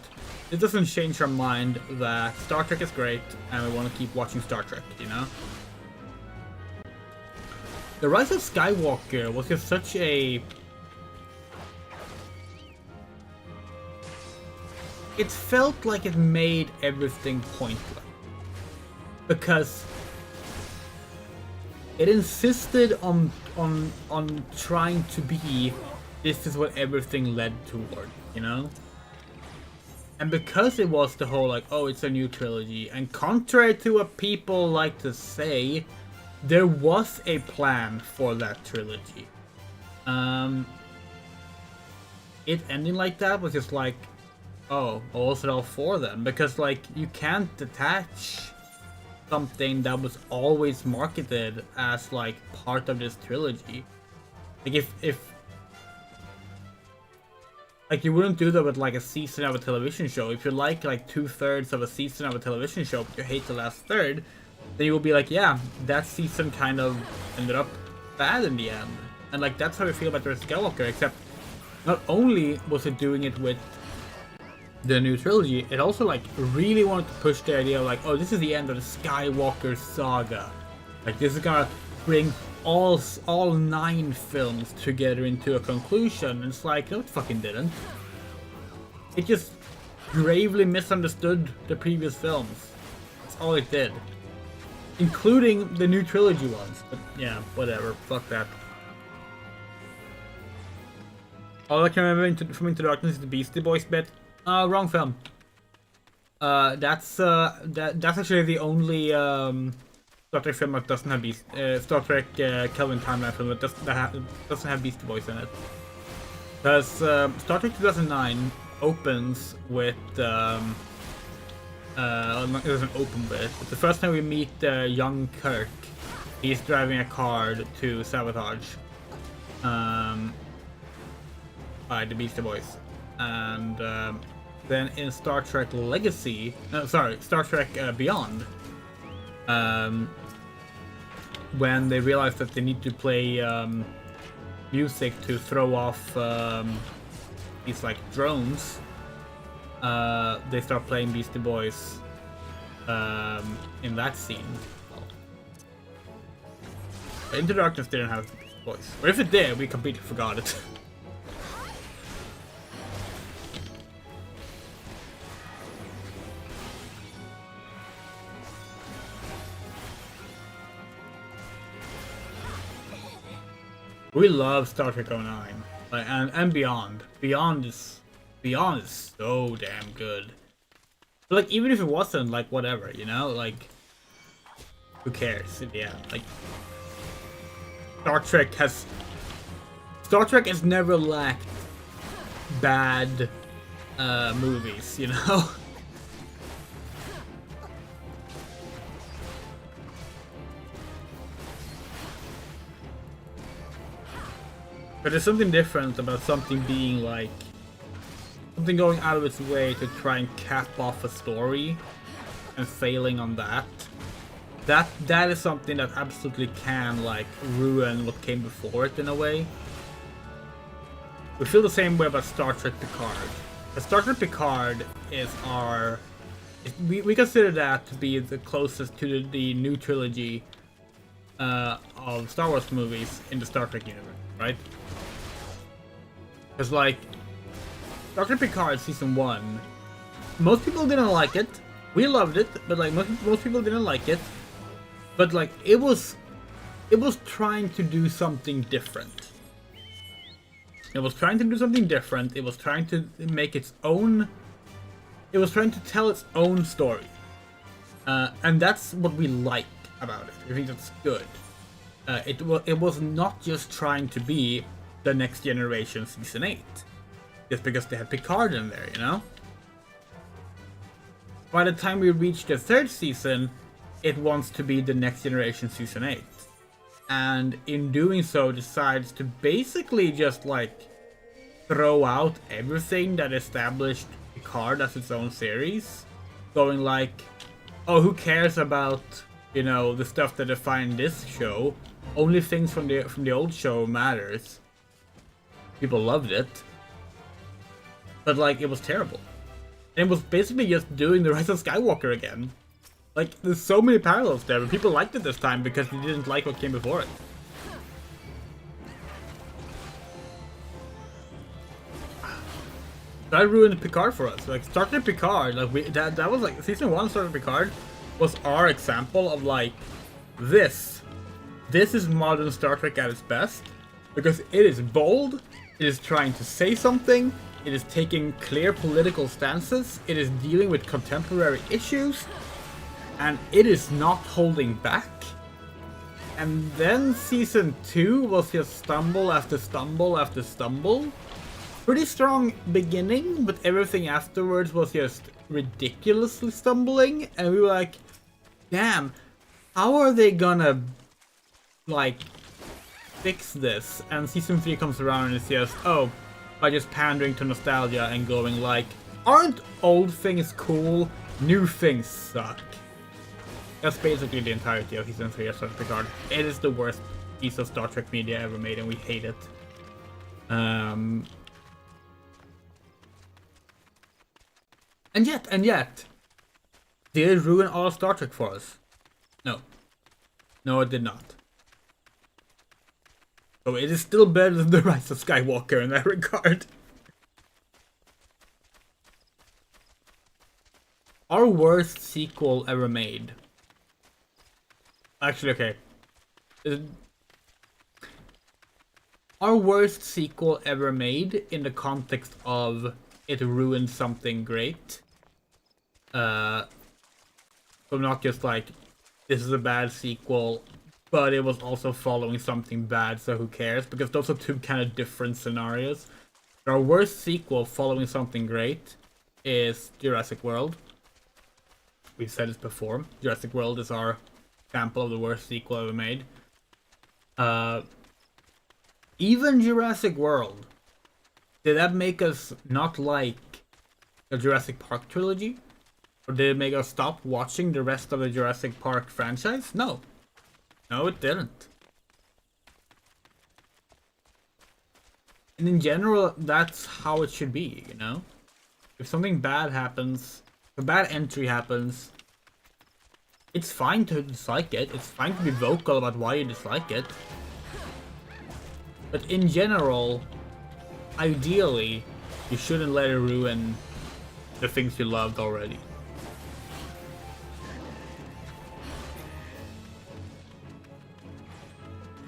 It doesn't change our mind that Star Trek is great and we want to keep watching Star Trek, you know? The Rise of Skywalker was just such a... It felt like it made everything pointless. Because it insisted on trying to be, this is what everything led toward, you know? And because it was the whole like, oh, it's a new trilogy, and contrary to what people like to say, there was a plan for that trilogy. It ending like that was just like, oh, was it all for them? Because like, you can't detach something that was always marketed as like part of this trilogy. Like if like you wouldn't do that with like a season of a television show. If you like 2/3 of a season of a television show but you hate the last third, then you will be like, yeah, that season kind of ended up bad in the end. And like that's how I feel about the Skywalker, except not only was it doing it with the new trilogy, it also like really wanted to push the idea of like, oh, this is the end of the Skywalker saga. Like this is gonna bring all 9 films together into a conclusion. And it's like, no, it fucking didn't. It just gravely misunderstood the previous films. That's all it did. Including the new trilogy ones. But yeah, whatever. Fuck that. All I can remember from Into Darkness is the Beastie Boys bit. Wrong film. That's actually the only Star Trek film that doesn't have Star Trek Kelvin Timeline film that doesn't have Beastie Boys in it. Because Star Trek 2009 opens with it doesn't open with, but the first time we meet young Kirk, he's driving a car to sabotage by the Beastie Boys. And then in Star Trek Legacy, Star Trek Beyond, when they realize that they need to play music to throw off these like drones, they start playing Beastie Boys in that scene. Into Darkness didn't have Beastie Boys, or if it did, we completely forgot it. We love Star Trek 09, and Beyond. Beyond is so damn good. But like, even if it wasn't, like, whatever, you know, like, who cares? Yeah, like, Star Trek has never lacked bad movies, you know. But there's something different about something being like, something going out of its way to try and cap off a story and failing on that. That is something that absolutely can like ruin what came before it in a way. We feel the same way about Star Trek Picard. But Star Trek Picard is we consider that to be the closest to the new trilogy of Star Wars movies in the Star Trek universe, right? Because like, Star Trek Picard Season 1, most people didn't like it. We loved it, but like most people didn't like it. But like, it was trying to do something different. It was trying to do something different. It was trying to make its own... It was trying to tell its own story. And that's what we like about it. We think that's good. it was not just trying to be the Next Generation Season 8. Just because they had Picard in there, you know? By the time we reach the third season, it wants to be the Next Generation Season 8. And in doing so decides to basically just like throw out everything that established Picard as its own series. Going like, oh, who cares about, you know, the stuff that defined this show? Only things from the old show matters. People loved it. But like, it was terrible. And it was basically just doing the Rise of Skywalker again. Like, there's so many parallels there, but people liked it this time because they didn't like what came before it. That ruined Picard for us. Like, Star Trek Picard, like that was like season 1 Star Trek Picard was our example of like this is modern Star Trek at its best because it is bold, it is trying to say something, it is taking clear political stances, it is dealing with contemporary issues, and it is not holding back. And then season 2 was just stumble after stumble after stumble. Pretty strong beginning, but everything afterwards was just ridiculously stumbling, and we were like, damn, how are they gonna like fix this? And season 3 comes around and it's just, oh, by just pandering to nostalgia and going like, aren't old things cool? New things suck. That's basically the entirety of season 3 of Star Trek Picard. It is the worst piece of Star Trek media ever made, and we hate it. And yet, did it ruin all Star Trek for us? No. No, it did not. So it is still better than The Rise of Skywalker in that regard. Our worst sequel ever made. Actually, okay. Our worst sequel ever made in the context of it ruined something great. So not just like, this is a bad sequel, but it was also following something bad, so who cares? Because those are two kind of different scenarios. Our worst sequel following something great is Jurassic World. We've said this before. Jurassic World is our example of the worst sequel ever made. Even Jurassic World, did that make us not like the Jurassic Park trilogy? Or did it make us stop watching the rest of the Jurassic Park franchise? No. No, it didn't. And in general, that's how it should be, you know? If something bad happens, if a bad entry happens, it's fine to dislike it. It's fine to be vocal about why you dislike it. But in general, ideally, you shouldn't let it ruin the things you loved already.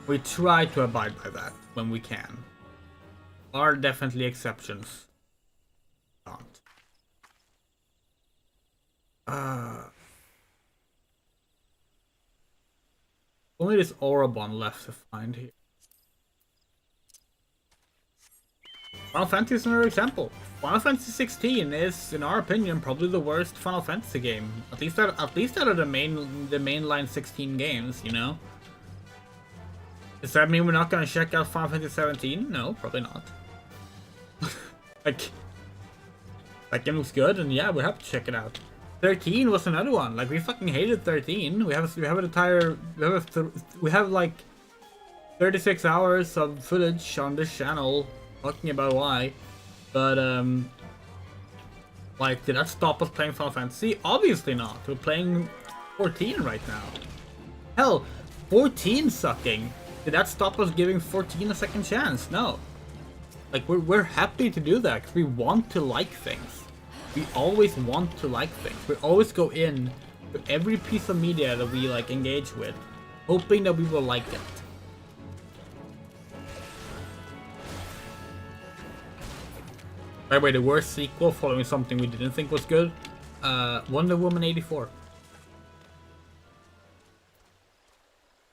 We try to abide by that when we can. Are definitely exceptions. Don't. Only this REBORN left to find here. Final Fantasy is another example. Final Fantasy 16 is, in our opinion, probably the worst Final Fantasy game. At least out of the mainline 16 games, you know. Does that mean we're not gonna check out Final Fantasy 17? No, probably not. Like, that game looks good, and yeah, we have to check it out. 13 was another one. Like, we fucking hated 13. We have like 36 hours of footage on this channel talking about why. But like, did that stop us playing Final Fantasy? Obviously not. We're playing 14 right now. Hell, 14 sucking. Did that stop us giving 14 a second chance? No. Like, we're happy to do that because we want to like things. We always want to like things. We always go in to every piece of media that we like engage with, hoping that we will like it. By the way, the worst sequel following something we didn't think was good, Wonder Woman 84.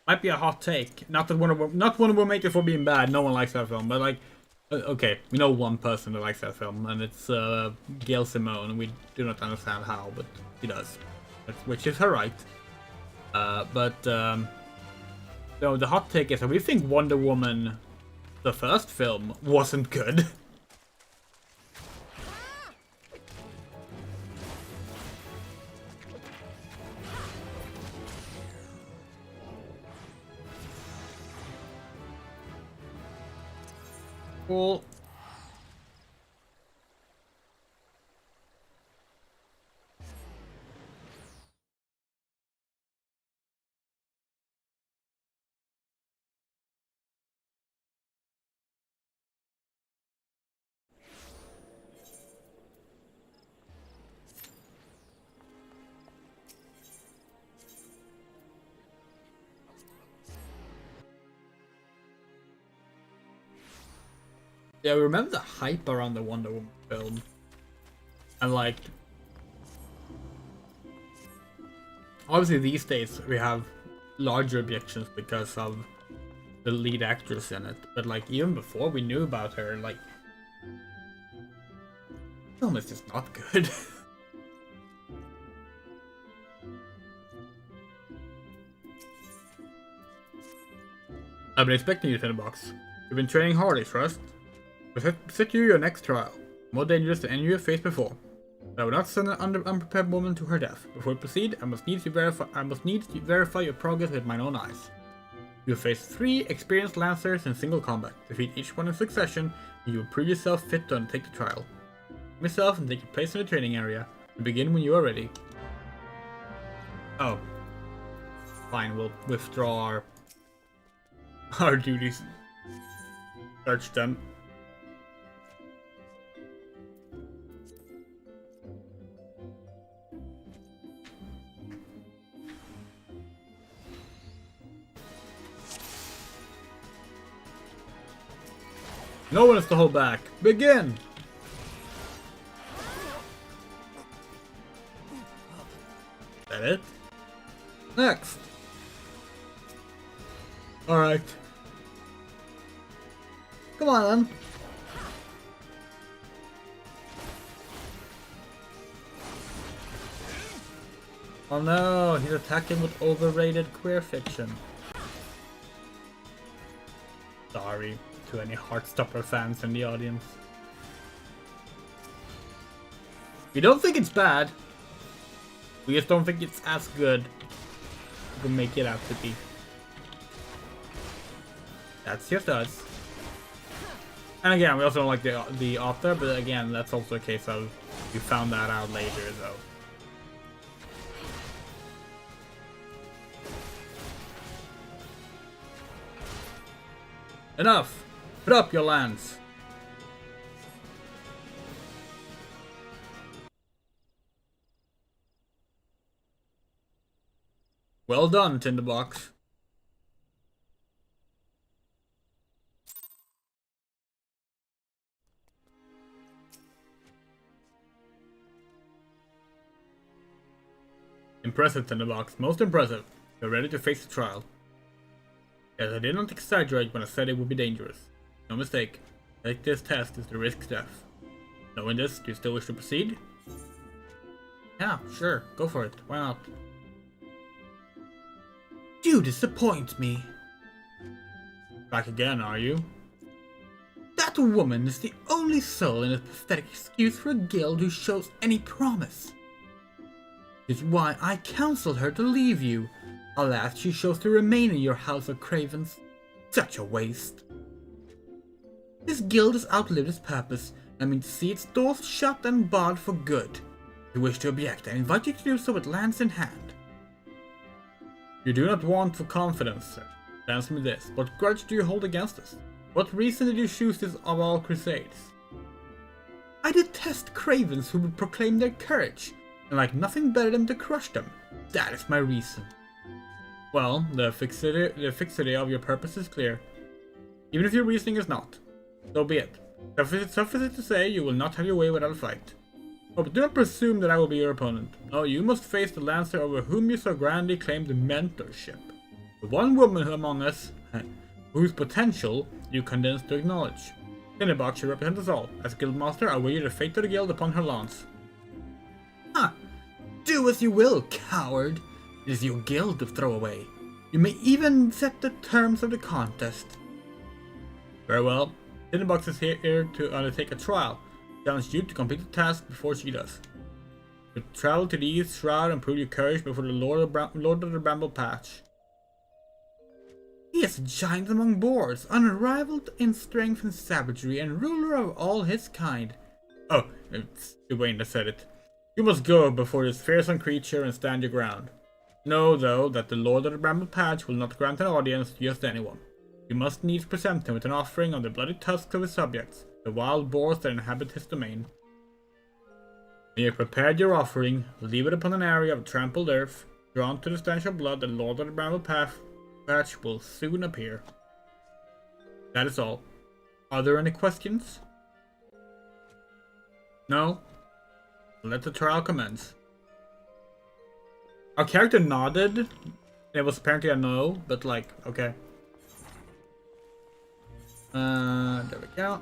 Might be a hot take. Not that one will make it for being bad. No one likes that film, but like, okay, we know one person that likes that film, and it's Gail Simone. We do not understand how, but he does, which is her right. So the hot take is that we think Wonder Woman, the first film, wasn't good. Cool. Yeah, I remember the hype around the Wonder Woman film. And like, obviously these days we have larger objections because of the lead actress in it. But like, even before we knew about her, like, the film is just not good. I've been expecting you, Tinderbox. You've been training hard, I trust. Set you your next trial. More dangerous than any you have faced before. But I will not send an unprepared woman to her death. Before we proceed, I must need to verify your progress with my own eyes. You have faced 3 experienced Lancers in single combat. Defeat each one in succession, and you will prove yourself fit to undertake the trial. Myself and take your place in the training area. We begin when you are ready. Oh. Fine, we'll withdraw our duties. Search them. No one is to hold back. Begin! That it? Next! Alright. Come on then. Oh no, he's attacking with overrated queer fiction. Sorry to any Heartstopper fans in the audience. We don't think it's bad. We just don't think it's as good as we make it out to be. That's just us. And again, we also don't like the author, but again, that's also a case of you found that out later, though. Enough! Put up your lance! Well done, Tinderbox. Impressive, Tinderbox. Most impressive. You're ready to face the trial. Yes, I did not exaggerate when I said it would be dangerous. No mistake. Take this test is to risk death. Knowing this, do you still wish to proceed? Yeah, sure. Go for it. Why not? You disappoint me. Back again, are you? That woman is the only soul in a pathetic excuse for a guild who shows any promise. Is why I counseled her to leave you. Alas, she chose to remain in your house of cravens. Such a waste. This guild has outlived its purpose, and I mean to see its doors shut and barred for good. If you wish to object, I invite you to do so with lance in hand. You do not want for confidence, sir. Answer me this. What grudge do you hold against us? What reason did you choose this of all crusades? I detest cravens who would proclaim their courage, and like nothing better than to crush them. That is my reason. Well, the fixity of your purpose is clear. Even if your reasoning is not. So be it. Suffice it to say, you will not have your way without a fight. Oh, but do not presume that I will be your opponent. No, you must face the Lancer over whom you so grandly claimed mentorship. The one woman among us whose potential you condensed to acknowledge. Tinderbox should represent us all. As Guildmaster, I will wear the fate of the guild upon her lance. Ha! Do as you will, coward! It is your guild to throw away. You may even set the terms of the contest. Very well. Tinderbox is here to undertake a trial. Challenge you to complete the task before she does. You travel to the East Shroud and prove your courage before the Lord of the Bramble Patch. He is a giant among boars, unrivaled in strength and savagery, and ruler of all his kind. Oh, it's Dwayne that said it. You must go before this fearsome creature and stand your ground. Know, though, that the Lord of the Bramble Patch will not grant an audience to just anyone. You must needs present him with an offering of the bloody tusks of his subjects, the wild boars that inhabit his domain. When you have prepared your offering, leave it upon an area of trampled earth, drawn to the stench of blood. The Lord of the Bramble Patch will soon appear. That is all. Are there any questions? No? Let the trial commence. Our character nodded. It was apparently a no, but like, okay. There we go.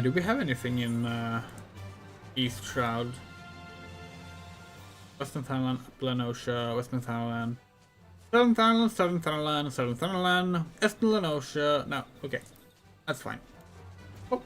Do we have anything in East Shroud? Western Thailand, Lenosha, Western Thailand, Southern Thailand, Southern Thailand, Southern Thailand, Eastern Lenosha. No, okay, that's fine. Oh.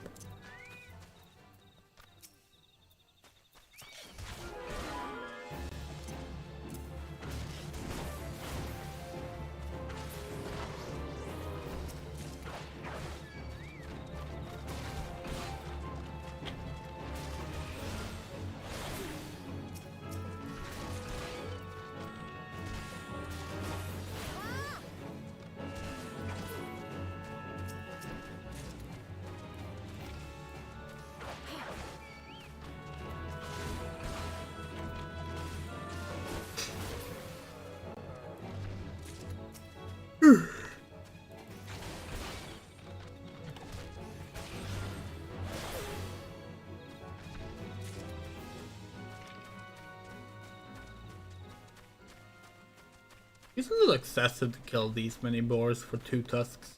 It's a little excessive to kill these many boars for 2 tusks.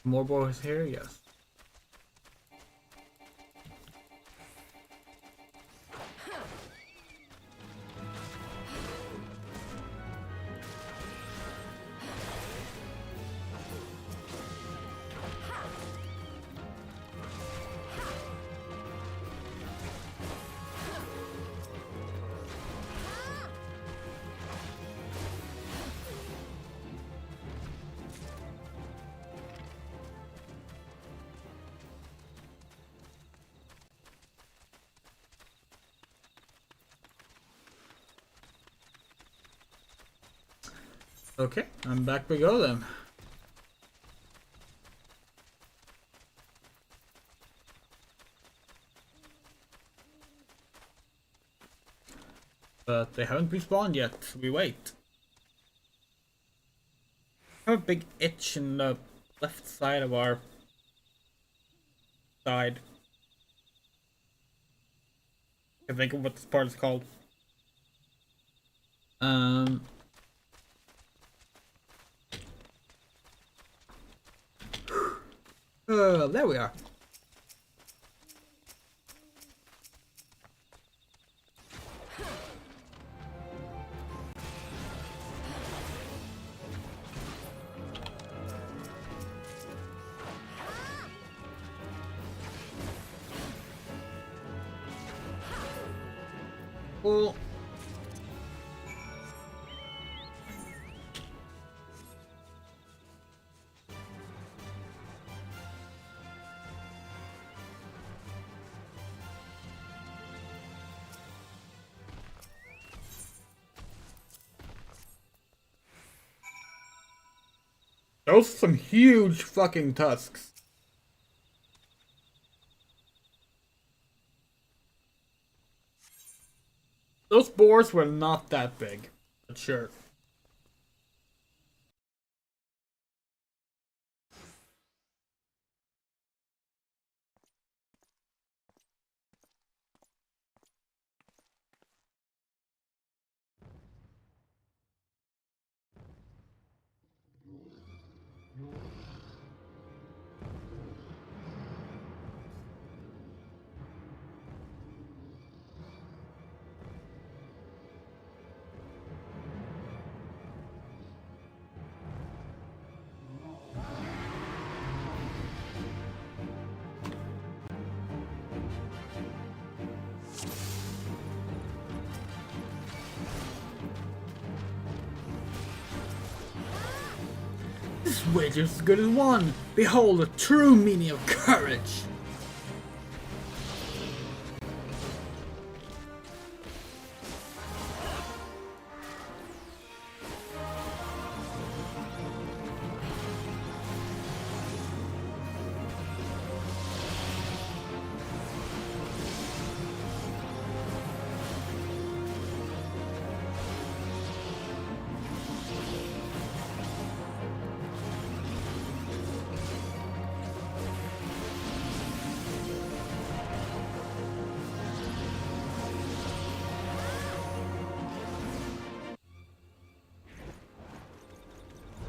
More boars here? Yes. Okay, and back we go then. But they haven't respawned yet. We wait. I have a big itch in the left side of our side. I think of what this part is called. There we are. Cool. Those are some huge fucking tusks. Those boars were not that big, but sure. This wager is as good as won. Behold the true meaning of courage.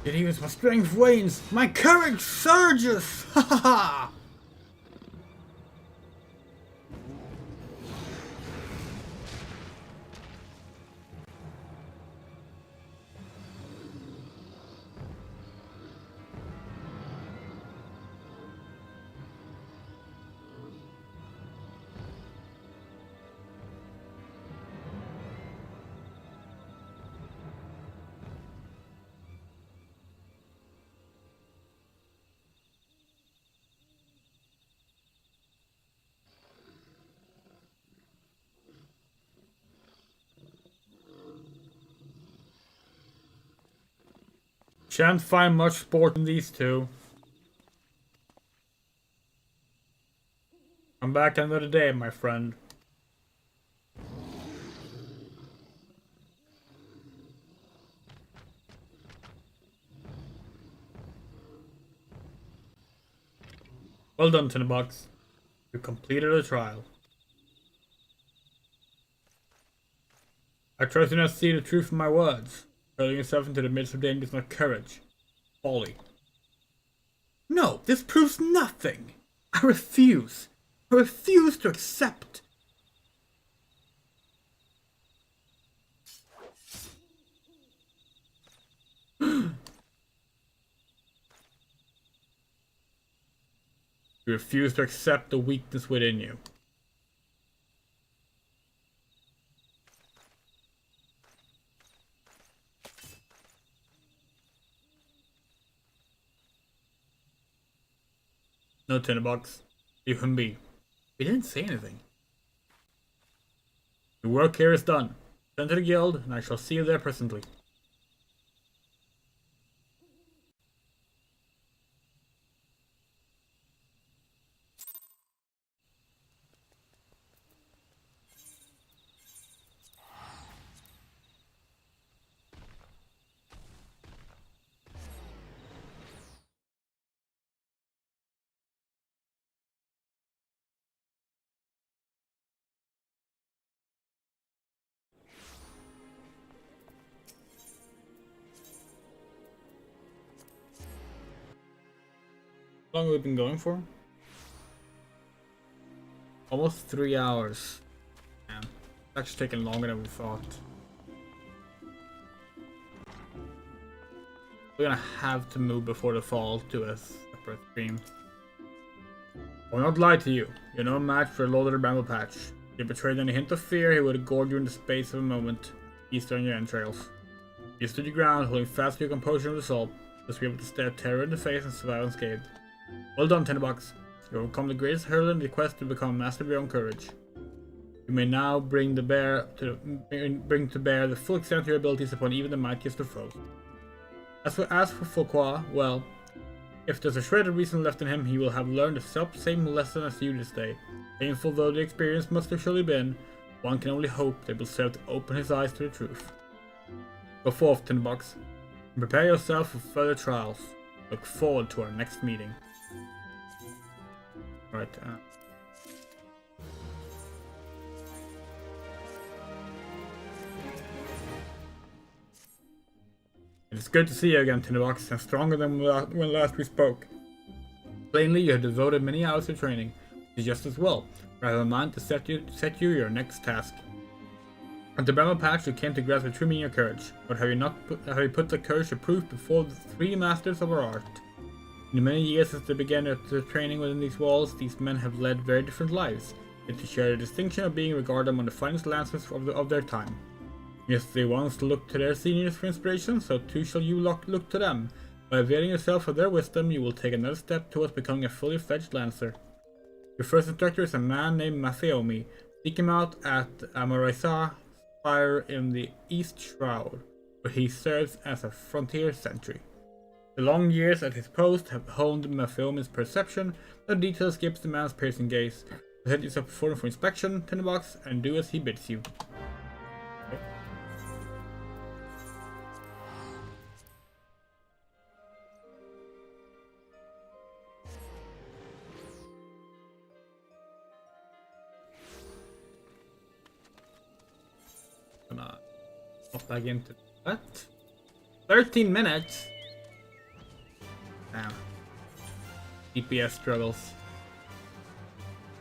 Yet even as my strength wanes, my courage surges! Ha ha ha! Shan't find much sport in these two. Come back another day, my friend. Well done, Tinderbox. You completed a trial. I trust you now see the truth of my words. Hurling yourself into the midst of danger is not courage. Folly. No, this proves nothing. I refuse. I refuse to accept. You refuse to accept the weakness within you. No, Tinderbox. Leave him be. He didn't say anything. Your work here is done. Send to the guild, and I shall see you there presently. How long have we been going for? Almost 3 hours. Man, it's actually taking longer than we thought. We're gonna have to move before the fall to a separate stream. I will not lie to you. You're no match for a Lord of the Bramble Patch. If you betrayed any hint of fear, he would have gored you in the space of a moment, east on your entrails. You stood your ground, holding fast to your composure and resolve, just to be able to stare terror in the face and survive unscathed. Well done, Tinderbox. You have become the greatest hurdle in the quest to become a master of your own courage. You may now bring to bear the full extent of your abilities upon even the mightiest of foes. As for Foucault, well, if there's a shred of reason left in him, he will have learned the same lesson as you this day. Painful though the experience must have surely been, one can only hope they will serve to open his eyes to the truth. Go forth, Tinderbox, and prepare yourself for further trials. Look forward to our next meeting. Right. It's good to see you again, Tinderbox, and stronger than when last we spoke. Plainly, you have devoted many hours to training, which is just as well. I have a mind to set you your next task. At the Bramble Patch, you came to grasp the true meaning of courage, but have you put the courage to proof before the three masters of our art? In the many years since they began their training within these walls, these men have led very different lives, yet to share the distinction of being regarded among the finest lancers of their time. Yes, they once looked to their seniors for inspiration, so too shall you look to them. By availing yourself of their wisdom, you will take another step towards becoming a fully fledged lancer. Your first instructor is a man named Mattheomi. Seek him out at Amarisa Spire in the East Shroud, where he serves as a frontier sentry. The long years at his post have honed Mattheomi's perception, no detail escapes the man's piercing gaze. Set yourself before him for inspection, Tinderbox, and do as he bids you. Gonna hop back into that. 13 minutes? Damn. DPS struggles.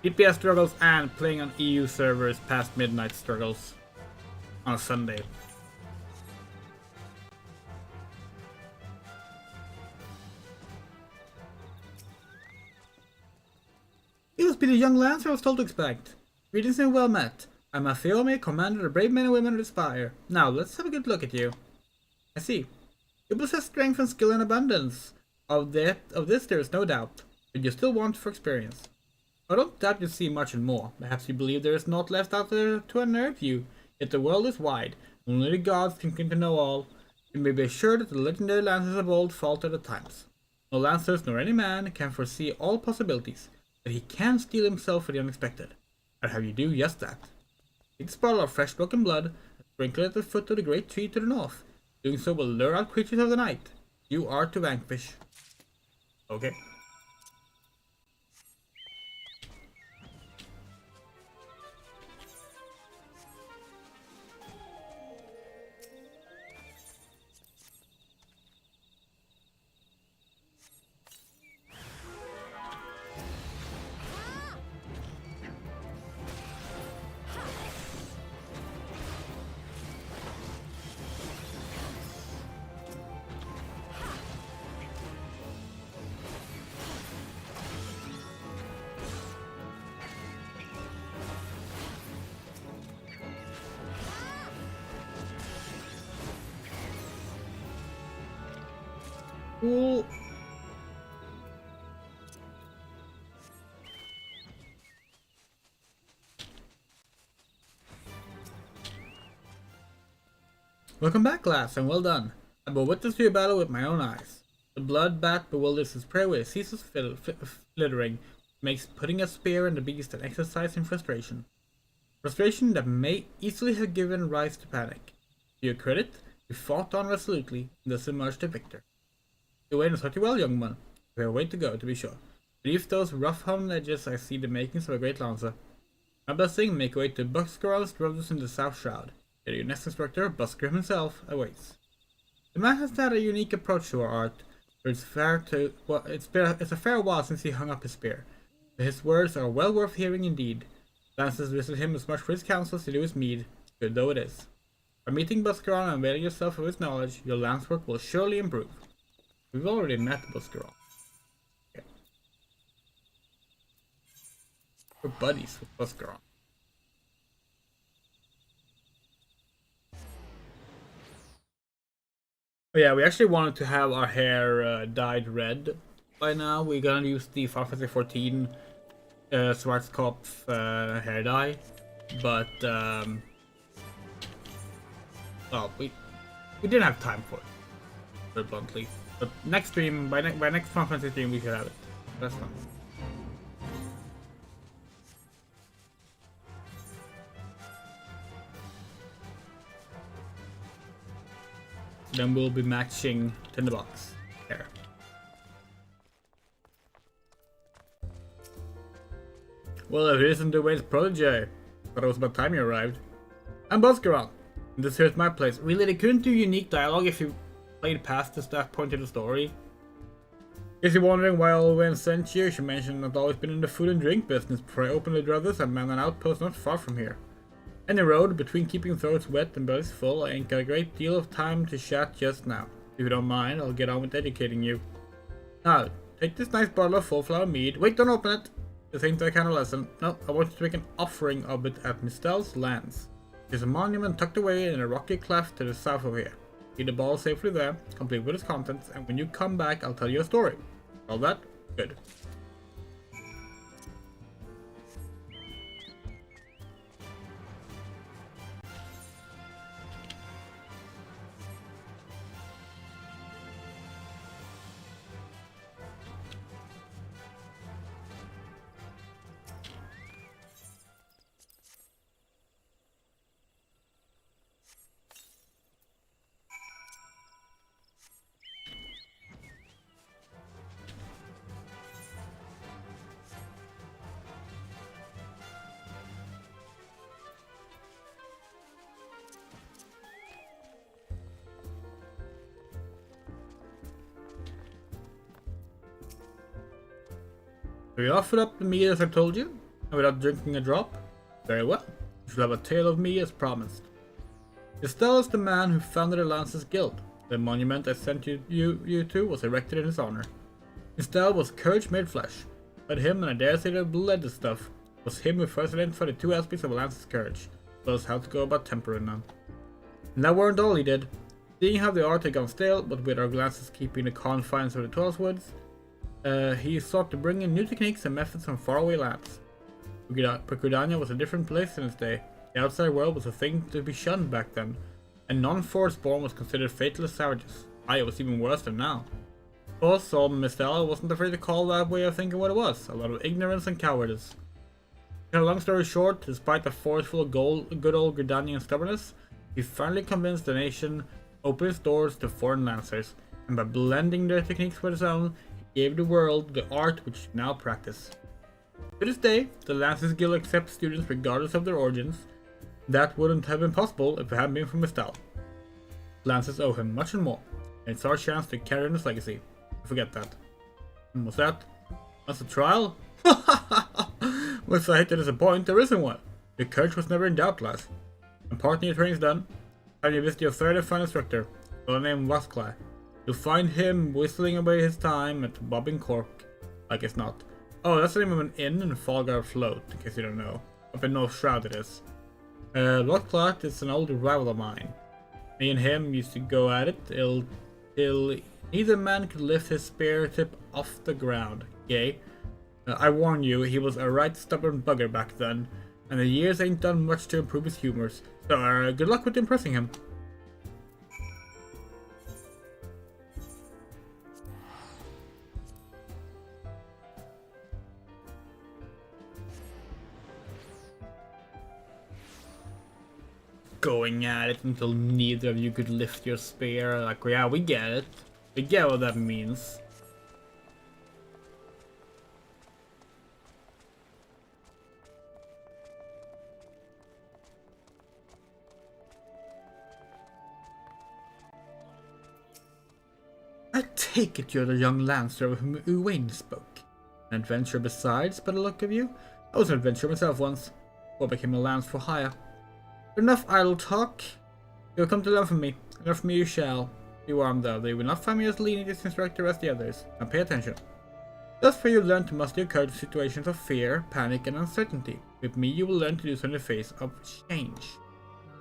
DPS struggles and playing on EU servers past midnight struggles on a Sunday. You must be the young lancer I was told to expect. Greetings and well met. I'm Mattheomi, commander of the brave men and women of the Spire. Now, let's have a good look at you. I see. You possess strength and skill in abundance. Of this there is no doubt, but you still want for experience. I don't doubt you see much and more. Perhaps you believe there is naught left out there to unnerve you. Yet the world is wide. Only the gods can claim to know all. You may be assured that the legendary lancers of old faltered at times. No lancers nor any man can foresee all possibilities, but he can steel himself for the unexpected. I'd have you do just that. Take the bottle of fresh broken blood and sprinkle it at the foot of the great tree to the north. Doing so will lure out creatures of the night. You are to vanquish. Okay. Cool. Welcome back, lass, and well done. I bore witness to your battle with my own eyes. The blood bat bewilders his prey with a ceaseless flittering, makes putting a spear in the beast an exercise in frustration. Frustration that may easily have given rise to panic. To your credit, you fought on resolutely, and thus emerged the victor. You waited pretty well, young man. We have a way to go, to be sure. Beneath those rough-hewn edges, I see the makings of a great lancer. My blessing, make way to Buskger's dwellers in the South Shroud. Here your next instructor, Busker himself, awaits. The man has had a unique approach to our art, but it's a fair while since he hung up his spear. But his words are well worth hearing indeed. Lancers visit him as much for his counsel as they do his mead, good though it is. By meeting Busker and availing yourself of his knowledge, your lance work will surely improve. We've already met Busker. Okay. We're buddies with Busker. Oh yeah, we actually wanted to have our hair dyed red by now. We're gonna use the Final Fantasy 14 Schwarzkopf hair dye, but well, we didn't have time for it. put it bluntly. But next stream, by next conference stream, we should have it. That's fine. Then we'll be matching Tinderbox. There. Well, if it isn't the Wayne's protege, but it was about time you arrived. I'm Buskaran, and this here's my place. Really, they couldn't do unique dialogue if you played past that point in the story. If you're wondering why Olwen sent you, she mentioned I've always been in the food and drink business before I opened the brothers and man an outpost not far from here. Any road, between keeping throats wet and bellies full, I ain't got a great deal of time to chat just now. If you don't mind, I'll get on with educating you. Now, take this nice bottle of full flower mead. Wait, don't open it! This ain't that kind of lesson. No, I want you to make an offering of it at Mistel's lands. There's a monument tucked away in a rocky cleft to the south of here. Leave the ball safely there, complete with its contents, and when you come back, I'll tell you a story. All that? Good. So you offered up the meat as I told you, and without drinking a drop? Very well. You shall have a tale of me as promised. Mistel is the man who founded the Lancers Guild. The monument I sent you to was erected in his honor. Mistel was courage made flesh, but him, and I dare say the blood stuff, was him who first identified the two aspects of a Lancer's courage, as well as how to go about tempering them. And that weren't all he did. Seeing how the art had gone stale, but with our Lancers keeping the confines of the Twelve Woods, he sought to bring in new techniques and methods from faraway lands. Percudania was a different place in its day. The outside world was a thing to be shunned back then, and non-forest born was considered fatalist savages. It was even worse than now. Also, Mistella wasn't afraid to call that way of thinking what it was, a lot of ignorance and cowardice. In a long story short, despite the forceful good old Gridanian stubbornness, he finally convinced the nation to open its doors to foreign lancers, and by blending their techniques with his own, he gave the world the art which we now practice. To this day, the Lancers Guild accepts students regardless of their origins. That wouldn't have been possible if it hadn't been for Mistel. Lancers owe him much and more, and it's our chance to carry on his legacy. Don't forget that. And what's that? That's a trial? Which I hate to disappoint, there isn't one. Your courage was never in doubt, lass. And part of your training's done. Time you visit your third and final instructor, a fellow named Waskly. You'll find him whistling away his time at Bobbing Cork. I guess not. Oh, that's the name of an inn in Fallgar Float, in case you don't know. Up in North Shroud it is. Lord Clark is an old rival of mine. Me and him used to go at it till neither man could lift his spear tip off the ground. Yay. I warn you, he was a right stubborn bugger back then, and the years ain't done much to improve his humors, so good luck with impressing him. Going at it until neither of you could lift your spear, like, yeah, we get it. We get what that means. I take it you're the young lancer of whom Uwain spoke. An adventurer besides, by the look of you? I was an adventurer myself once, before I became a lance for hire. But enough idle talk. You'll come to learn from me, and learn from me you shall. Be warned though, they will not find me as lenient as instructor as the others. Now pay attention. Thus where you learn to muster your courage in situations of fear, panic, and uncertainty. With me you will learn to do so in the face of change.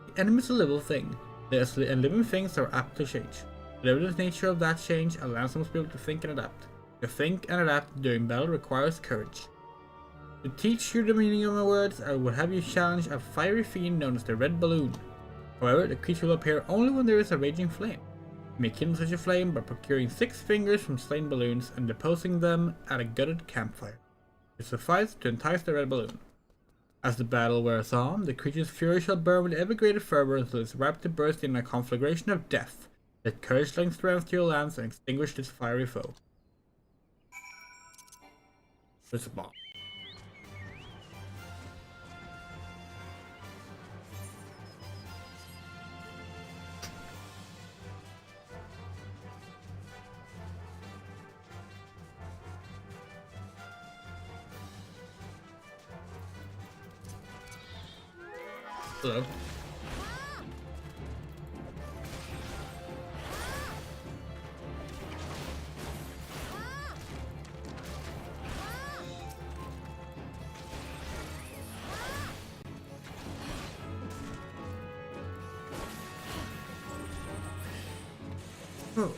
The enemy is a living thing, and living things are apt to change. Whatever the nature of that change, a lancer must be able to think and adapt. To think and adapt during battle requires courage. To teach you the meaning of my words, I would have you challenge a fiery fiend known as the Red Balloon. However, the creature will appear only when there is a raging flame. Make kindle such a flame by procuring 6 fingers from slain balloons and depositing them at a gutted campfire. It suffices to entice the red balloon. As the battle wears on, the creature's fury shall burn with ever greater fervor until it is ripe to burst in a conflagration of death. Let courage lend strength to your lance and extinguish this fiery foe. There's a bomb. Hello. Oh.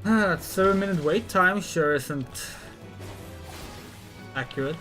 That 7-minute wait time sure isn't accurate.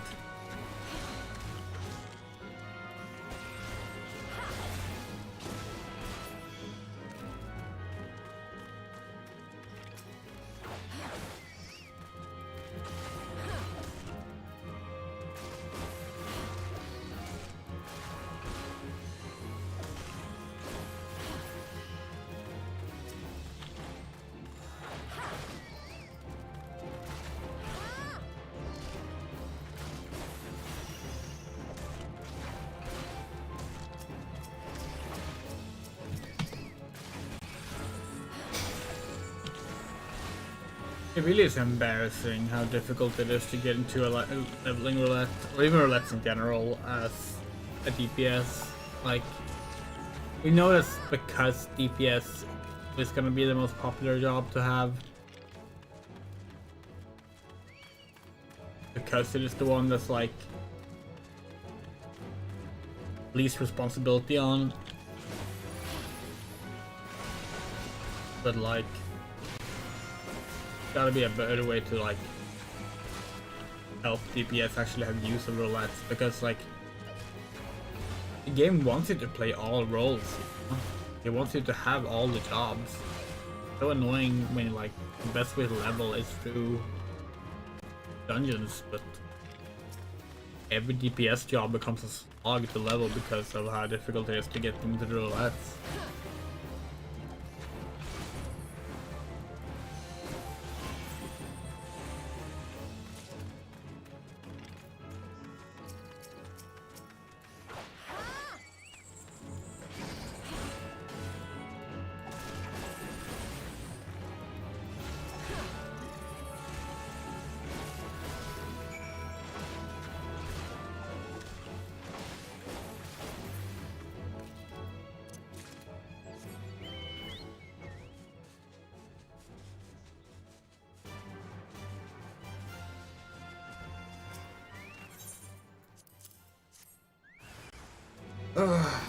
It really is embarrassing how difficult it is to get into a leveling roulette, or even roulettes in general, as a DPS. Like, we know this because DPS is going to be the most popular job to have. Because it is the one that's like least responsibility on. But like, gotta be a better way to like help DPS actually have use of roulettes, because like the game wants you to play all roles, you know? It wants you to have all the jobs. So annoying when like the best way to level is through dungeons, but every DPS job becomes a slog to level because of how difficult it is to get into the roulettes.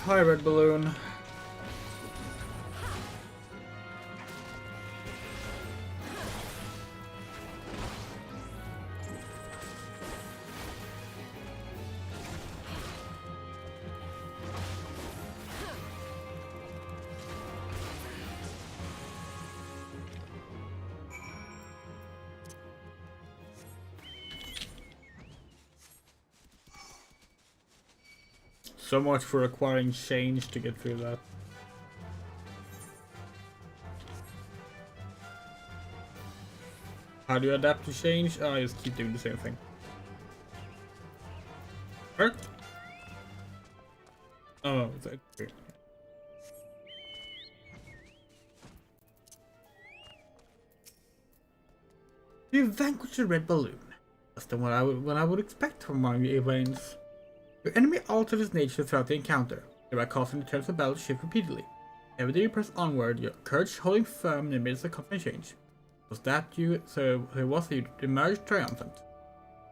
Hi, Red Balloon. So much for acquiring change to get through that. How do you adapt to change? I just keep doing the same thing. Work? Oh, it's okay. You vanquished a red balloon. That's the one I would expect from my events. Your enemy alters its nature throughout the encounter, thereby causing the turns of battle to shift repeatedly. Every time you press onward, your courage holding firm in the midst of constant change. Was that you? So it was that you emerged triumphant.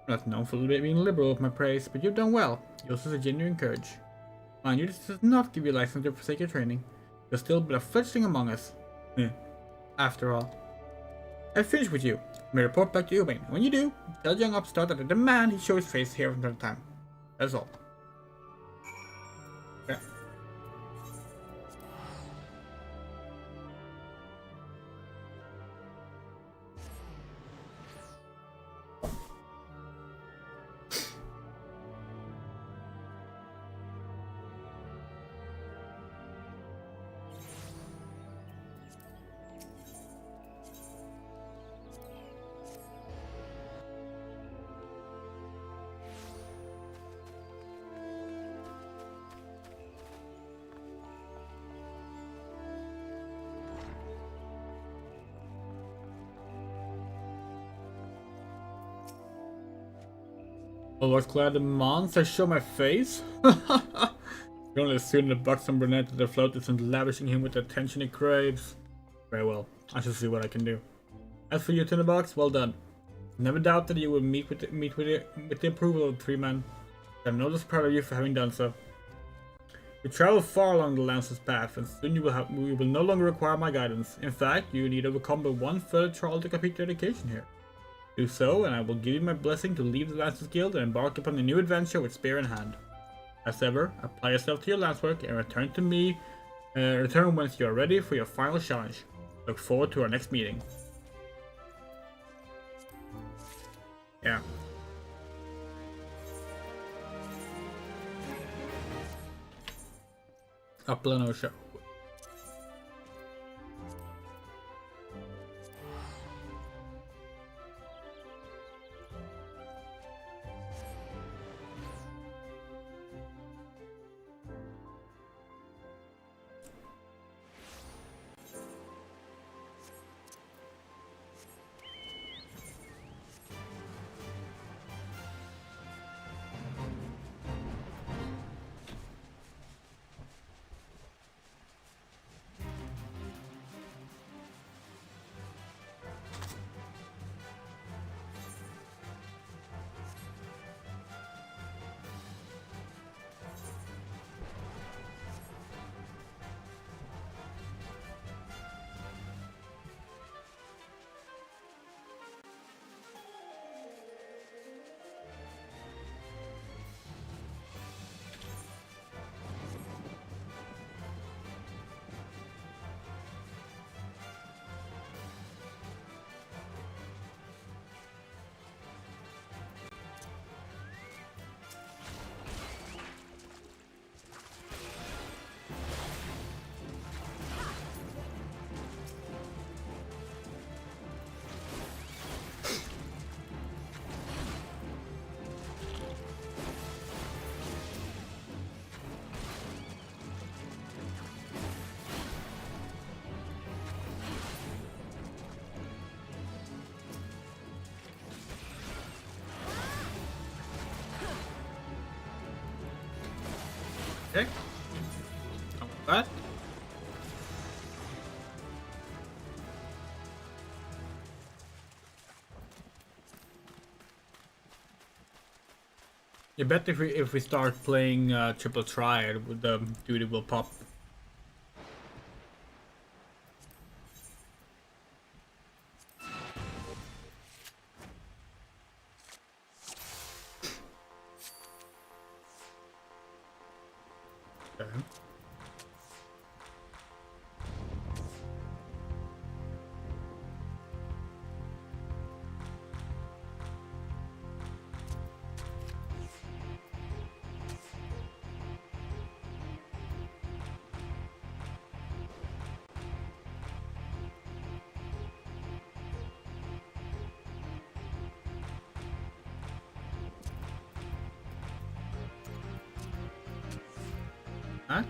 I'm not known for being liberal with my praise, but you've done well. Yours is a genuine courage. Mind you, this does not give you license to forsake your training. You're still but a fledgling among us. After all. I've finished with you. I may report back to you, Wayne. When you do, tell the young upstart that I demand he show his face here from time to time. That's all. Okay. I was glad the monster show my face. You only assume the buxom brunette at the float isn't lavishing him with the attention he craves. Very well, I shall see what I can do. As for you, Tinderbox, well done. Never doubt that you will meet with the approval of the three men. I'm no less proud of you for having done so. You travel far along the Lance's path, and soon you will no longer require my guidance. In fact, you need overcome but one further trial to complete your education here. Do so, and I will give you my blessing to leave the Lancers Guild and embark upon a new adventure with spear in hand. As ever, apply yourself to your lance work and return to me. Return once you are ready for your final challenge. Look forward to our next meeting. Yeah. Upland or show. Okay. That. You bet if we start playing triple triad, the duty will pop. Okay. That.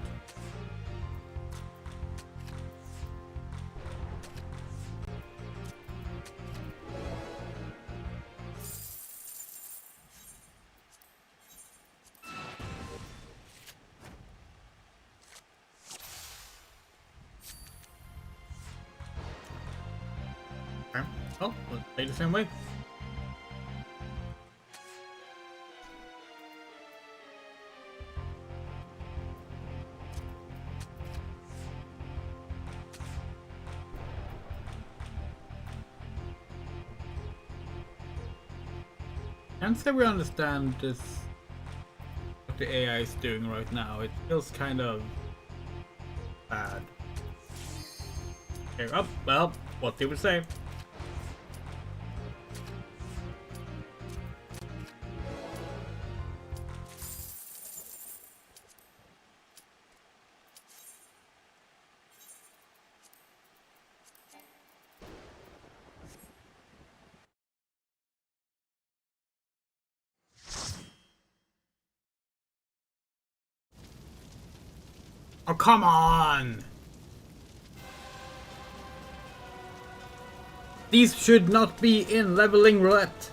Okay. Oh, we'll play the same way. Can't say we understand this, what the AI is doing right now. It feels kind of bad. Okay, oh, well, what did we say? Oh, come on! These should not be in leveling roulette.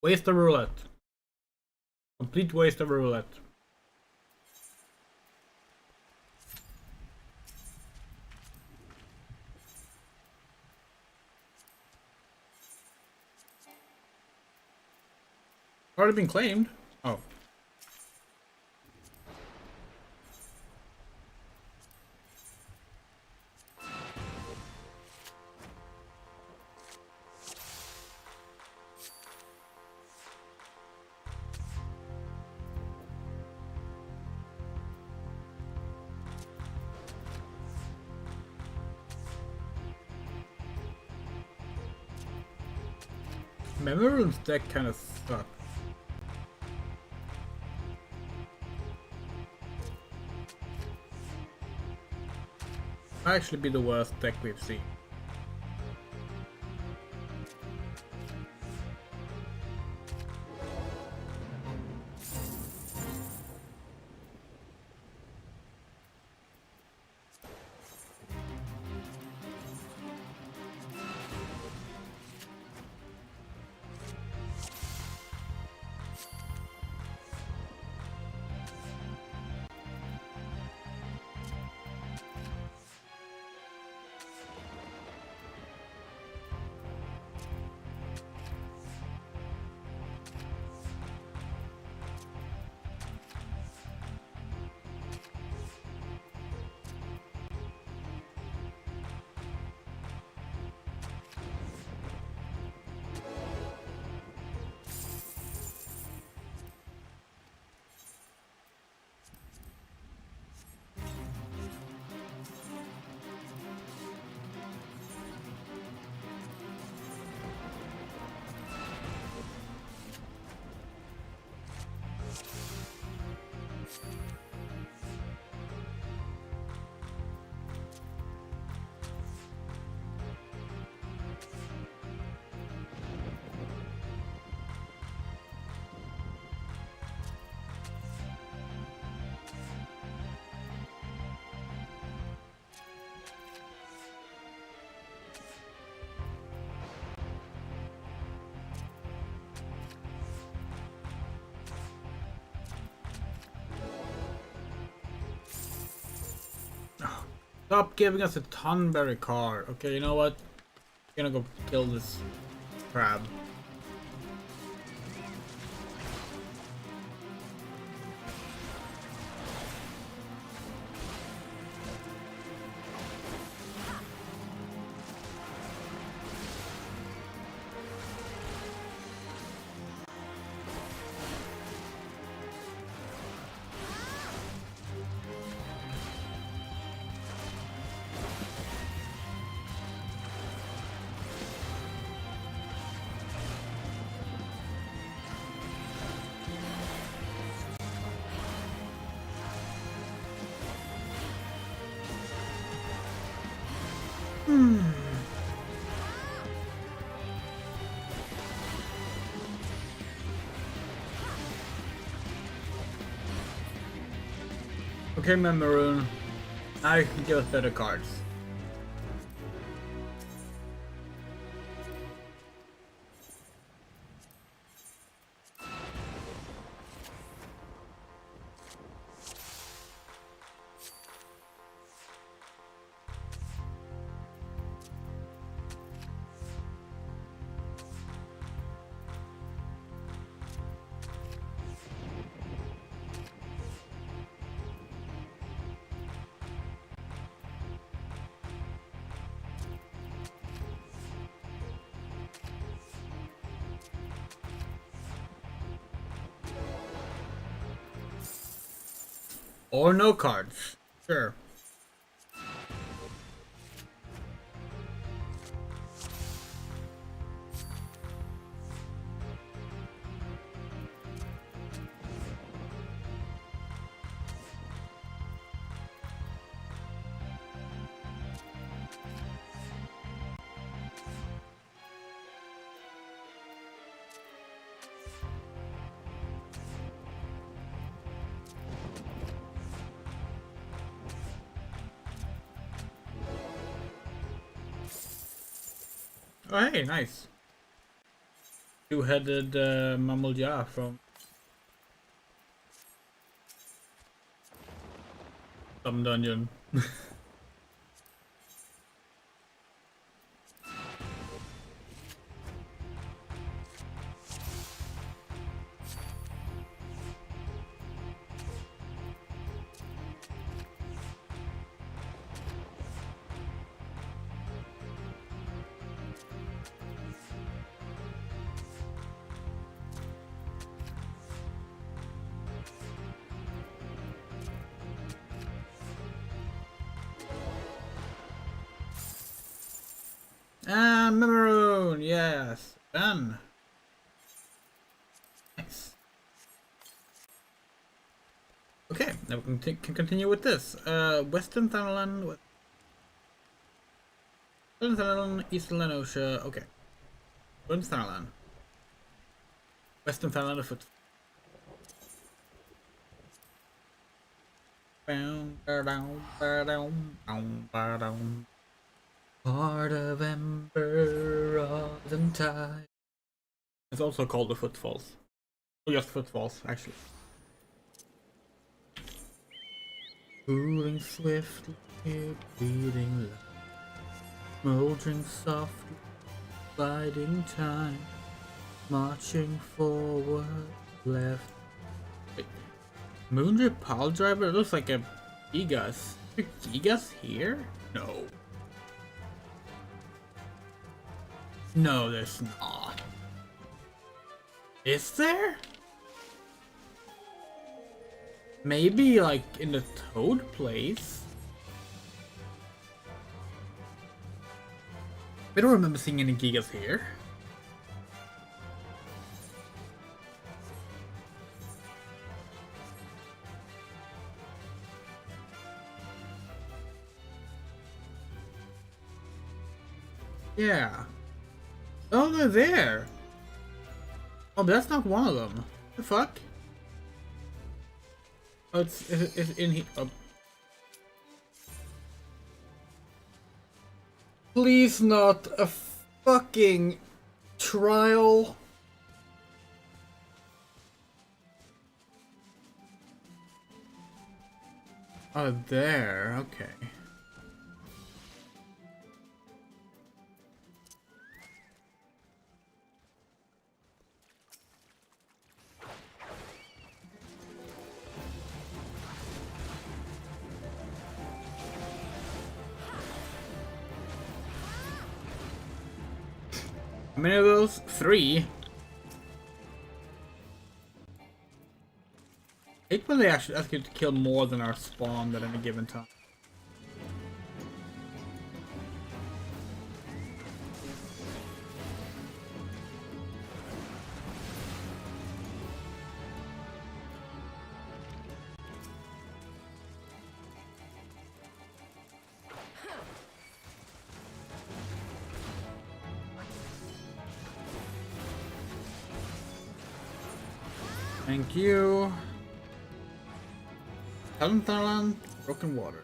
Waste of roulette. Complete waste of roulette. Already been claimed. Oh. Memorune's deck kind of sucks. Might actually be the worst deck we've seen. Stop giving us a Tonberry card. Okay, you know what? I'm gonna go kill this crab. Okay, Maroon. Now you can give us better cards. Or no cards. Sure. Oh, hey, nice. Two-headed Mammalja from some dungeon. And Maroon, yes, done. Nice. Okay, now we can continue with this. Western Thanalan, Western Thanalan, Eastern Lenosha. Okay, Western Thanalan, Western Thanalan afoot. Part of Ember Autumn Tide. It's also called the Footfalls. Oh, just Footfalls, actually. Moving swiftly, beating low, moldering softly, biding time, marching forward, left. Wait. Moondrip Pile Driver? It looks like a Gigas. Is Gigas here? No. No, there's not. Is there? Maybe like in the Toad place? I don't remember seeing any Gigas here. Yeah. Oh, they're there. Oh, but that's not one of them. The fuck? Oh, it's in here. Oh. Please not a fucking trial. Oh, there. Okay. How many of those? 3? I hate when they actually ask you to kill more than our spawn at any given time. Thank you. Talent, broken water.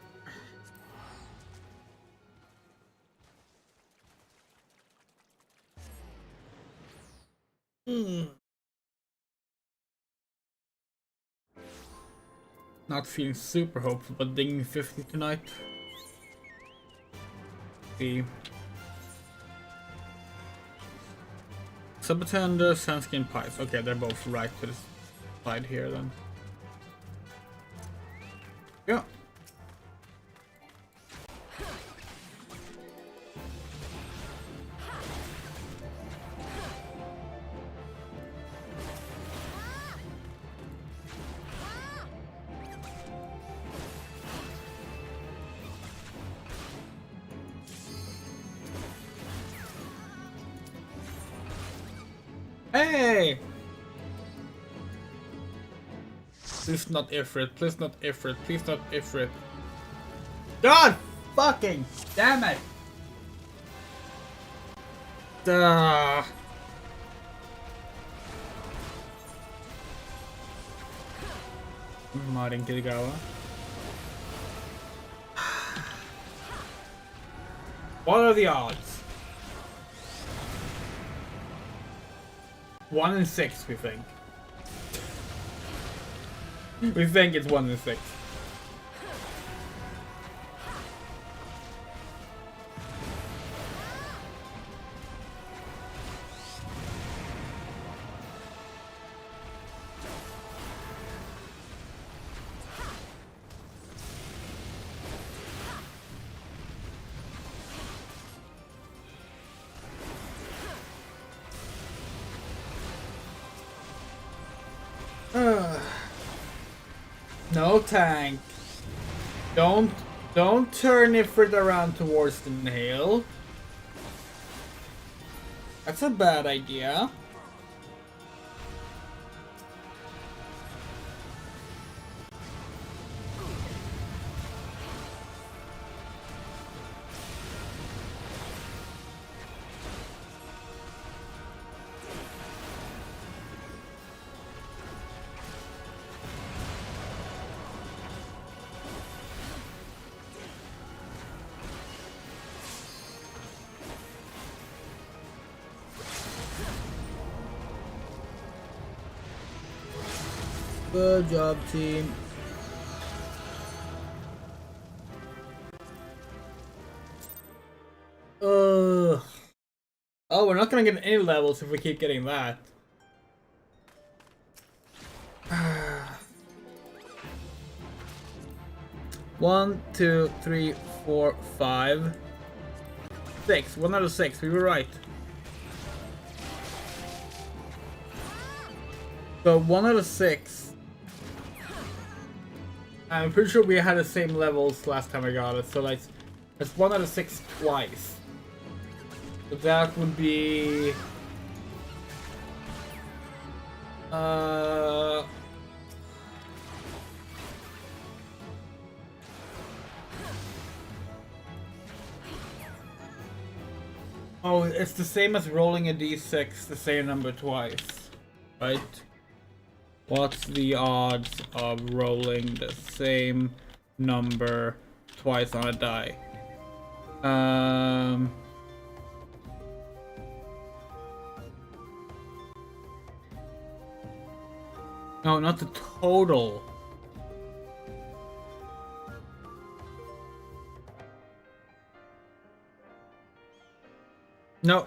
Not feeling super hopeful, but dinging 50 tonight. See. Subatender, Sandskin Pies. Okay, they're both right to the side here then. Yeah. Hey! Please not Ifrit, please not Ifrit, please not Ifrit. God fucking damn it! Duh. Marin Kirigawa. What are the odds? 1 in 6, we think. We think it's 1 in 6. No tank. Don't turn Ifrit around towards the nail. That's a bad idea. Good job, team. Oh, we're not gonna get any levels if we keep getting that. One, two, three, 4, 5, 6. 1 out of 6. We were right. So 1 out of 6. I'm pretty sure we had the same levels last time I got it. So like, it's 1 out of 6 twice. So that would be. Oh, it's the same as rolling a d6 the same number twice, right? What's the odds of rolling the same number twice on a die? No, not the total. No.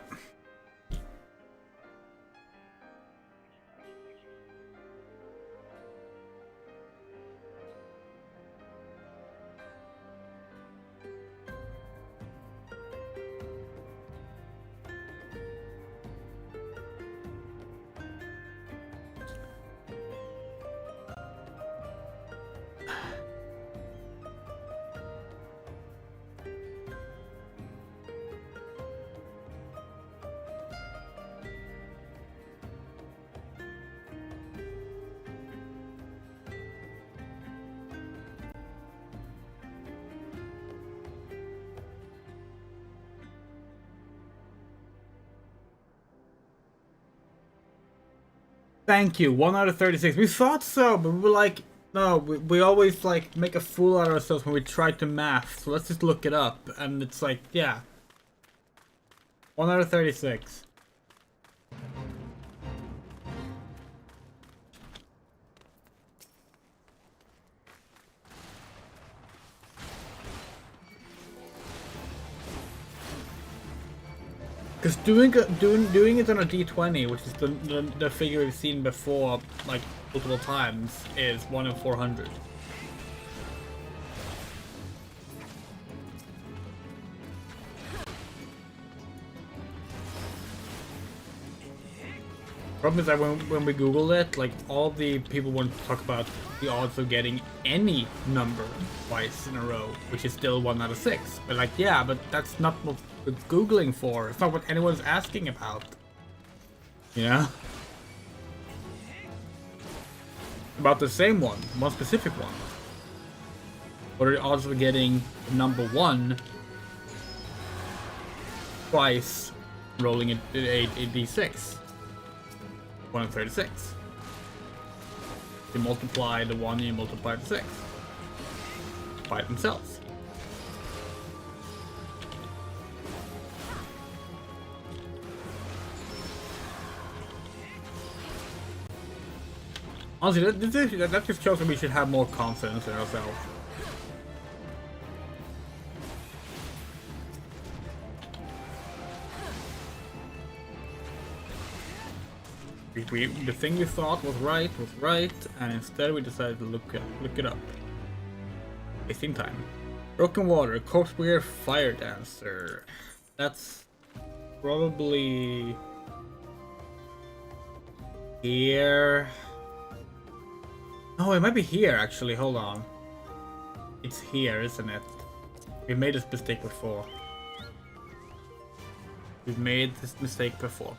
Thank you, 1 out of 36. We thought so, but we were like, no, we always like make a fool out of ourselves when we try to math, so let's just look it up. And it's like, yeah. 1 out of 36. Because doing it on a D20, which is the figure we've seen before, like multiple times, is 1 in 400. Problem is that when we Googled it, like all the people want to talk about the odds of getting any number twice in a row, which is still 1 out of 6. But like, yeah, but that's not what we're Googling for. It's not what anyone's asking about. You know? About the same one specific one. What are the odds of getting number 1 twice, rolling a d6? 1 in 36. You multiply the 1 and you multiply the 6. By themselves. Honestly, that just shows that we should have more confidence in ourselves. The thing we thought was right, and instead we decided to look it up. Wasting time. Broken Water, Corpse Weird, Fire Dancer. That's probably here. Oh, it might be here actually. Hold on. It's here, isn't it? We made this mistake before. We've made this mistake before.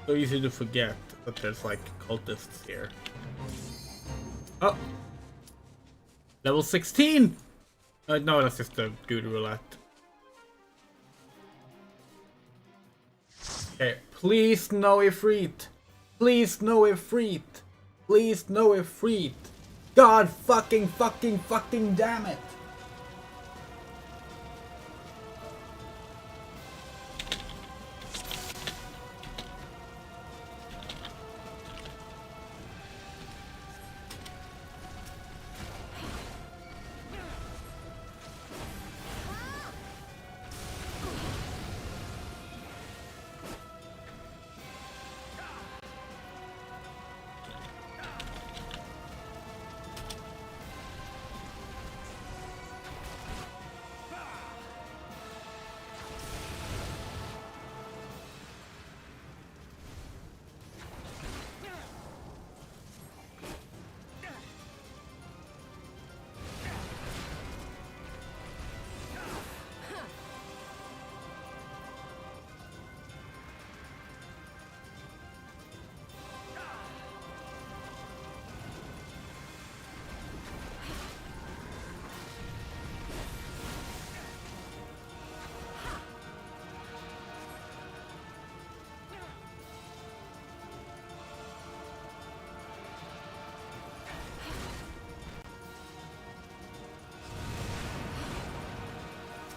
So easy to forget that there's like cultists here. Oh! Level 16! No, that's just the dude roulette. Okay, please no Ifrit! Please no Ifrit! Please no Ifrit! God fucking damn it!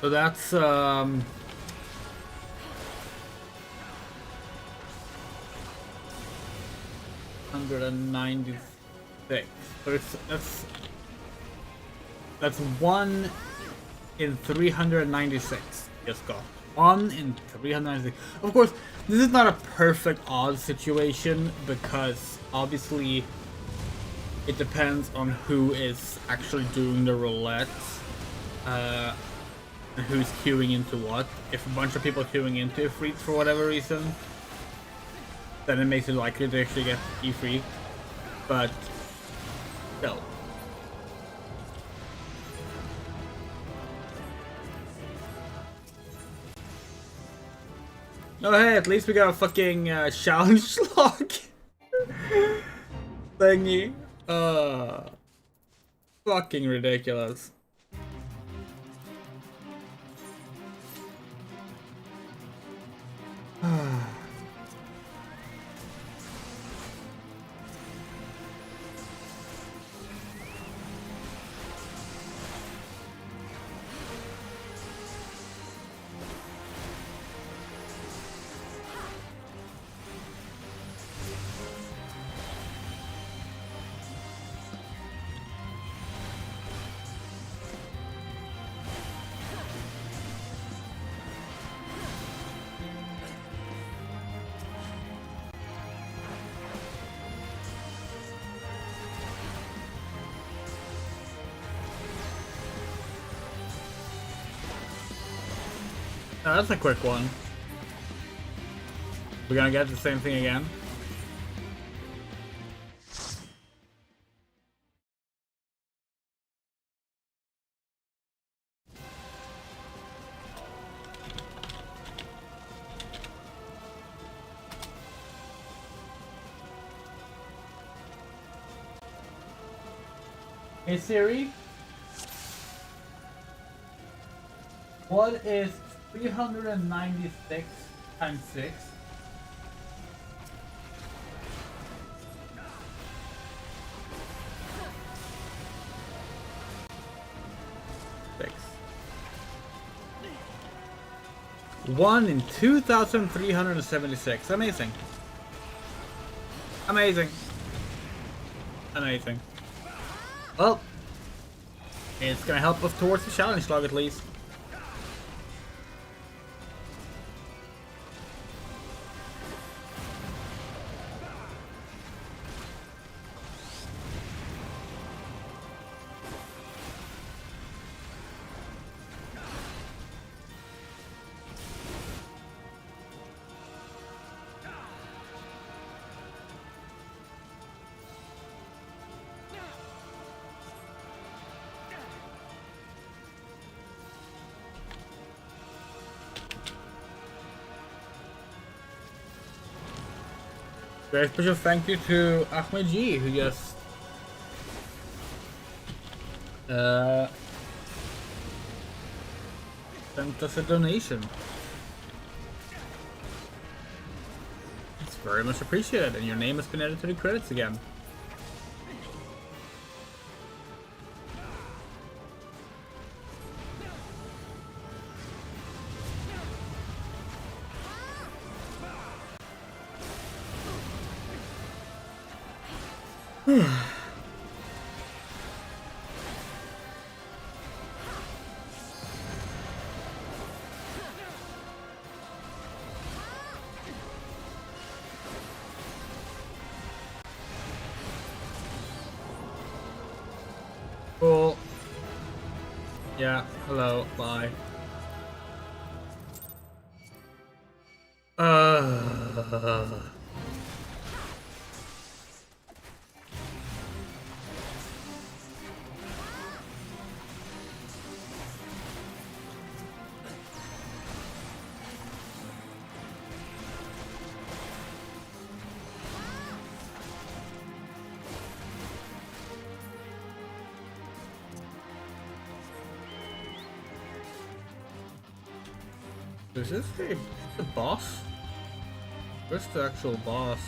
So that's 196. So that's 1 in 396. Just got 1 in 396. Of course, this is not a perfect odds situation because obviously it depends on who is actually doing the roulette. And who's queuing into what. If a bunch of people are queuing into Ifrit for whatever reason, then it makes it likely to actually get Ifrit. But still. Oh hey, at least we got a fucking challenge log thingy. Fucking ridiculous. Oh, that's a quick one. We're gonna get the same thing again. Hey Siri, what is 396 times 6? Six. 1 in 2,376. Amazing. Amazing. Amazing. Well, it's gonna help us towards the challenge log at least. Very special thank you to Ahmed G, who just sent us a donation. It's very much appreciated, and your name has been added to the credits again. Cool. Yeah, hello, bye. Is this the boss? Where's the actual boss?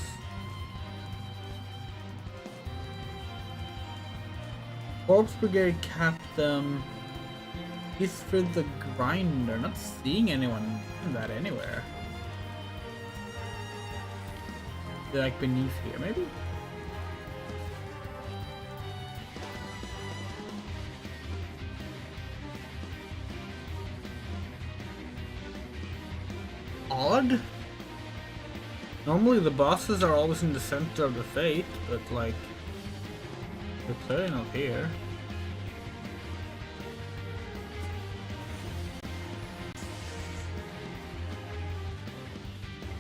Corpse Brigade Captain. He's for the grinder. Not seeing anyone in that anywhere. They're like beneath here, maybe? Odd? Normally the bosses are always in the center of the fate, but like they're clearly not here.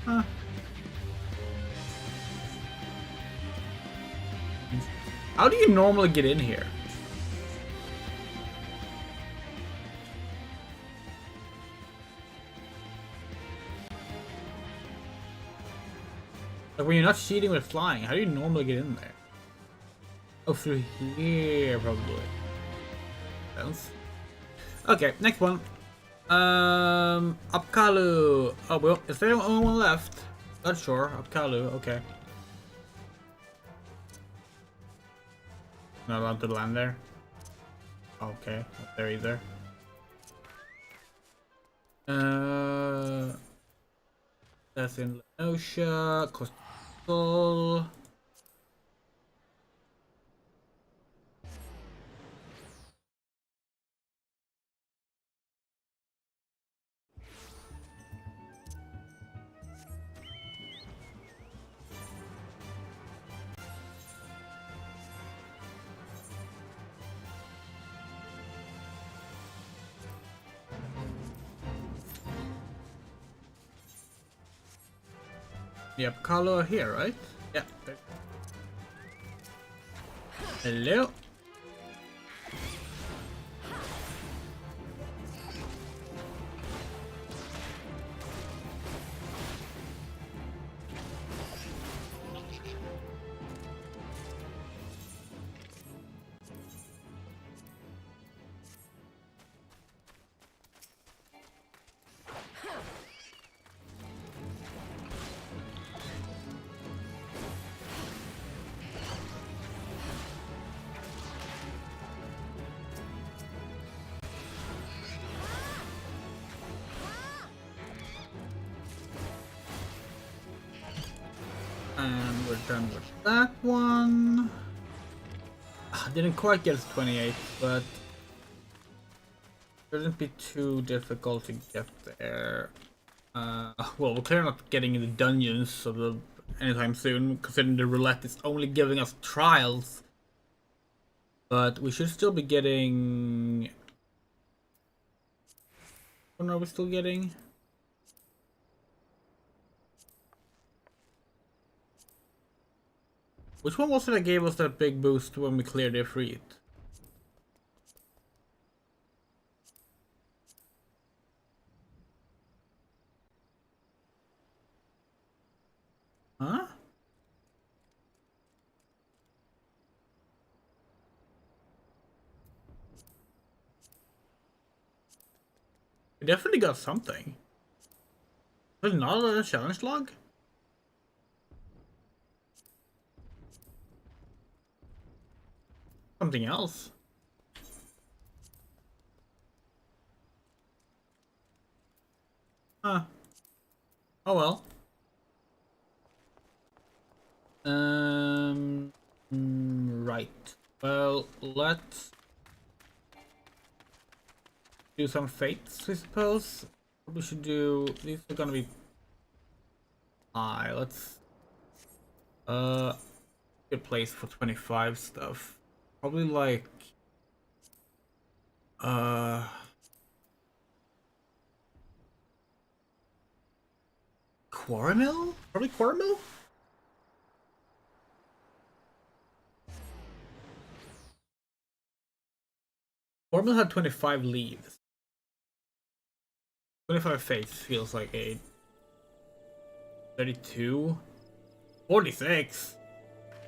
Huh. How do you normally get in here? Like when you're not cheating with flying, how do you normally get in there? Oh, through here, probably. sense. Okay, next one. Apkalu. Oh, well, is there only one left? Not sure. Apkalu, okay. Not allowed to land there. Okay, not there either. That's in Lenosha, Coastal. Yep, color here, right? Yeah. Hello. And we're done with that one. Didn't quite get to 28, but shouldn't be too difficult to get there. Well, we're clearly not getting in the dungeons anytime soon, considering the roulette is only giving us trials. But we should still be getting... What are we still getting? Which one was it that gave us that big boost when we cleared the Ifrit? Huh? We definitely got something. Was it not a challenge log? Something else. Huh. Oh well. Right. Well, let's do some fates, I suppose. We should do... These are gonna be high. Let's... good place for 25 stuff. Probably like... Quaramil? Probably Quaramil? Quaramil had 25 leaves. 25 fates feels like a 32, 46,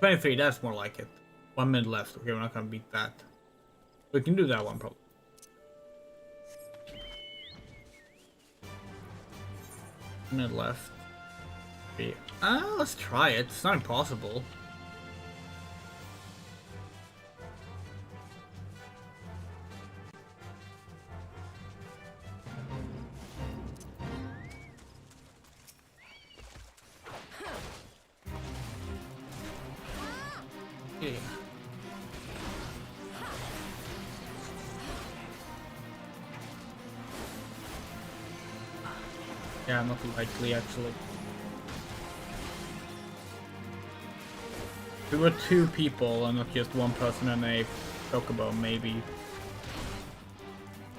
23. That's more like it. 1 minute left. Okay, we're not gonna beat that. We can do that one probably. Minute left. Let's try it. It's not impossible. Yeah, not likely actually. If we were 2 people and not just 1 person and a chocobo, maybe.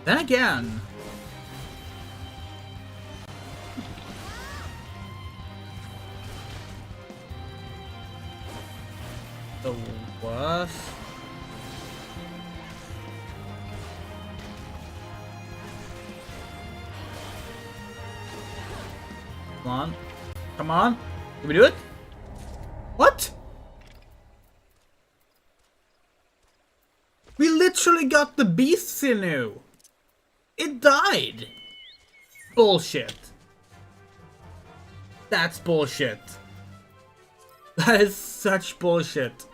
Then again. The worst. Come on. Come on. Did we do it? What? We literally got got the beast sinew! It died! Bullshit. That's bullshit. That is such bullshit.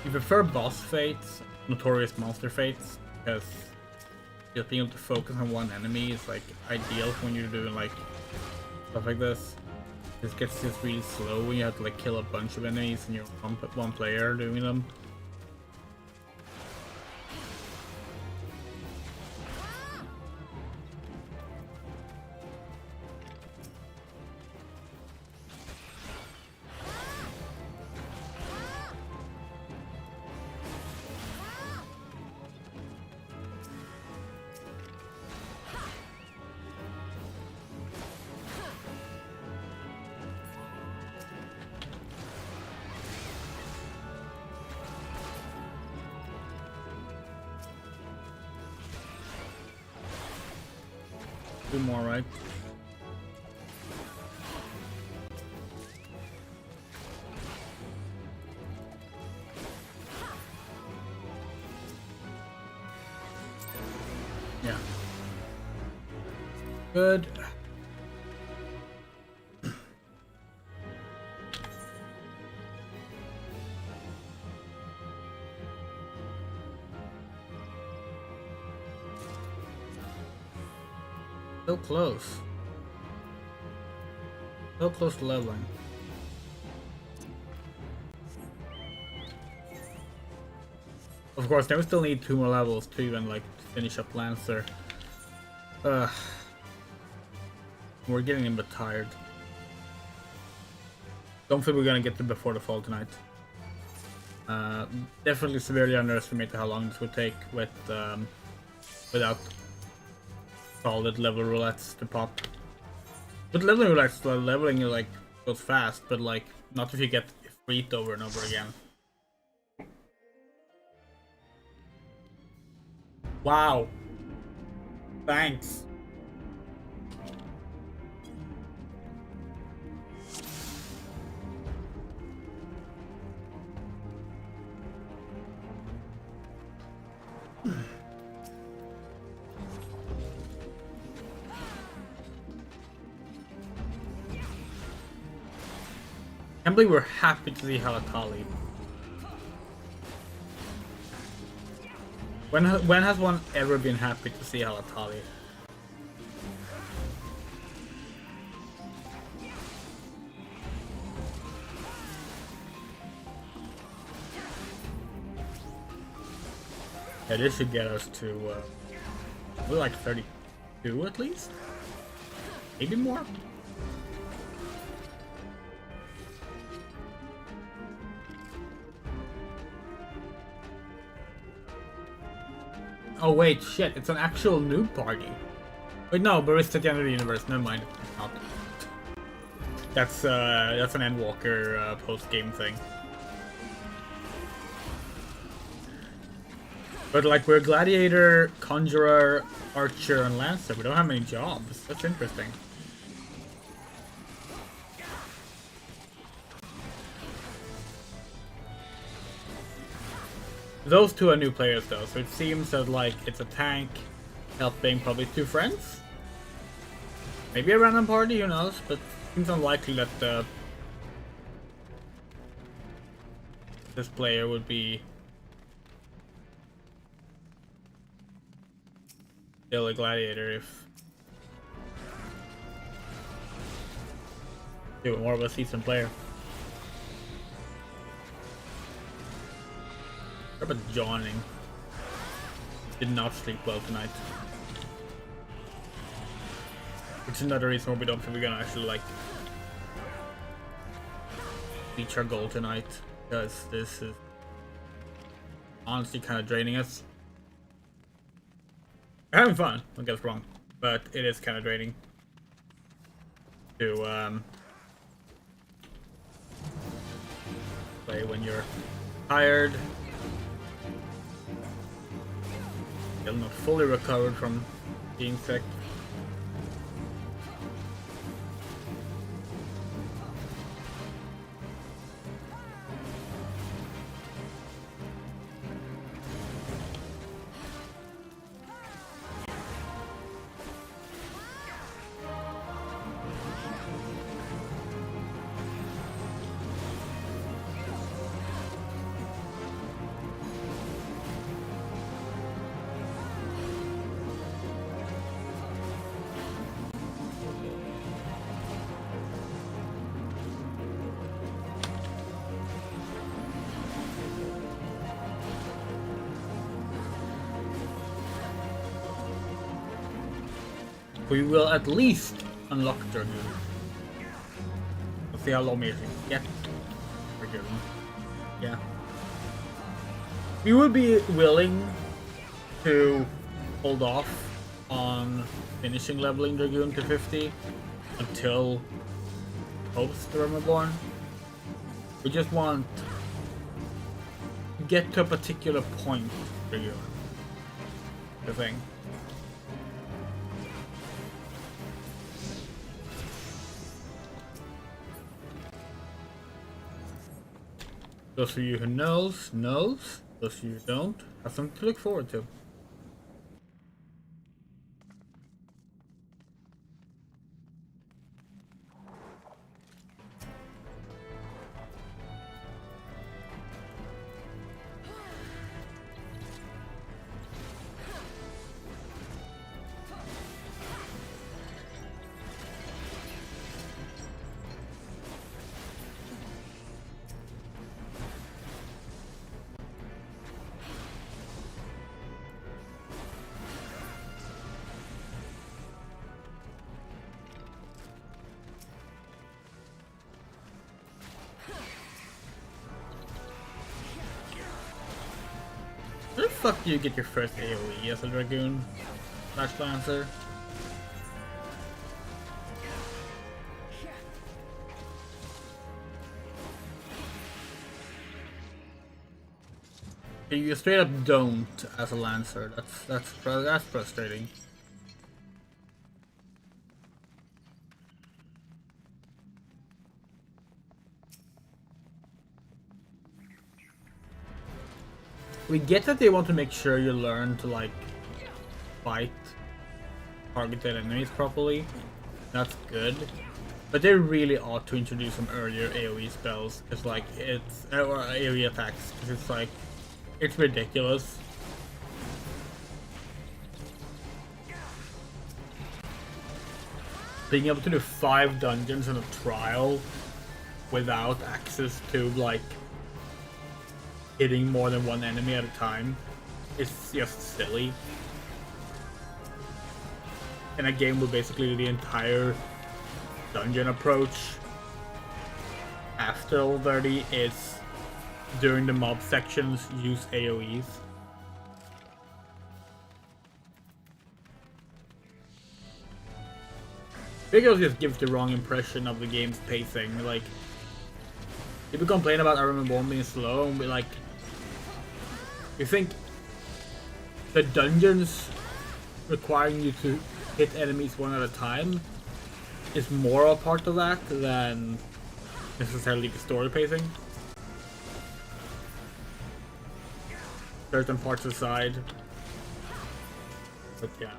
You prefer boss fates, notorious monster fates, because just being able to focus on one enemy is like ideal when you're doing like stuff like this. This gets just really slow when you have to like kill a bunch of enemies and you're one player doing them. Two more, right? Yeah. Good. So close. So close to leveling. Of course, now we still need 2 more levels to even like finish up Lancer. We're getting a bit tired. Don't think we're gonna get to before the fall tonight. Definitely severely underestimated how long this would take with without solid level roulettes to pop. With leveling roulettes, leveling like goes fast, but like not if you get freed over and over again. Wow. Thanks. I can't believe we're happy to see Halatali. When has one ever been happy to see Halatali? Yeah, this should get us to we're like 32 at least? Maybe more? Oh wait, shit, it's an actual noob party. Wait, no, Barista at the end of the universe, never mind. It's not. That's an Endwalker post-game thing. But like, we're Gladiator, Conjurer, Archer, and Lancer. We don't have many jobs. That's interesting. Those two are new players though, so it seems that like it's a tank helping probably two friends. Maybe a random party, who knows, but it seems unlikely that this player would be still a gladiator if they were more of a seasoned player. What about yawning? Did not sleep well tonight. Which is another reason why we don't think we're gonna actually like reach our goal tonight, because this is honestly kind of draining us. We're having fun, don't get us wrong, but it is kind of draining to play when you're tired, still not fully recovered from being sick. We will at least unlock Dragoon. Let's see how long we can get Dragoon. Yeah. We would be willing to hold off on finishing leveling Dragoon to 50 until post the REBORN. We just want to get to a particular point Dragoon. The thing. Those of you who knows. Those of you who don't, have something to look forward to. Where the fuck do you get your first AoE as a Dragoon / Lancer? You straight up don't as a Lancer. That's frustrating. We get that they want to make sure you learn to like fight targeted enemies properly. That's good. But they really ought to introduce some earlier AoE spells, because like it's or AoE attacks, because it's like it's ridiculous. Being able to do 5 dungeons in a trial without access to like hitting more than one enemy at a time is just silly. In a game where basically the entire dungeon approach after level 30 is during the mob sections use AoEs. Because it just gives the wrong impression of the game's pacing. Like, people complain about REBORN being slow, and we like, you think the dungeons requiring you to hit enemies one at a time is more a part of that than necessarily the story pacing? certain parts aside. But yeah.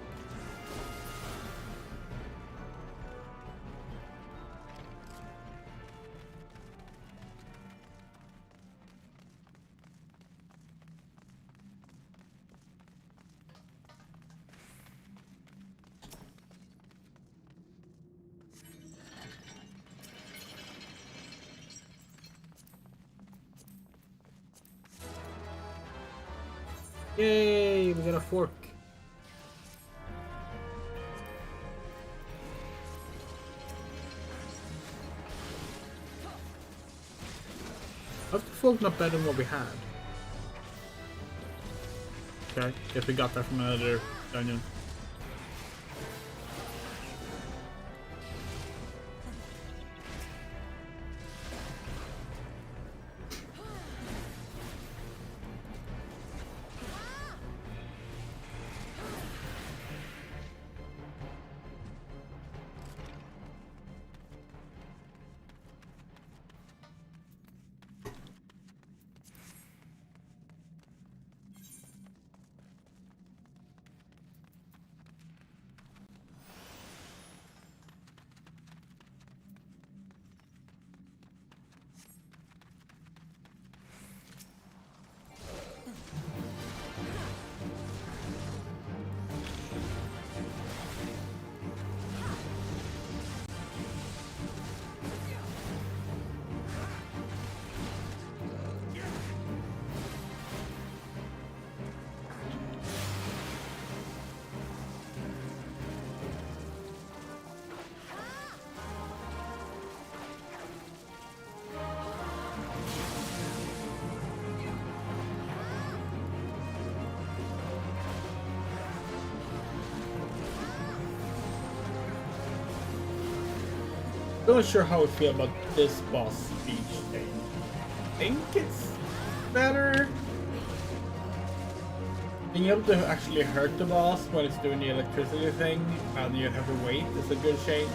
Yay, we got a fork. How's the fork not better than what we had? Okay, guess we got that from another dungeon. Not sure how I feel about this boss speech thing. I think it's better. Being able to actually hurt the boss when it's doing the electricity thing and you have to wait is a good change.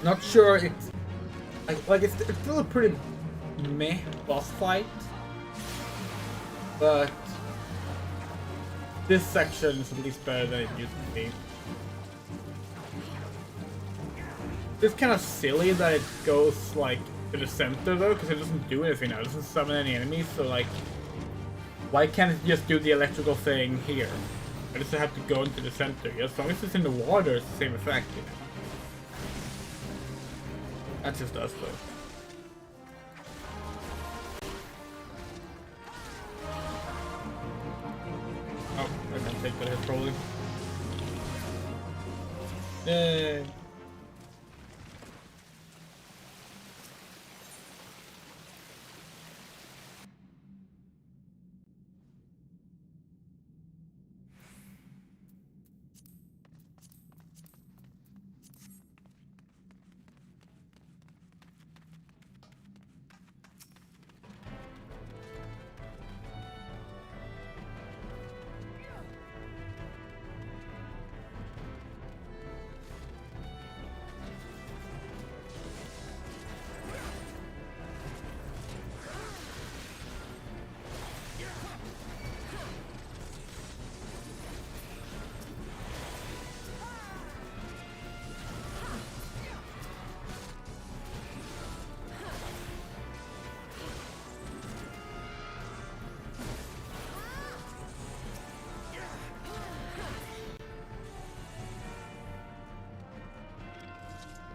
Not sure it's like it's still a pretty meh boss fight, but this section is at least better than it used to be. It's kind of silly that it goes like to the center though, because it doesn't do anything now. It doesn't summon any enemies, so like, why can't it just do the electrical thing here? I just have to go into the center. As long as it's in the water, it's the same effect, you know. That's just us though. Oh, I can't take that hit probably. Yay!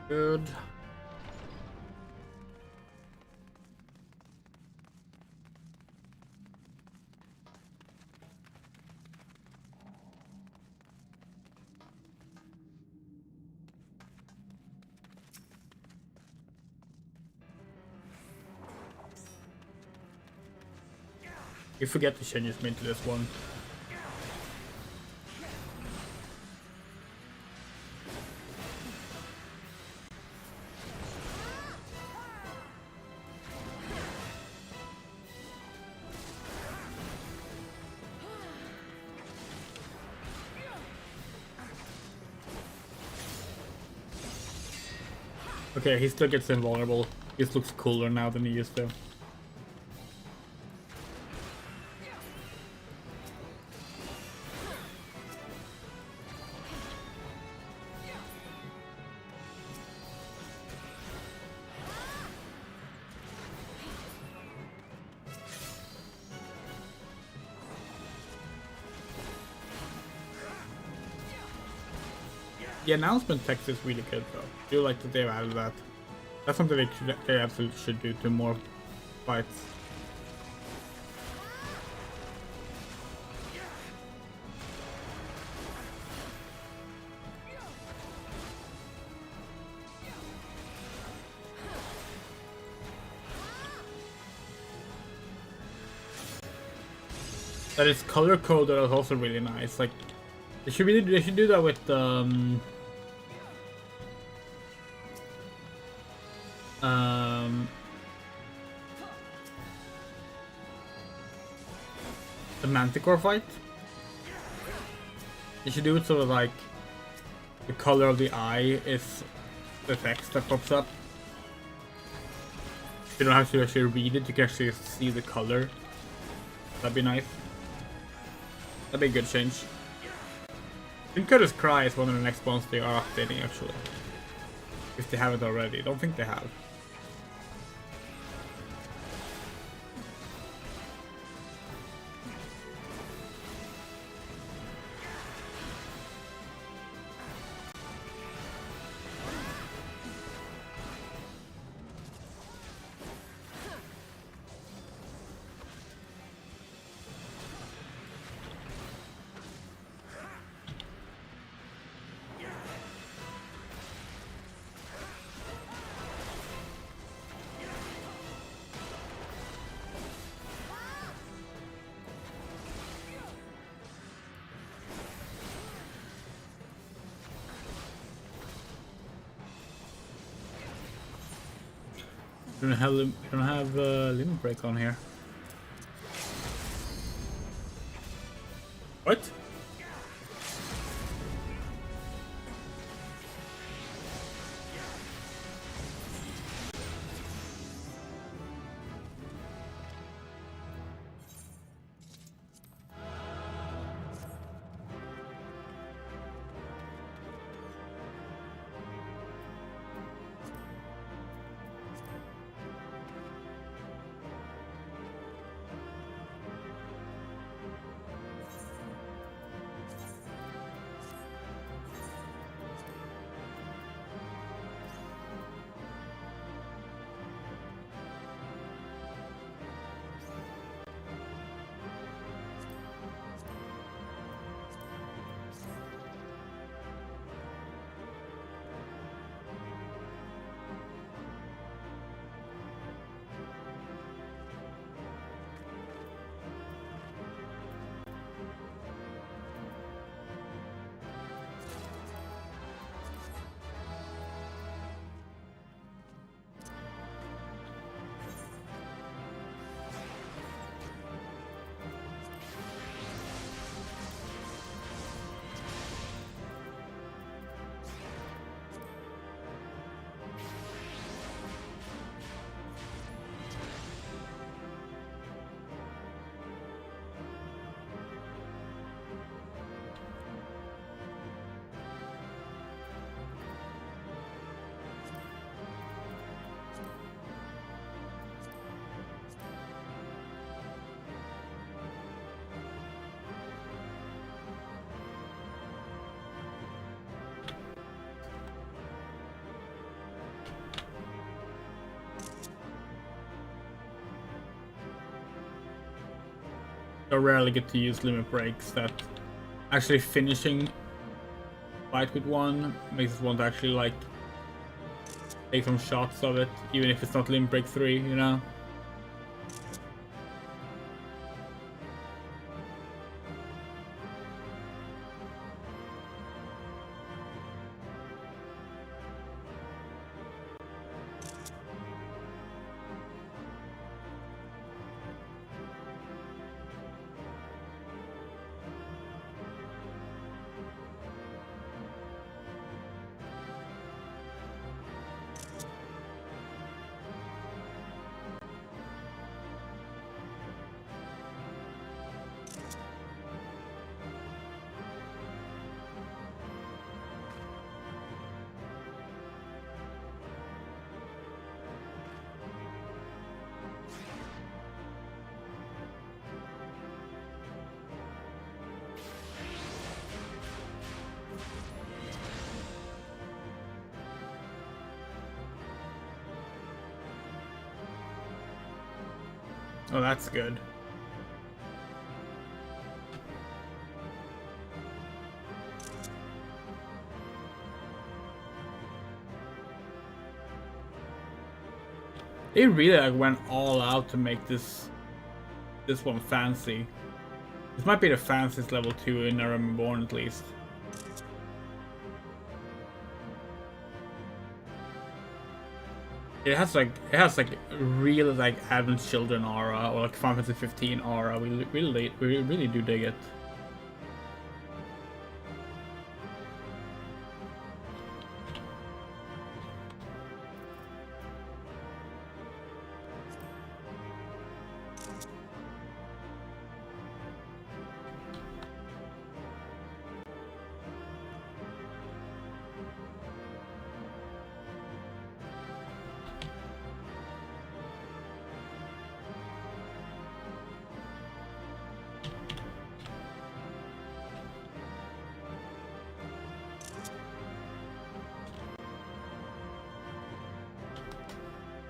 Good. You forget to change me into this one. Okay, he still gets invulnerable. He just looks cooler now than he used to. The announcement text is really good though. I do like that they've added that. That's something they absolutely should do to more fights. That is color coded is also really nice. Like they should do that with the Manticore fight. You should do it sort of like the color of the eye is the text that pops up. You don't have to actually read it, you can actually see the color. That'd be nice. That'd be a good change. I think Curtis Cry is one of the next ones they are updating actually. If they haven't already. I don't think they have. We don't have limit break on here. What? I rarely get to use limit breaks. That actually finishing fight with one makes us want to actually like take some shots of it, even if it's not limit break 3, you know? Oh, that's good. They really like went all out to make this one fancy. This might be the fanciest level 2 in REBORN at least. It has like really like Advent Children aura or like Final Fantasy 15 aura. We really do dig it.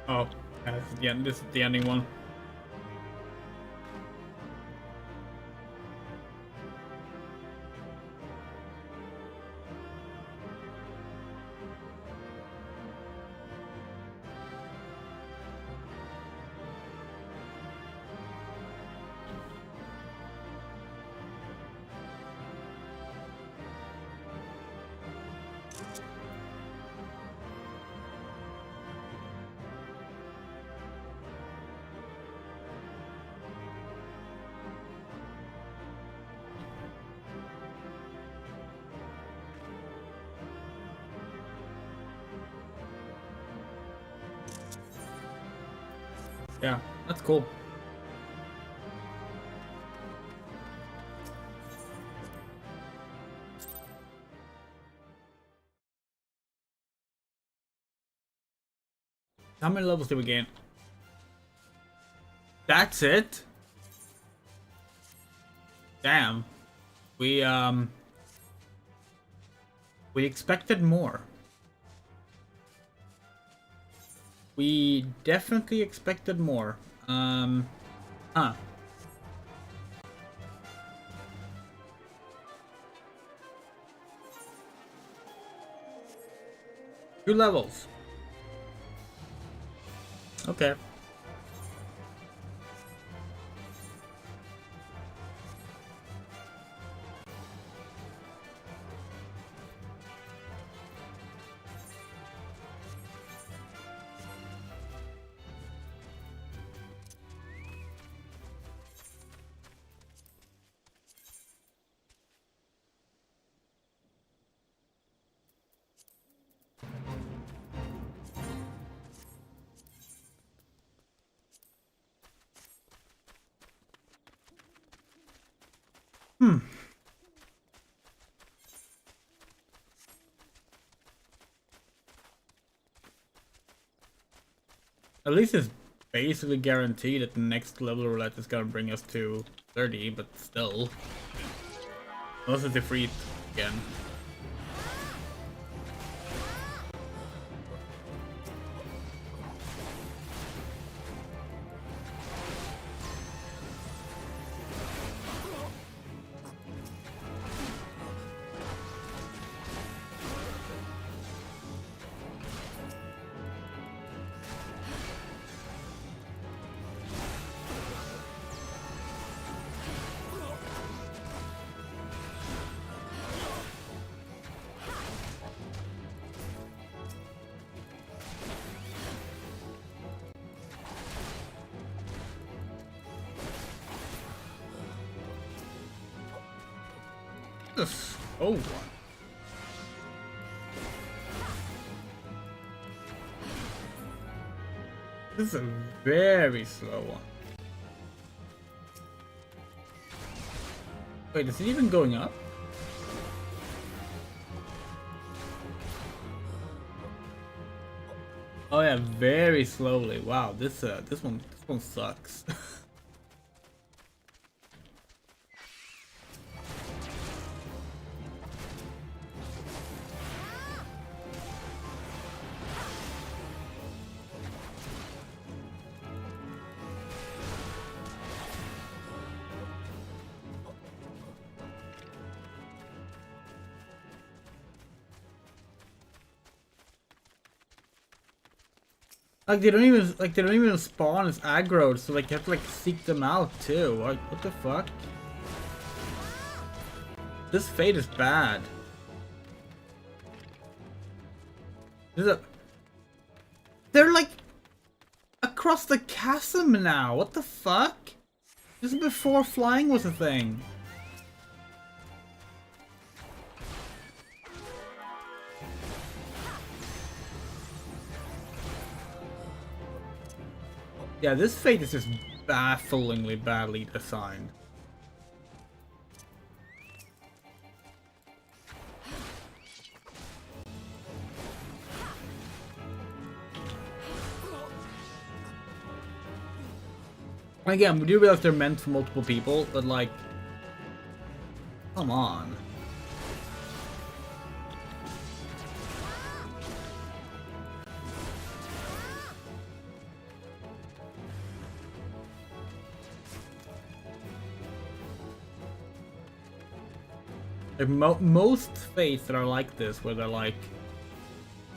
Oh, yeah, this is the ending one. Yeah, that's cool. How many levels did we gain? That's it? Damn. We expected more. We definitely expected more. Huh. 2 levels. Okay. At least it's basically guaranteed that the next level roulette is gonna bring us to 30, but still. Unless it's defeat again. The slow one. This is a very slow one. Wait, is it even going up? Oh yeah, very slowly. Wow, this one sucks. Like they don't even spawn as aggro, so like you have to like seek them out too. What the fuck? This fate is bad. They're like across the chasm now. What the fuck? This is before flying was a thing. Yeah, this fate is just bafflingly badly designed. Again, we do realize they're meant for multiple people, but like, come on. Like most fates that are like this, where they're like,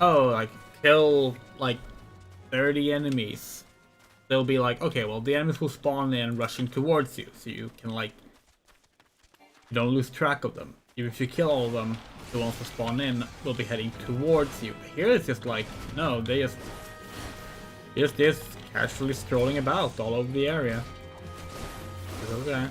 oh, like kill like 30 enemies. They'll be like, okay, well the enemies will spawn in rushing towards you, so you can like, you don't lose track of them. Even if you kill all of them, the ones that spawn in will be heading towards you. Here it's just like, no, they just casually strolling about all over the area. It's okay.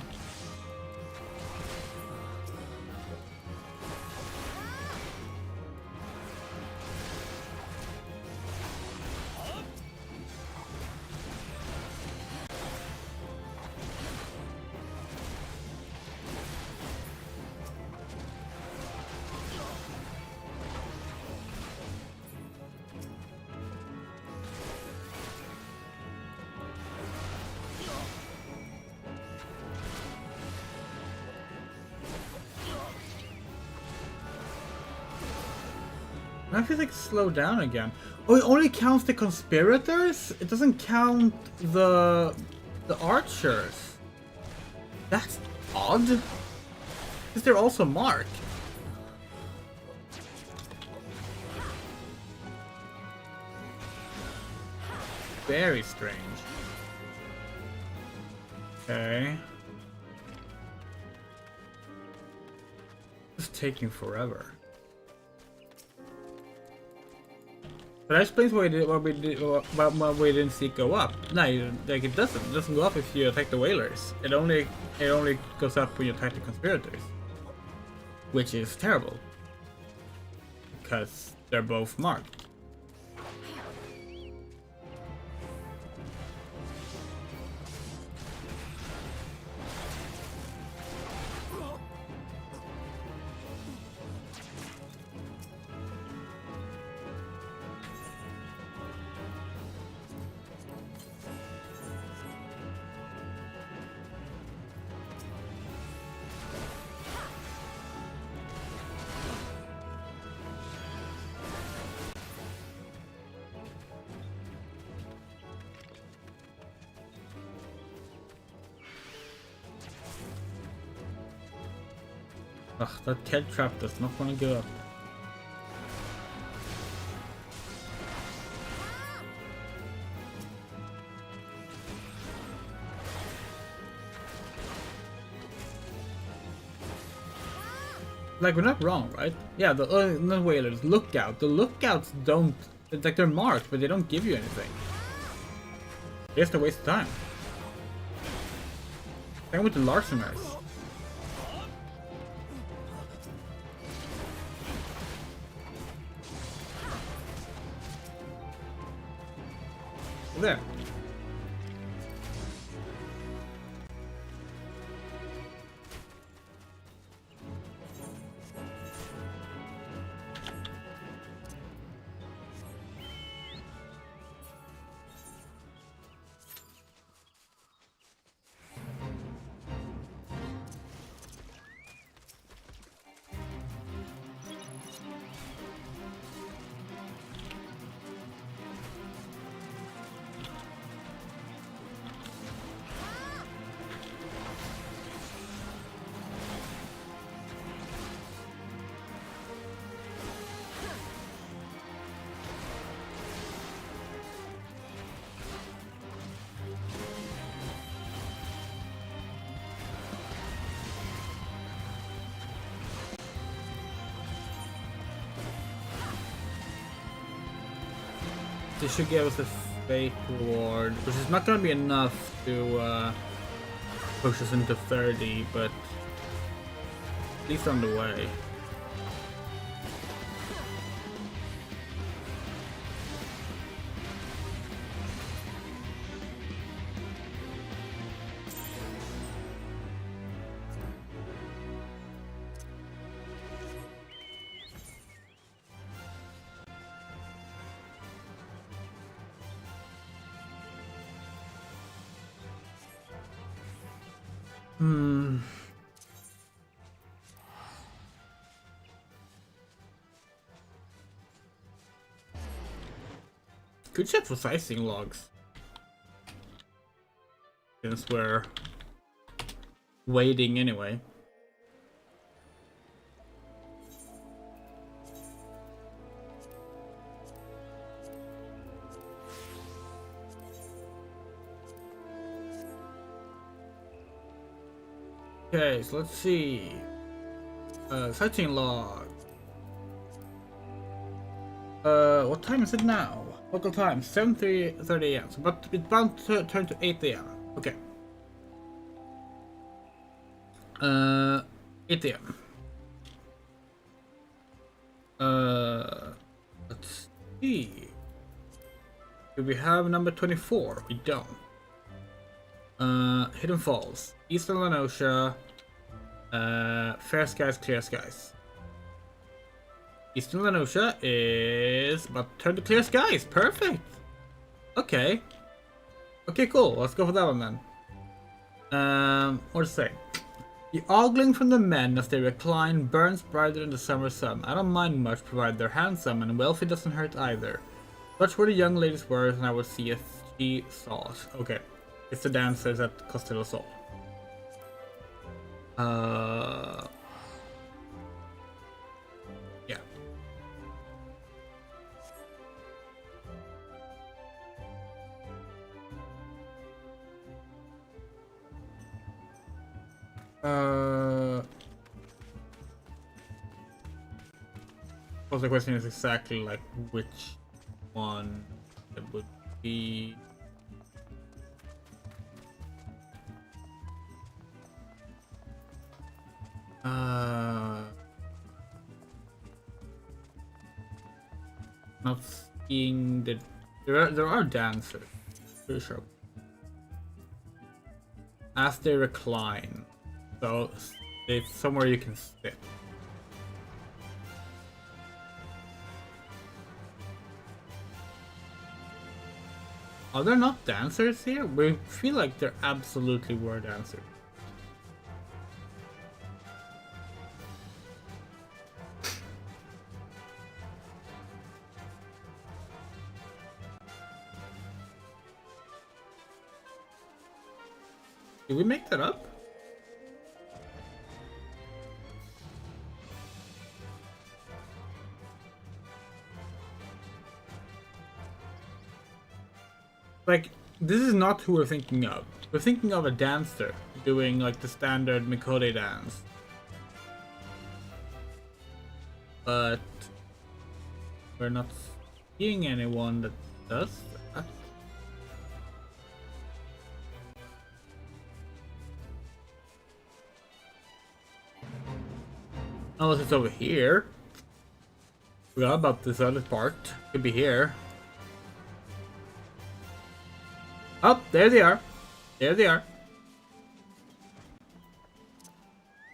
I feel like slow down again. Oh, it only counts the conspirators? It doesn't count the archers. That's odd. Because they're also marked. Very strange. Okay. It's taking forever. But that explains why we didn't see it go up. No, like it doesn't. It doesn't go up if you attack the whalers. It only goes up when you attack the conspirators, which is terrible because they're both marked. Ugh, that Ted trap does not want to go up. Like, we're not wrong, right? Yeah, the not whalers, lookout. The lookouts don't, it's like they're marked, but they don't give you anything. Just a waste of time. Same with the larceners. There. they should give us a fate reward, which is not going to be enough to push us into 30, but at least on the way. Good check for sizing logs. Since we're waiting anyway. Okay, so let's see. Sighting log. What time is it now? Local time, 7:30 a.m. So, but it's bound to turn to 8 a.m. Okay. 8 a.m. Let's see. Do we have number 24? We don't. Hidden Falls, Eastern Lenosha, Fair Skies, Clear Skies. Eastern Lenosha is about to turn to Clear Skies. Perfect. Okay. Okay, cool. Let's go for that one then. What to say? The ogling from the men as they recline burns brighter than the summer sun. I don't mind much, provided they're handsome, and wealthy doesn't hurt either. Such were the young lady's words, and I would see if she saw it. Okay. It's the dancers at Costello Sol. Yeah. Well, the question is exactly like which one it would be. Not seeing the there are dancers, pretty sure. As they recline, so it's somewhere you can sit. Are there not dancers here? We feel like there absolutely were dancers. Did we make that up? Like, this is not who we're thinking of. We're thinking of a dancer doing like the standard Mikode dance. But we're not seeing anyone that does that. Unless it's over here. Forgot about this other part. Could be here. Oh, there they are. There they are.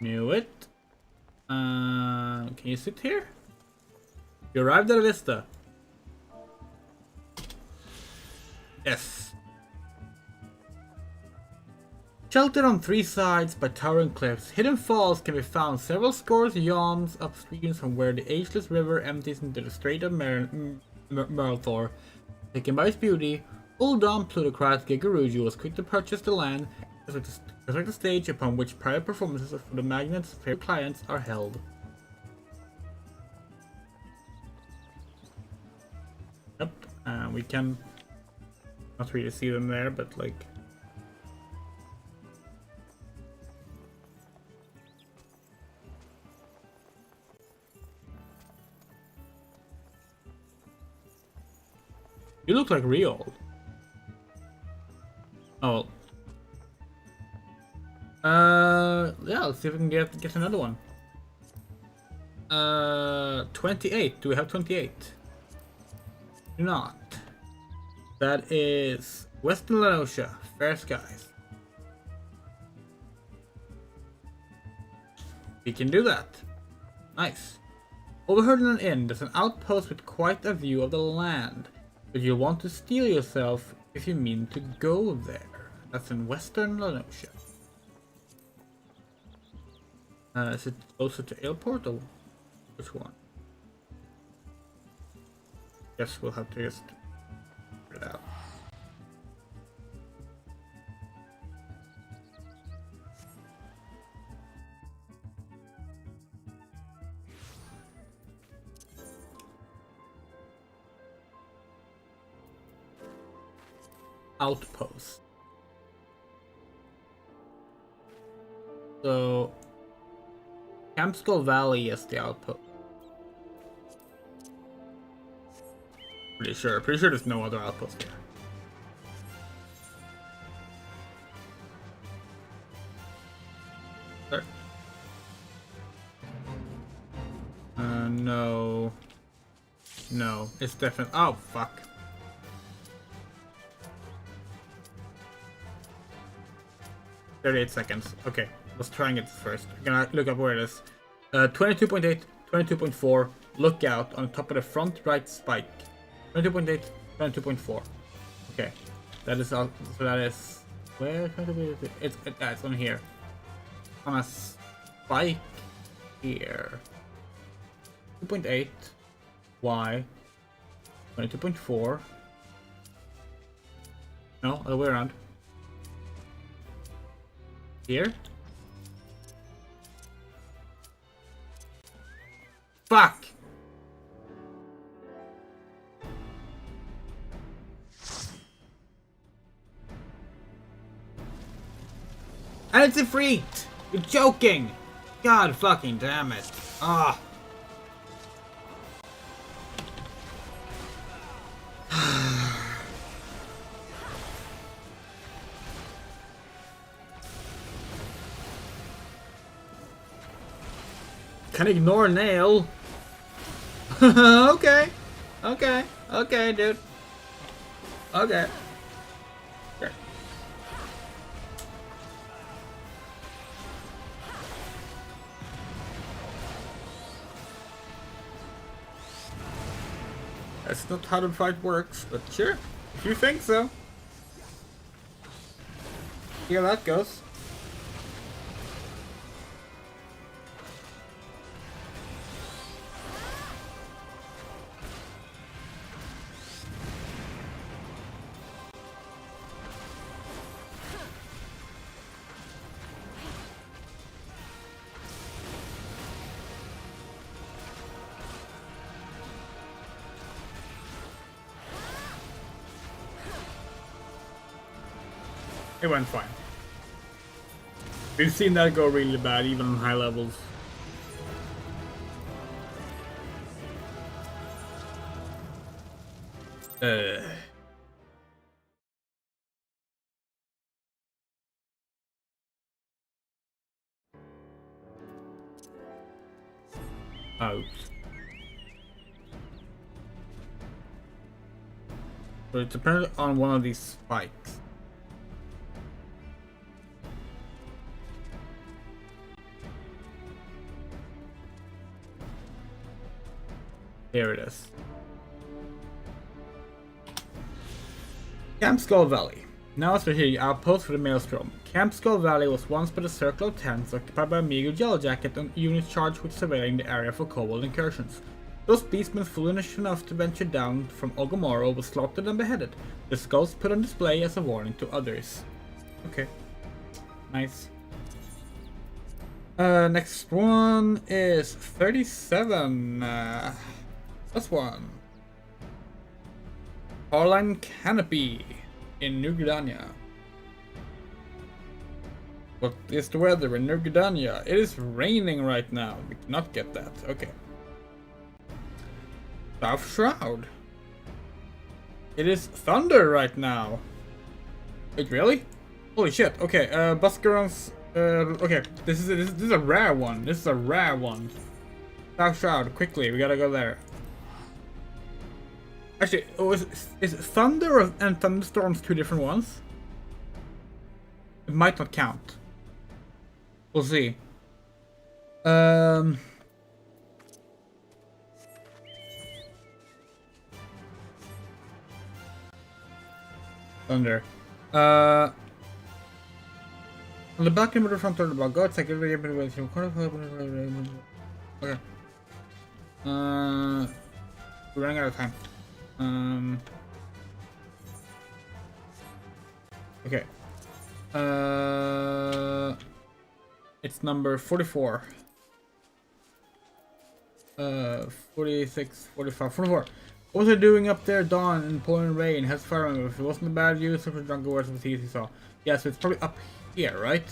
Knew it. Can you sit here? You arrived at a vista. Yes. Sheltered on three sides by towering cliffs, Hidden Falls can be found several scores yawns upstream from where the ageless river empties into the Strait of Merlthor. Taken by its beauty, old Don plutocrat Gigaruju was quick to purchase the land, just like the stage upon which private performances for the magnate favorite clients are held. Yep, we can not really see them there, but like. You look like real. Oh. Yeah, let's see if we can get another one. 28. Do we have 28? Do not. That is Western Lanosha, Fair Skies. We can do that. Nice. Overheard in an inn, there's an outpost with quite a view of the land, but you'll want to steel yourself if you mean to go there. That's in Western Lanosha. Is it closer to airport or which one? Guess we'll have to just figure it out. Outpost. So Campskull Valley is the outpost. Pretty sure there's no other outpost here. There. No. No, it's definitely. Oh, fuck. "38 seconds. Okay, let's try and get this first. I'm gonna look up where it is. 22.8, 22.4. Lookout on the top of the front right spike. 22.8, 22.4. Okay, that is out. So that is where? It's on here. On a spike here. 2.8. Y. 22.4. No, other way around. Here? Fuck! And it's a freak! You're joking! God fucking damn it. Ah. Can ignore nail. Okay. Okay. Okay, dude. Okay. Okay. That's not how the fight works, but sure. If you think so. See how that goes. It went fine. We've seen that go really bad, even on high levels. Out. So it's apparently on one of these spikes. Here it is. Campskull Valley. Now as we're here, outpost for the Maelstrom. Campskull Valley was once but a circle of tents occupied by a meager Yellowjacket and units charged with surveilling the area for kobold incursions. Those beastmen foolish enough to venture down from Ogomoro were slaughtered and beheaded, their skulls put on display as a warning to others. Okay. Nice. Next one is 37. This one. Carline Canopy in New Gridania. What is the weather in New Gridania? It is raining right now. We cannot get that. Okay. South Shroud. It is thunder right now. Wait, really? Holy shit. Okay, Buskerons. Okay, this is a rare one. This is a rare one. South Shroud, quickly, we gotta go there. Actually, is thunder and thunderstorms two different ones? It might not count. We'll see. Thunder. On the back end of the front door, about God, it's like everybody with him. Okay. We're running out of time. Okay. It's number 44. 46, 45, 44. What was I doing up there, Dawn, in pouring rain? Has fire on it. If it wasn't a bad view, super drunk words with easy saw. Yeah, so it's probably up here, right?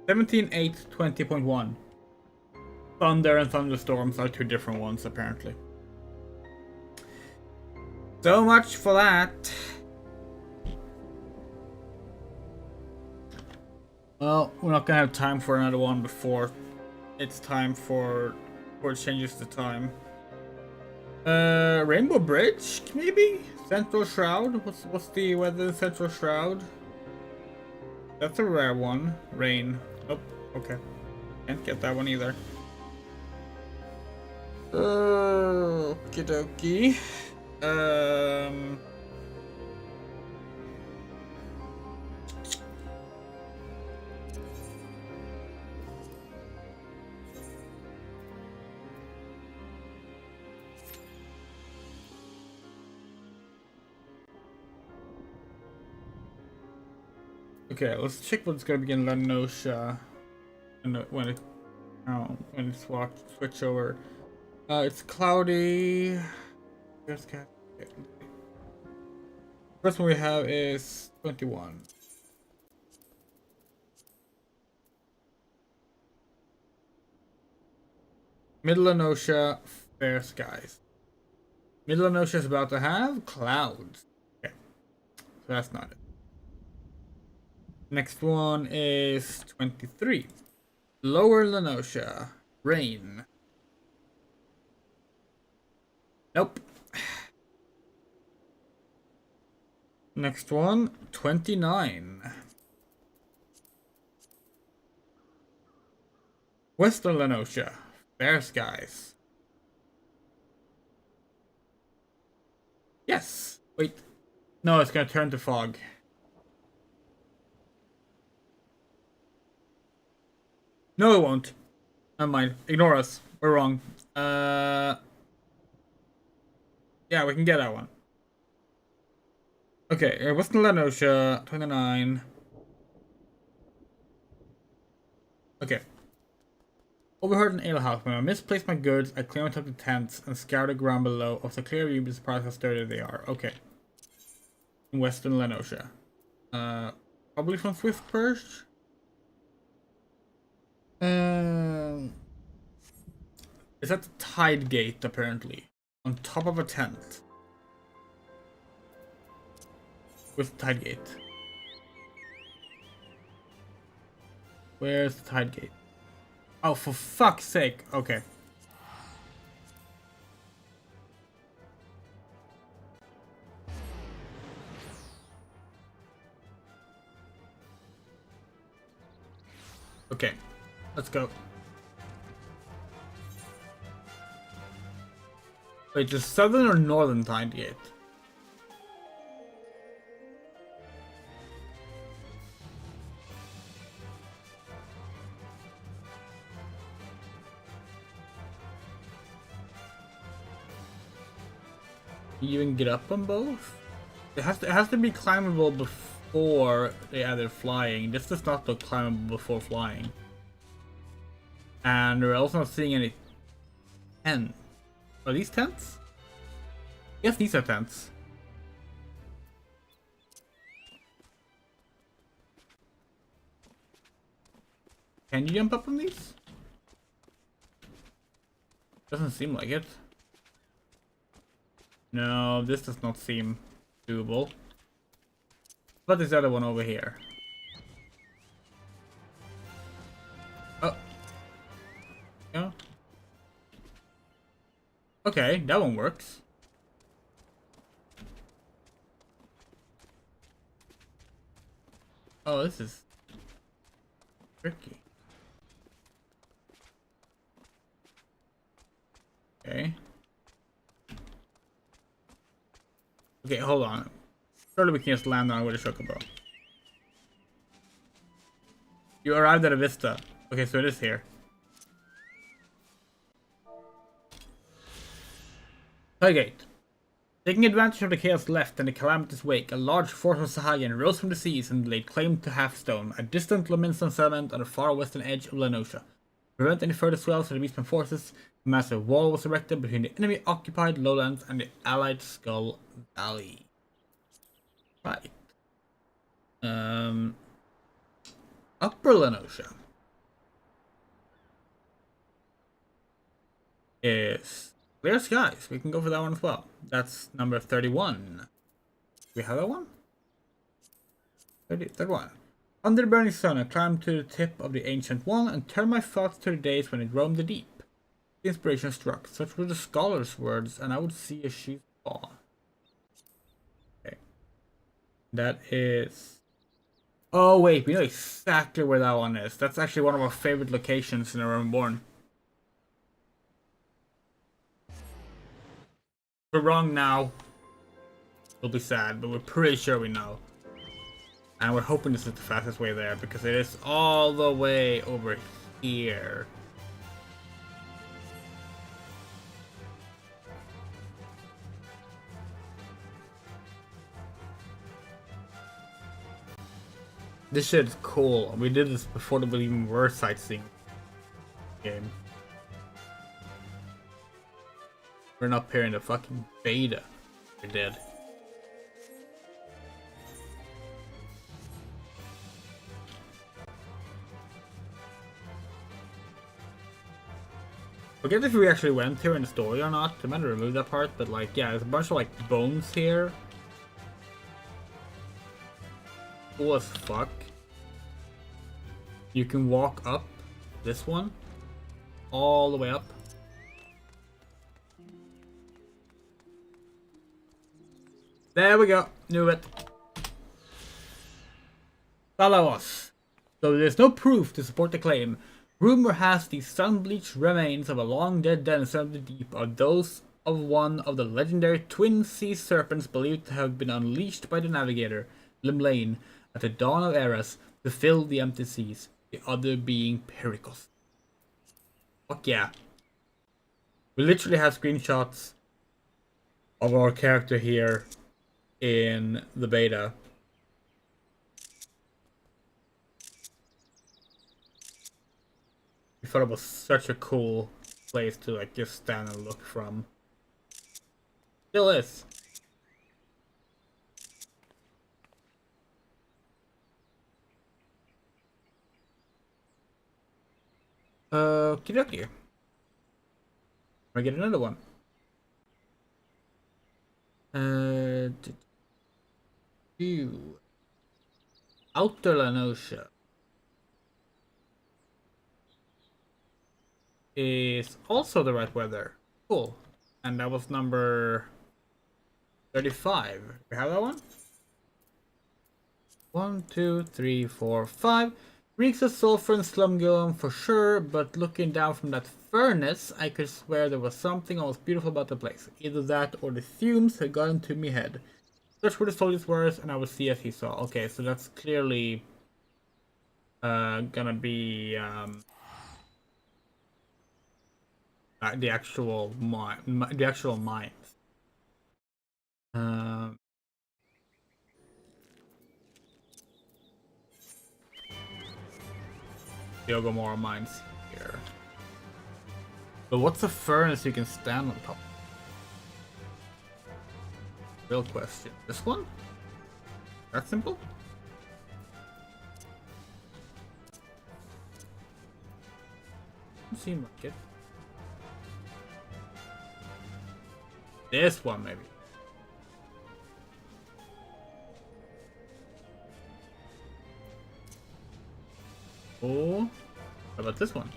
(17.8.20.1). Thunder and thunderstorms are two different ones, apparently. So much for that. Well, we're not gonna have time for another one before it's time for it changes the time. Rainbow Bridge, maybe? Central Shroud? What's the weather in Central Shroud? That's a rare one. Rain. Oh, okay. Can't get that one either. Okie dokie. Okay, let's check what's gonna be in Lenosha when it's switch over. It's cloudy. First one we have is 21. Middle Lenosha, fair skies. Middle Lenosha is about to have clouds. Okay, so that's not it. Next one is 23. Lower Lenosha, rain. Nope. Next one, 29. Western Lenosha, fair skies. Yes. Wait. No, it's gonna turn to fog. No, it won't. Never mind. Ignore us. We're wrong. Yeah, we can get that one. Okay, Western Lenosha, 29. Okay. Overheard an alehouse. When I misplaced my goods, I cleared up the tents and scoured the ground below. Of the clear view, be surprised how sturdy they are. Okay. In Western Lenosha. Probably from Swift Perch. It's at the Tide Gate, apparently. On top of a tent. With the Tide Gate. Where's the Tide Gate? Oh, for fuck's sake. Okay. Okay. Let's go. Wait, the southern or northern Tide Gate? You even get up on both? It has to be climbable before they added flying. This does not look climbable before flying. And we're also not seeing any tents. Are these tents? Yes, these are tents. Can you jump up on these? Doesn't seem like it. No, this does not seem doable. But this other one over here. Oh. Yeah. Okay, that one works. Oh, this is tricky. Okay. Okay, hold on. Surely we can just land on with a chocobo. You arrived at a vista. Okay, so it is here. Highgate. Taking advantage of the chaos left in the calamity's wake, a large force of Sahagin rose from the seas and laid claim to Halfstone, a distant Lominsan settlement on the far western edge of Lenosha. To prevent any further swells of the Beastman forces, a massive wall was erected between the enemy-occupied lowlands and the allied Skull Valley. Right. Upper Lenosha is clear skies. We can go for that one as well. That's number 31. Do we have that one? 31. Under the burning sun, I climbed to the tip of the ancient one and turned my thoughts to the days when it roamed the deep. The inspiration struck. Such were the scholar's words, and I would see a sheep's paw. Okay. That is... Oh wait, we know exactly where that one is. That's actually one of our favorite locations in REBORN. If we're wrong now, we'll be sad, but we're pretty sure we know. And we're hoping this is the fastest way there, because it is all the way over here. This shit is cool. We did this before there even were sightseeing game. We're not here in the fucking beta. We're dead. Forget if we actually went here in the story or not. I might have removed that part, but like, yeah, there's a bunch of like bones here. Cool as fuck. You can walk up this one all the way up. There we go. Knew it. Follow us. Though there's no proof to support the claim, rumor has the sun-bleached remains of a long-dead denizen of the deep are those of one of the legendary twin sea serpents believed to have been unleashed by the navigator, Limlane, at the dawn of eras to fill the empty seas, the other being Pericos. Fuck yeah. We literally have screenshots of our character here in the beta. We thought it was such a cool place to like just stand and look from. Still is. Okie dokie. I get another one. Outer Lenosha is also the right weather. Cool. And that was number 35. We have that one? 1, 2, 3, 4, 5. Reeks of sulfur and slumgullium for sure, but looking down from that furnace, I could swear there was something almost beautiful about the place. Either that or the fumes had gotten to me head. Search where the soldiers were, and I would see as he saw. Okay, so that's clearly gonna be the actual mines. Yogomora mines here. But what's a furnace you can stand on top? Real question. This one? That simple? Doesn't seem like it. This one, maybe. Oh, how about this one?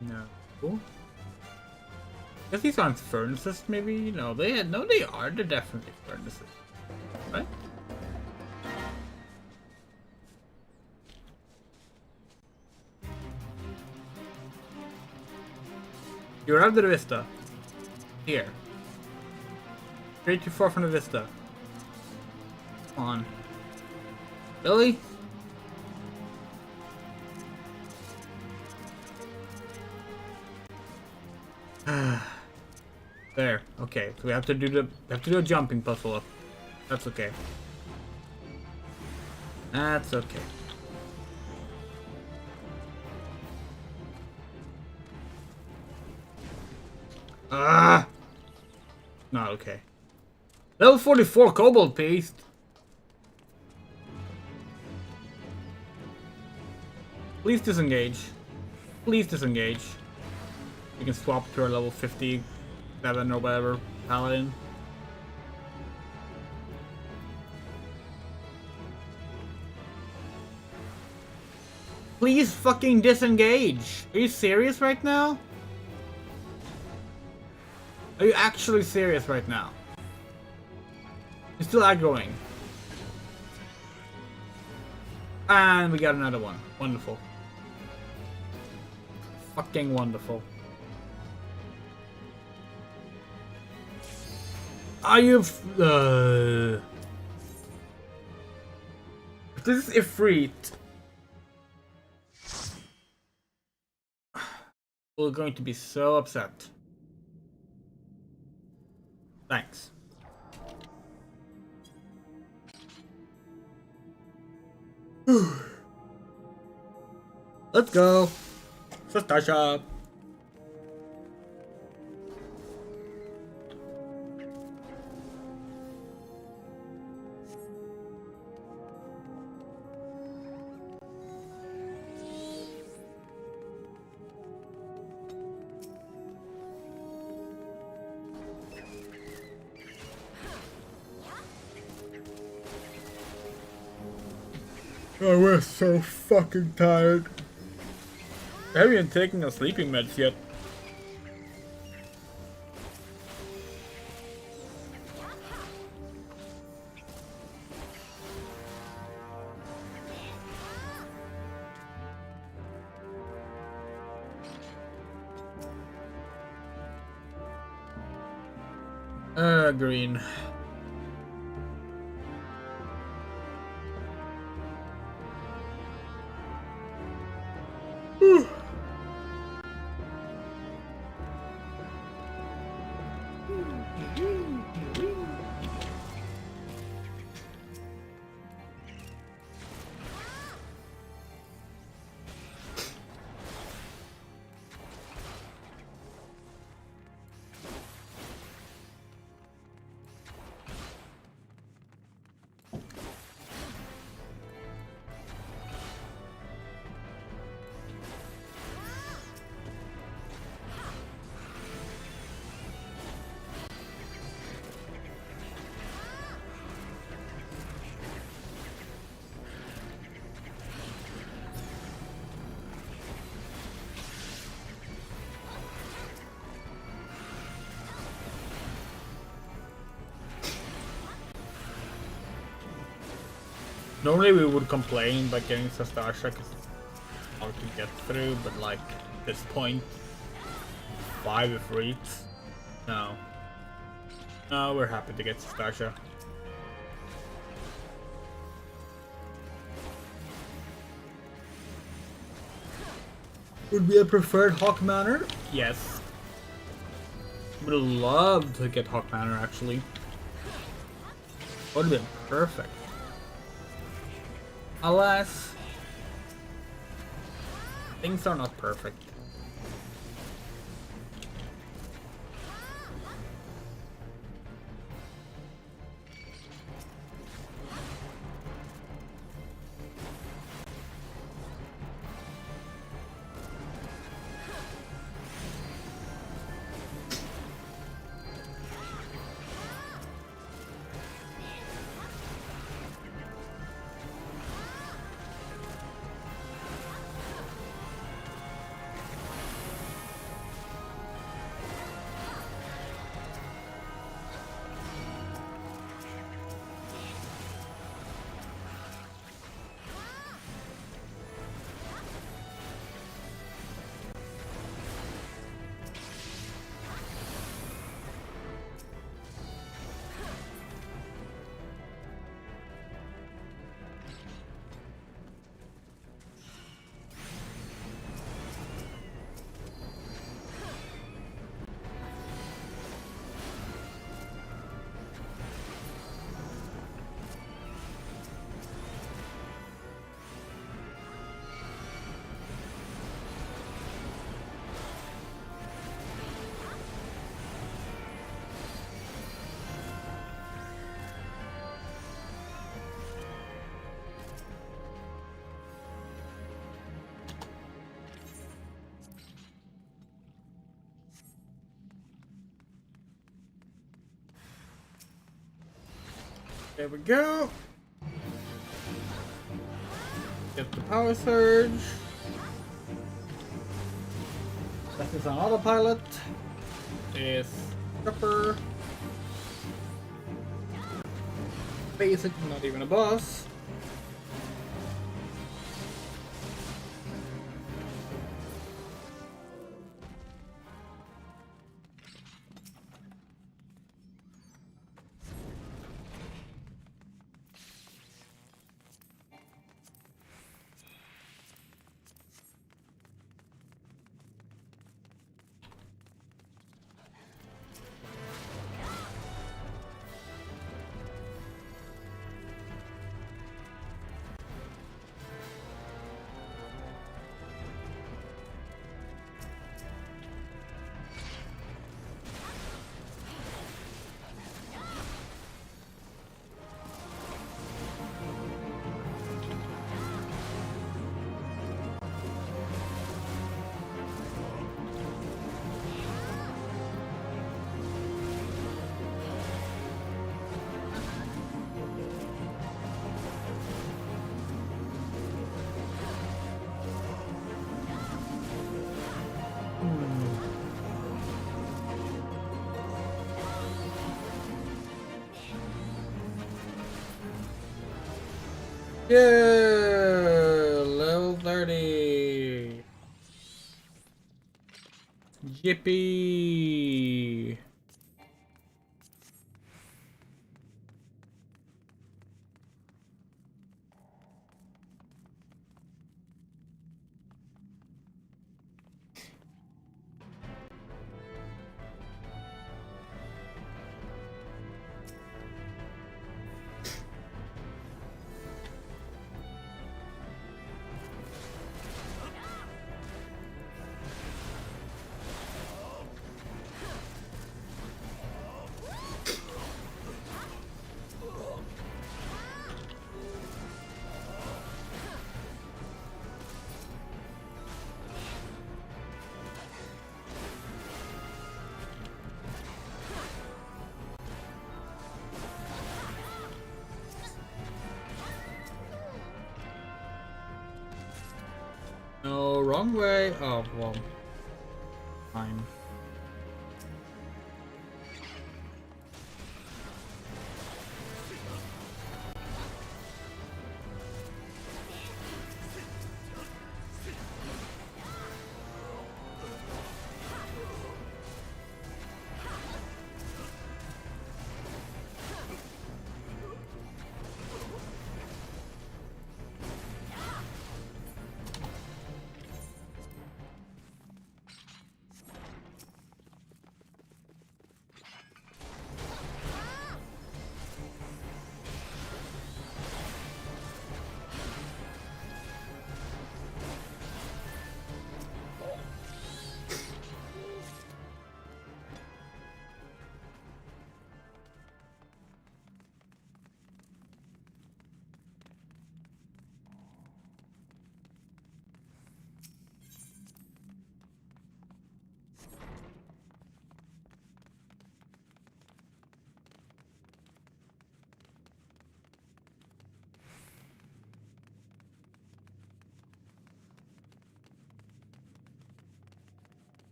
No. I guess these aren't furnaces, maybe? No, they are. They're definitely furnaces. Right? You arrived at the Vista. Here. Straight too far from the Vista. Come on. Really? There. Okay. So we have to do a jumping puzzle up. That's okay. That's okay. Ah! Not okay. Level 44 cobalt paste. Please disengage. Please disengage. We can swap to our level 57 or whatever paladin. Please fucking disengage. Are you serious right now? Are you actually serious right now? You're still aggroing. And we got another one. Wonderful. Fucking wonderful. Are you... If this is Ifrit... We're going to be so upset. Thanks. Let's go. Sastasha. Oh, we're so fucking tired. I haven't even taken our sleeping meds yet. Green. Normally we would complain about getting Sastasha because it's hard to get through, but like at this point, 5 if reach. No. No, we're happy to get Sastasha. Would be a preferred Hawk Manor? Yes. Would love to get Hawk Manor actually. Would have been perfect. Alas, things are not perfect. There we go. Get the power surge. That is on autopilot. Is Chopper. Basic, not even a boss. Yeah, level 30. Yippee. No, wrong way. Oh, well. Fine.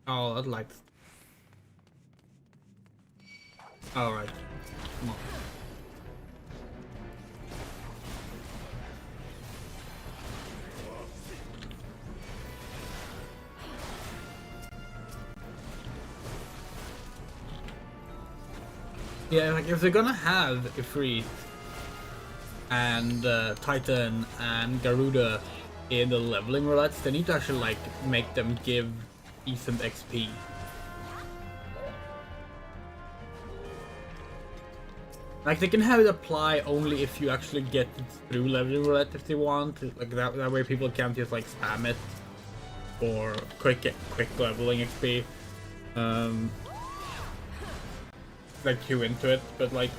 Oh, I'd like. Alright. Come on. Yeah, like if they're gonna have Ifrit and Titan and Garuda in the leveling roulettes, they need to actually like make them give decent XP. Like they can have it apply only if you actually get through leveling roulette if they want. Like that way people can't just like spam it for quick leveling XP. Like queue into it, but like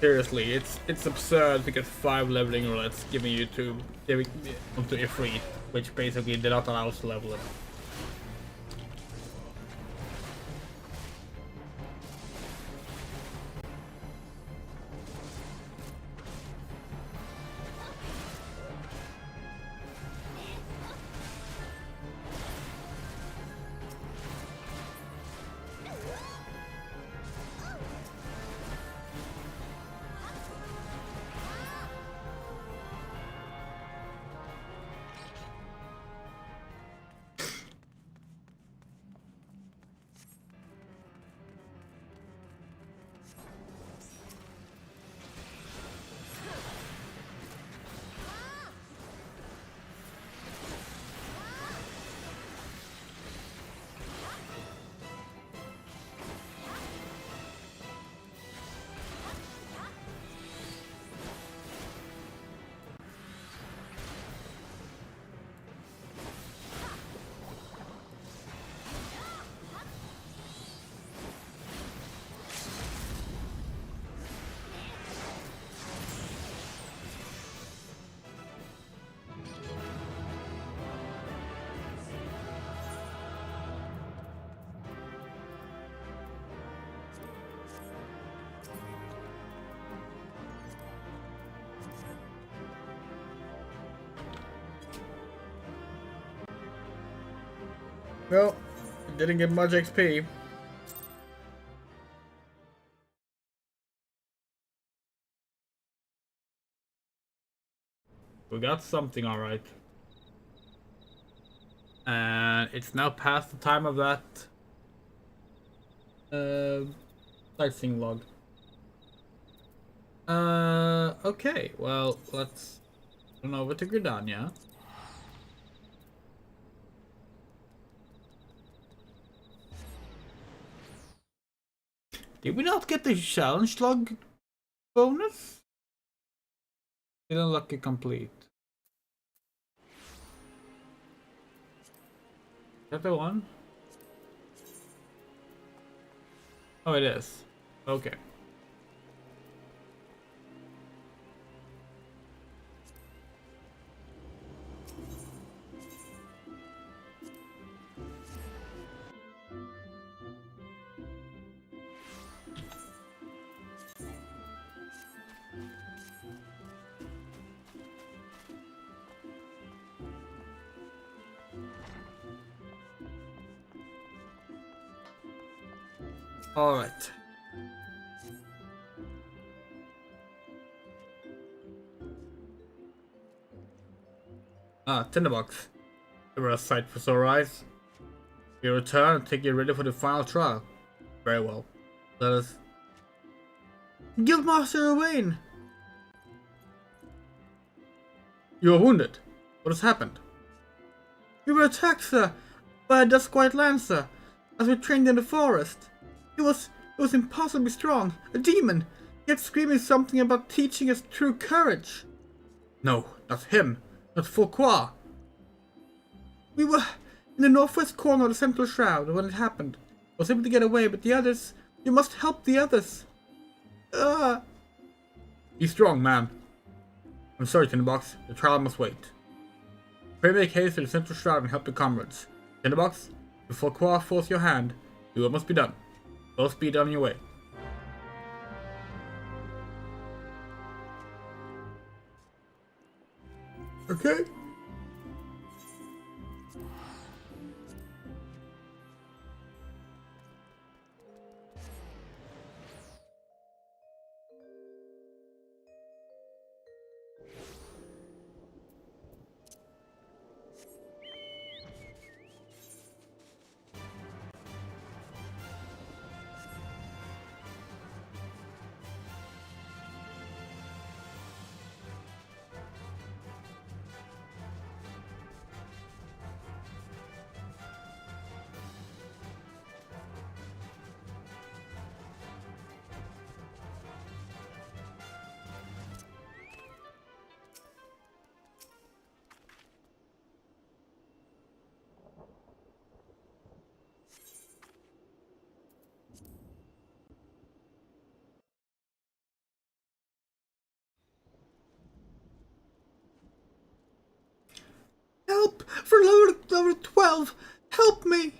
seriously, it's absurd to get 5 leveling roulettes giving you onto Ifrit, which basically did not allow us to level it. Well, it didn't get much XP. We got something alright. And it's now past the time of that sightseeing log. Okay, well, let's run over to Gridania. Did we not get the challenge log bonus? Didn't look it complete. Is that the one? Oh, it is. Okay. All right. Tinderbox. There were a sight for sore eyes. You return and take you ready for the final trial. Very well. Let us. Guildmaster Owain! You are wounded. What has happened? We were attacked, sir, by a Dusk White Lancer, as we trained in the forest. He was impossibly strong, a demon, yet screaming something about teaching us true courage. No, not him, not Fouquet. We were in the northwest corner of the central shroud when it happened. I was able to get away, but the others, you must help the others. Be strong, man. I'm sorry, Tinderbox, the trial must wait. Pray make haste to the central shroud and help your comrades. Tinderbox, if Fouquet force your hand, do what must be done. Full speed on your way. Okay. for level 12! Help me!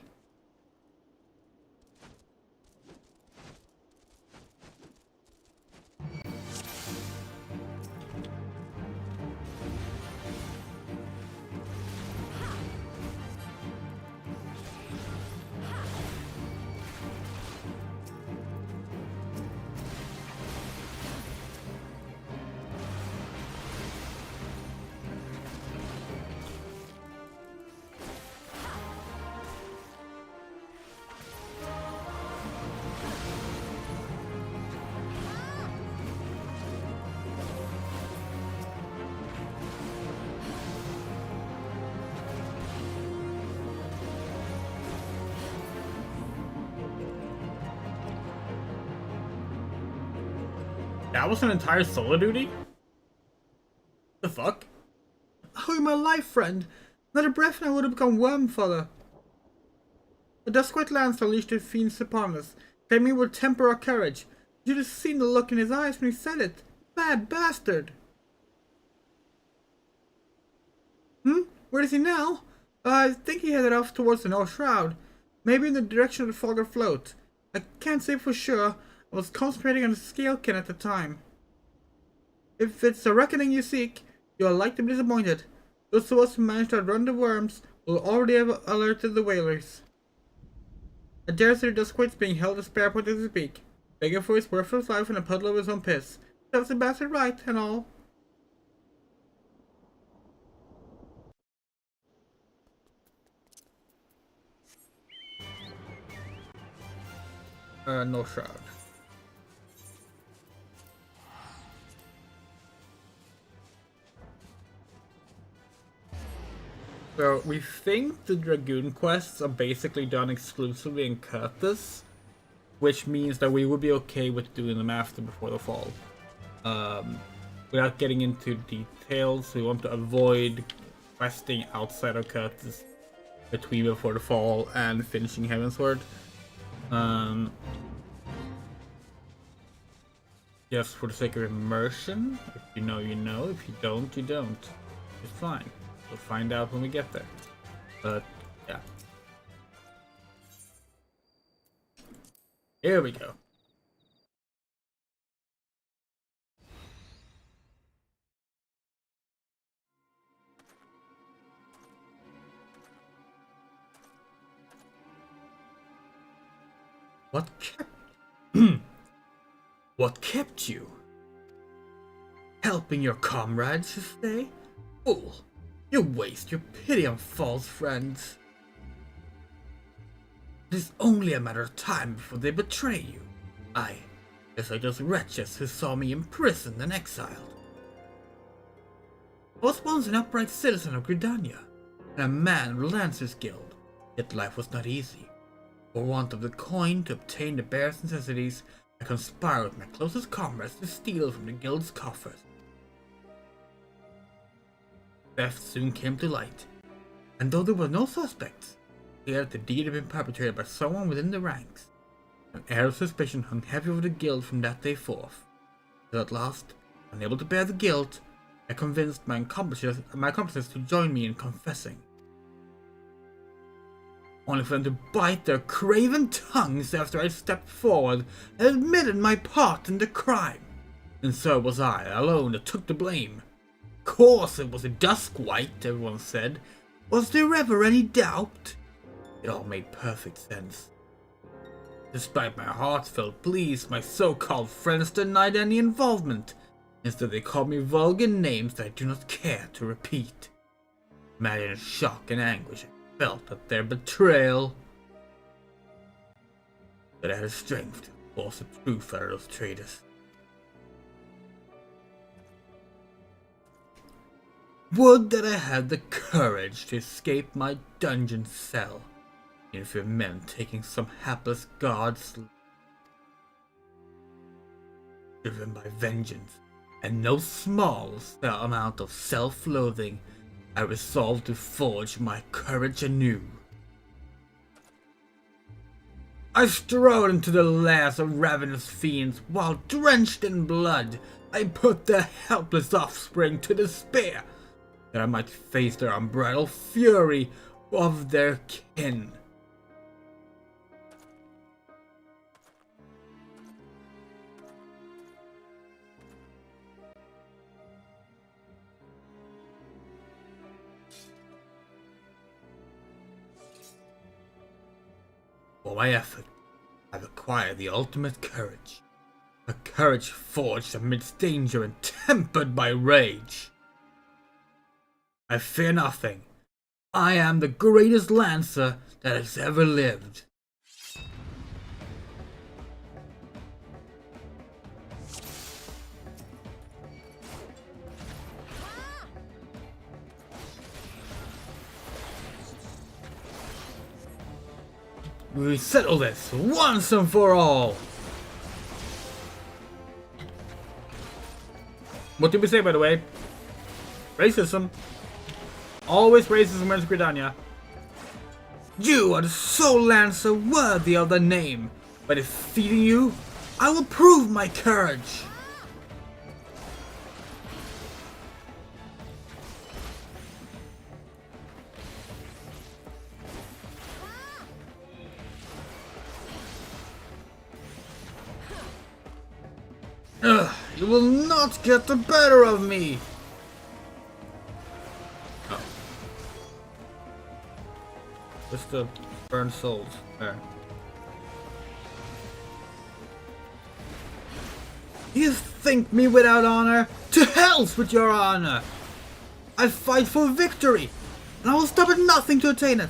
That was an entire solo duty? The fuck? Oh, my life, friend. Another breath and I would have become worm fodder. The Duskwight Lancer unleashed their fiends upon us, claiming we'll temper our courage. You should have seen the look in his eyes when he said it. Bad bastard. Where is he now? I think he headed off towards the North Shroud. Maybe in the direction of the Fogger Float. I can't say for sure. I was concentrating on the Scalekin at the time. If it's a reckoning you seek, you are likely to be disappointed. Those of us who managed to outrun the worms will already have alerted the whalers. I dare say the Duskwights being held at spare point as we speak, begging for his worthless life in a puddle of his own piss. Serves the bastard right and all. No shroud. So we think the Dragoon quests are basically done exclusively in Curtis, which means that we would be okay with doing them after Before the Fall. Without getting into details, we want to avoid questing outside of Curtis between Before the Fall and finishing Heavensward. Just for the sake of immersion, if you know, you know. If you don't, you don't. It's fine. We'll find out when we get there. But, yeah. Here we go. What kept you? Helping your comrades to stay? Fool, you waste your pity on false friends. It is only a matter of time before they betray you. I, just like those wretches who saw me imprisoned and exiled. I was once an upright citizen of Gridania, and a man of the Lancers Guild, yet life was not easy. For want of the coin to obtain the bare necessities, I conspired with my closest comrades to steal from the guild's coffers. Theft soon came to light, and though there were no suspects, it appeared that the deed had been perpetrated by someone within the ranks. An air of suspicion hung heavy over the guild from that day forth, till at last, unable to bear the guilt, I convinced my accomplices to join me in confessing. Only for them to bite their craven tongues after I stepped forward and admitted my part in the crime. And so was I, alone, that took the blame. Of course it was a Duskwight, everyone said. Was there ever any doubt? It all made perfect sense. Despite my heartfelt pleas, my so-called friends denied any involvement. Instead they called me vulgar names that I do not care to repeat. Mad in shock and anguish, I felt at their betrayal. But I had the strength to force the truth out of those traitors. Would that I had the courage to escape my dungeon cell, even if it meant taking some hapless god's life. Driven by vengeance and no small amount of self-loathing, I resolved to forge my courage anew. I strode into the lairs of ravenous fiends, while drenched in blood, I put their helpless offspring to despair. that I might face their unbridled fury of their kin. For my effort, I've acquired the ultimate courage. A courage forged amidst danger and tempered by rage. I fear nothing. I am the greatest lancer that has ever lived. We settle this once and for all. What did we say, by the way? Racism. Always racism against Gridania. You are the sole lancer worthy of the name. By defeating you, I will prove my courage. You will not get the better of me! Oh. Just to burn souls. There. You think me without honor? To hell's with your honor! I fight for victory, and I will stop at nothing to attain it!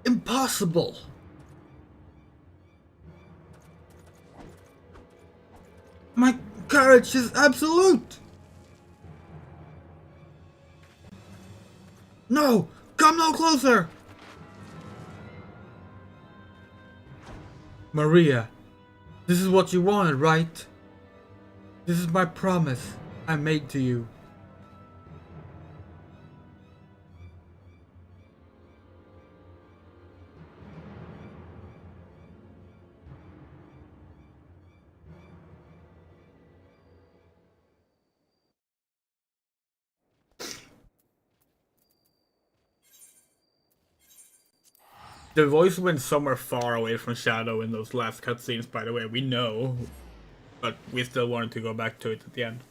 Impossible! My courage is absolute! No! Come no closer! Maria, this is what you wanted, right? This is my promise I made to you. The voice went somewhere far away from Shadow in those last cutscenes, by the way, we know. But we still wanted to go back to it at the end.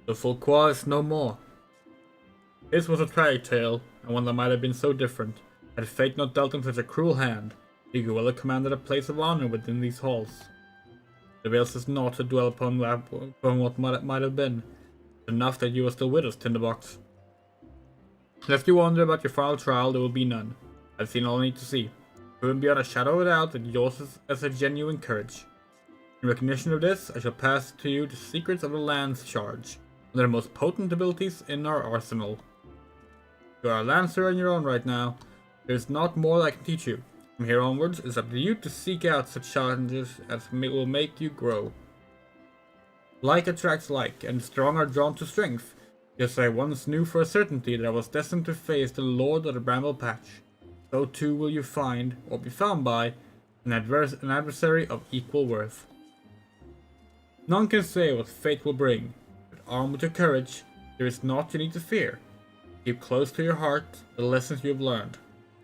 The Fulqua is no more. This was a tragic tale, and one that might have been so different, had fate not dealt him such a cruel hand. He could well have commanded a place of honor within these halls. It avails us not to dwell upon what might have been. It's enough that you are still with us, Tinderbox. Lest you wonder about your final trial, there will be none. I've seen all I need to see. Proven beyond a shadow of a doubt that yours is a genuine courage. In recognition of this, I shall pass to you the secrets of the Lance Charge. One of the most potent abilities in our arsenal. You are a lancer in your own right now. There is not more I can teach you. From here onwards, it's up to you to seek out such challenges as will make you grow. Like attracts like, and the strong are drawn to strength. Yes, I once knew for a certainty that I was destined to face the Lord of the Bramble Patch. So too will you find, or be found by, an adversary of equal worth. None can say what fate will bring. Armed with your courage, there is naught you need to fear. Keep close to your heart the lessons you have learned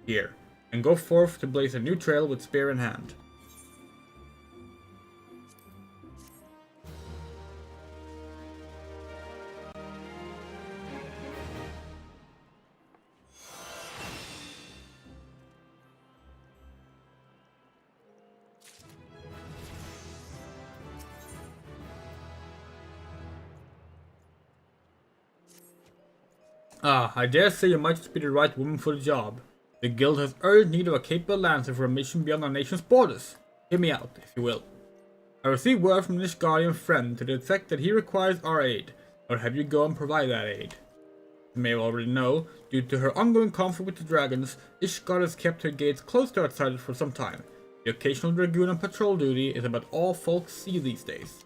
here, and go forth to blaze a new trail with spear in hand. I dare say you might just be the right woman for the job. The guild has urgent need of a capable lancer for a mission beyond our nation's borders. Hear me out, if you will. I received word from this guardian friend to the effect that he requires our aid. I would have you go and provide that aid. You may already know, due to her ongoing conflict with the dragons, Ishgard has kept her gates closed to outsiders for some time. The occasional dragoon on patrol duty is about all folks see these days.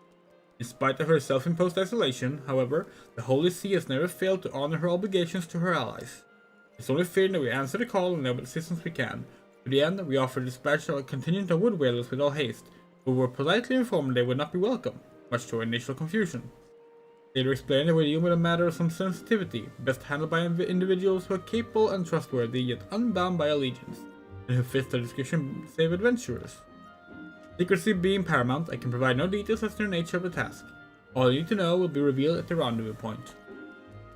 In spite of her self-imposed isolation, however, the Holy See has never failed to honor her obligations to her allies. It's only fair that we answer the call and lend assistance we can. To the end, we offer dispatch of a contingent of wood whalers with all haste, who were politely informed they would not be welcome, much to our initial confusion. Later explained that we're dealing with a matter of some sensitivity, best handled by individuals who are capable and trustworthy, yet unbound by allegiance, and who fit the description save adventurers. Secrecy being paramount, I can provide no details as to the nature of the task. All you need to know will be revealed at the rendezvous point.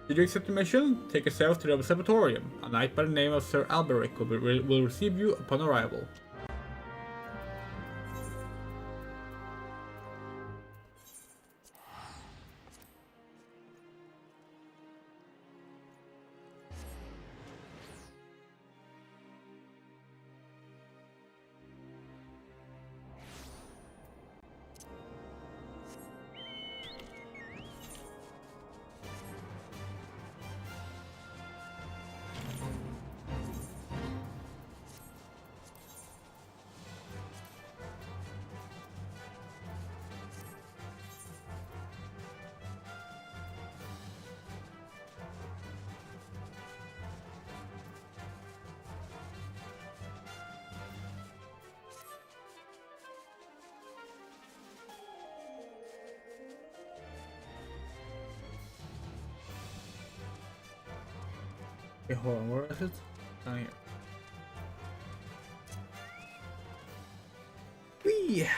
Should you accept the mission, take yourself to the observatorium. A knight by the name of Sir Alberic will receive you upon arrival. Okay, hold on, where is it? Down here. Whee!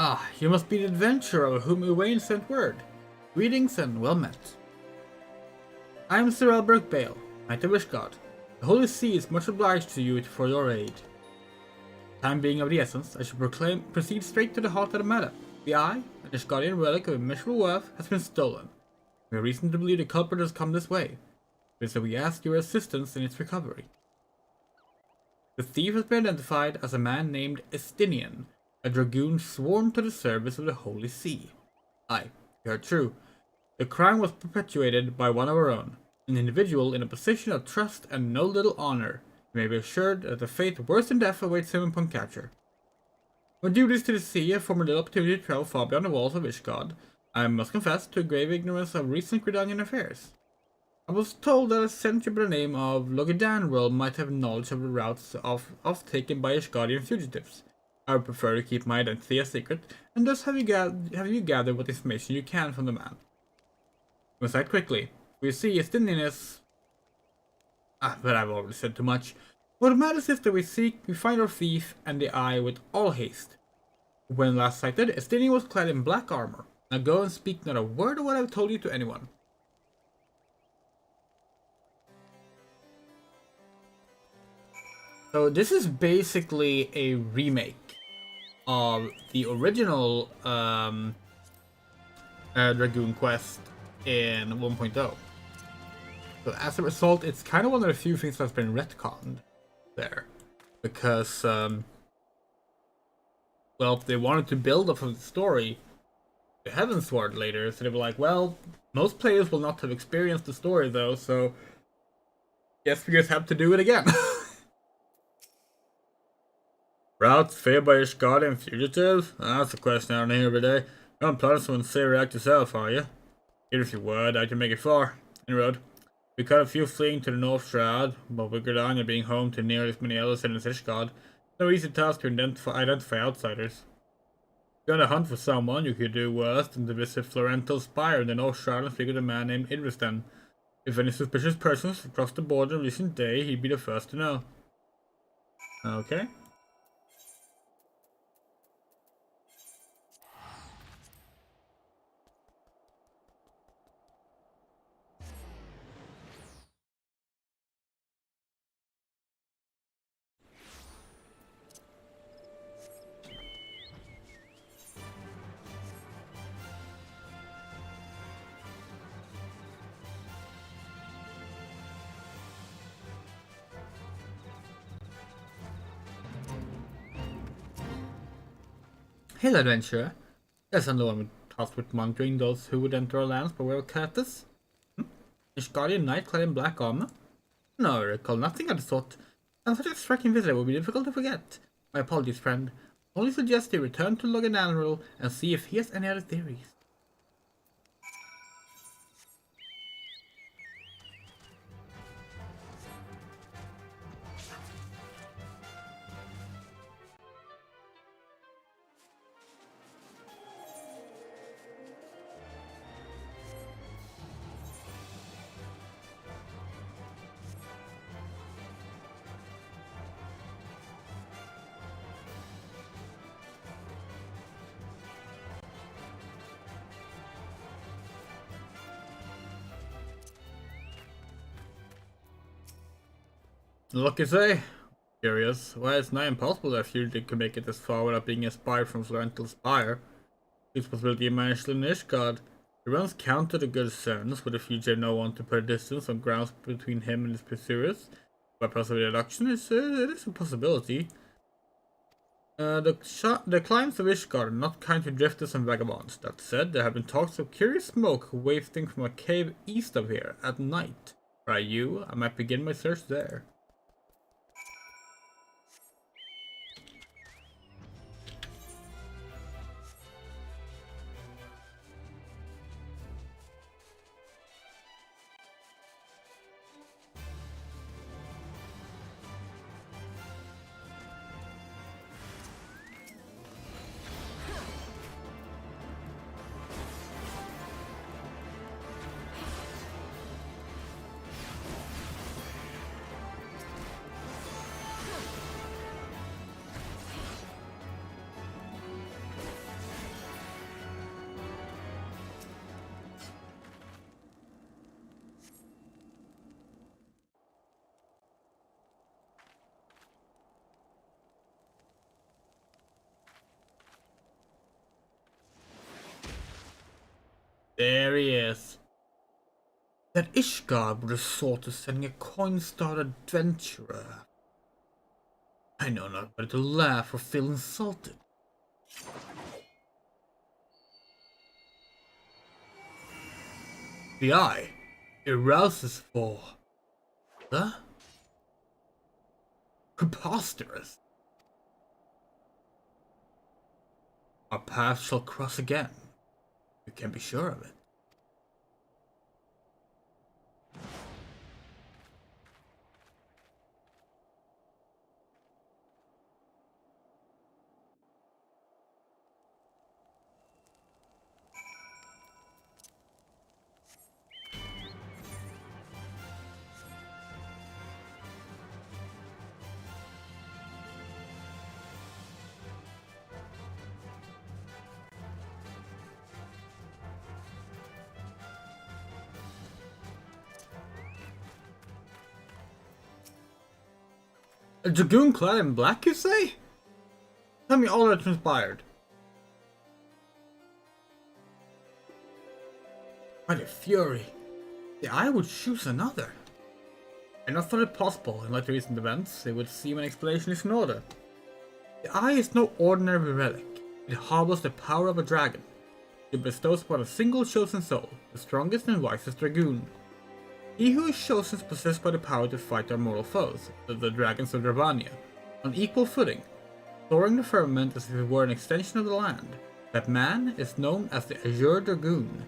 Ah, you must be the adventurer of whom Uwain sent word. Greetings and well met. I am Sir Alberic Bale, Knight of Ishgard. The Holy See is much obliged to you for your aid. Time being of the essence, I should proceed straight to the heart of the matter. The eye, an Ishgardian relic of immeasurable worth, has been stolen. We have reason to believe the culprit has come this way, so we ask your assistance in its recovery. The thief has been identified as a man named Estinian, a dragoon sworn to the service of the Holy See. Aye, you heard true. The crime was perpetuated by one of our own, an individual in a position of trust and no little honor. You may be assured that a fate worse than death awaits him upon capture. When duties to the sea have formed a little opportunity to travel far beyond the walls of Ishgard, I must confess to a grave ignorance of recent Gridanian affairs. I was told that a sentry by the name of Logidanril might have knowledge of the routes taken by Ishgardian fugitives. I would prefer to keep my identity a secret, and thus have you gather what information you can from the man. We decide quickly. We see Estinian is... but I've already said too much. What matters is that we find our thief and the eye with all haste. When last sighted, Estinian was clad in black armor. Now go and speak not a word of what I've told you to anyone. So this is basically a remake of the original Dragoon quest in 1.0. So as a result, it's kind of one of the few things that's been retconned there. Because, well, they wanted to build up of the story to Heavensward later, so they were like, well, most players will not have experienced the story though, so Guess we just have to do it again. Routes favored by Ishgard and fugitives? That's a question I don't hear every day. You don't plan someone to say react yourself, are you? Even if you would, I can make it far. Inroad. We caught a few fleeing to the North Shroud, but with Gridania being home to nearly as many Ellison as Ishgard, no easy task to identify outsiders. If you're on a hunt for someone, you could do worse than to visit Florental's Spire in the North Shroud and speak with a man named Idristan. If any suspicious persons crossed the border in recent day, he'd be the first to know. Okay. Hail, adventurer. Yes, I'm the one tasked with monitoring those who would enter our lands by way of Curtis. Ishgardian knight clad in black armor? No, I recall nothing of the sort. And such a striking visitor would be difficult to forget. My apologies, friend. I only suggest you return to Logananril and see if he has any other theories. Look, you say? Curious. Why, it's nigh impossible that a fugitive could make it this far without being inspired from Florental's Spire. It's possibility of managed in Ishgard. It runs counter to good sense, with a fugitive no one to put a distance on grounds between him and his pursuers. By possible deduction, it is a possibility. The climbs of Ishgard are not kind to drifters and vagabonds. That said, there have been talks of curious smoke wafting from a cave east of here at night. Try you, I might begin my search there. There he is. That Ishgard would resort to sending a coin-starred adventurer. I know not whether to laugh or feel insulted. The eye arouses for the preposterous. Our paths shall cross again. You can be sure of it. A dragoon clad in black, you say? Tell me all that transpired. What a fury. The eye would choose another. I not thought it possible, in light of recent events, it would seem an explanation is in order. The eye is no ordinary relic. It harbors the power of a dragon. It bestows upon a single chosen soul, the strongest and wisest dragoon. He who is chosen is possessed by the power to fight our mortal foes, the dragons of Dravania, on equal footing, soaring the firmament as if it were an extension of the land. That man is known as the Azure Dragoon.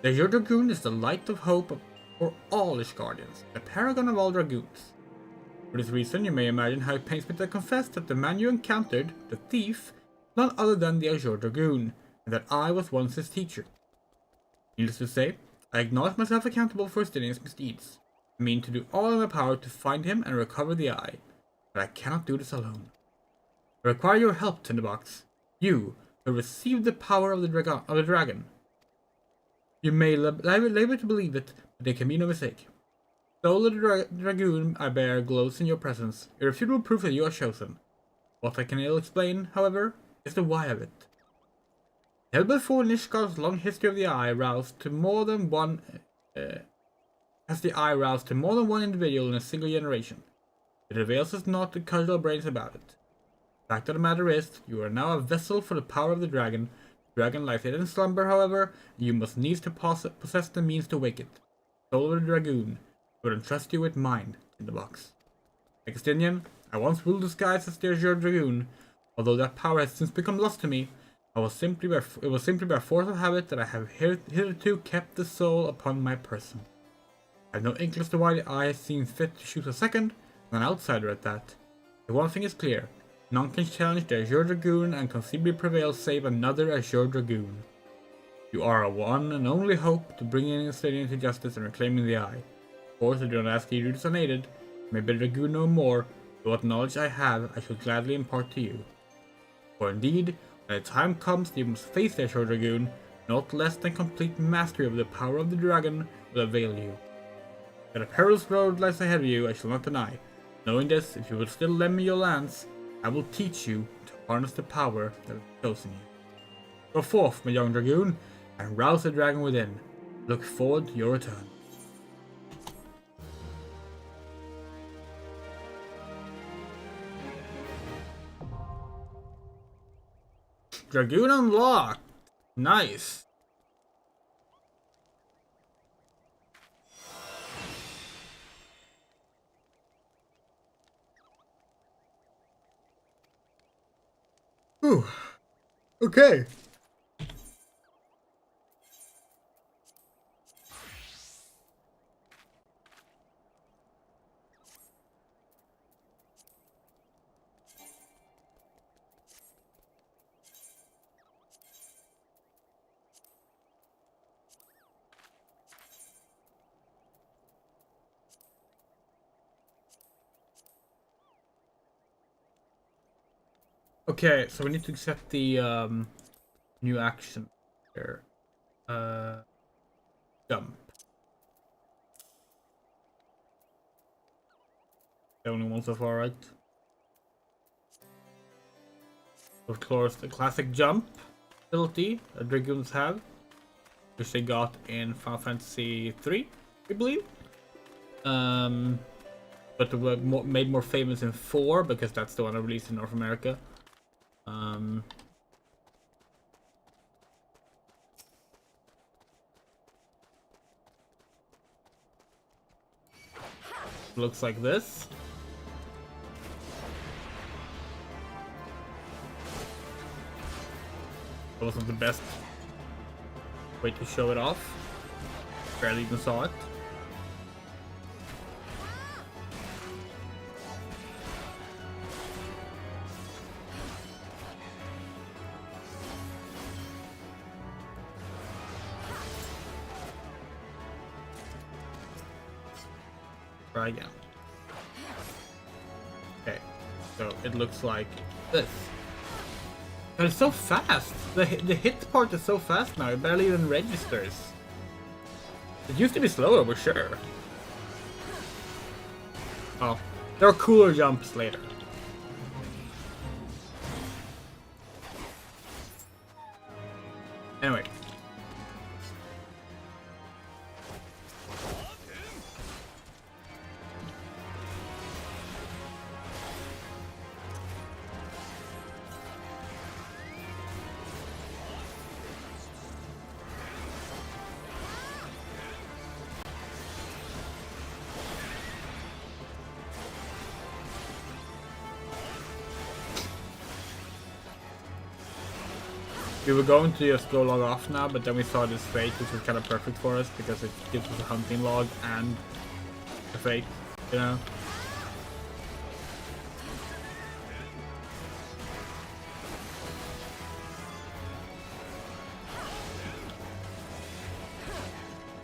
The Azure Dragoon is the light of hope for all Ishgardians, the paragon of all dragoons. For this reason, you may imagine how it pains me to confess that the man you encountered, the thief, none other than the Azure Dragoon, and that I was once his teacher. Needless to say, I acknowledge myself accountable for Estinian's misdeeds. I mean to do all in my power to find him and recover the eye, but I cannot do this alone. I require your help, Tinderbox. You, who received the power of the dragon. You may labor to believe it, but there can be no mistake. The soul of the dragoon I bear glows in your presence, irrefutable proof that you are chosen. What I can ill explain, however, is the why of it. Never before in Ishgar's long history of the eye roused to more than one has the eye roused to more than one individual in a single generation. It avails us not to cudgel our brains about it. The fact of the matter is, you are now a vessel for the power of the dragon. The dragon lies hidden in slumber, however, and you must needs to possess the means to wake it. Soul of the dragoon, I would entrust you with mine in the box. Like Estinian, I once ruled the skies as the Azure Dragoon. Although that power has since become lost to me, it was simply by force of habit that I have hitherto kept the soul upon my person. I have no inkling as to why the eye has seen fit to choose a second, and an outsider at that. But one thing is clear, none can challenge the Azure Dragoon and conceivably prevail save another Azure Dragoon. You are a one and only hope to bringing Estinian to justice and reclaiming the eye. Of course, I do not ask you to do this unaided. May the Dragoon no more, but what knowledge I have, I shall gladly impart to you. For indeed, when the time comes, you must face the Azure Dragoon. Not less than complete mastery of the power of the dragon will avail you. That a perilous road lies ahead of you, I shall not deny. Knowing this, if you will still lend me your lance, I will teach you to harness the power that has chosen you. Go forth, my young dragoon, and rouse the dragon within. Look forward to your return. Dragoon unlocked! Nice! Ooh. Okay. Okay, so we need to accept the new action here. Jump. The only one so far, right? Of course, the classic jump ability that dragoons have, which they got in Final Fantasy III, I believe. But they were made more famous in 4 because that's the one I released in North America. Looks like this. That wasn't the best way to show it off. Barely even saw it. Try again. Okay, so it looks like this. And it's so fast! The hit part is so fast now, it barely even registers. It used to be slower, for sure. Oh, there are cooler jumps later. Anyway. We were going to just go log off now, but then we saw this fate, which was kind of perfect for us because it gives us a hunting log and a fate, you know?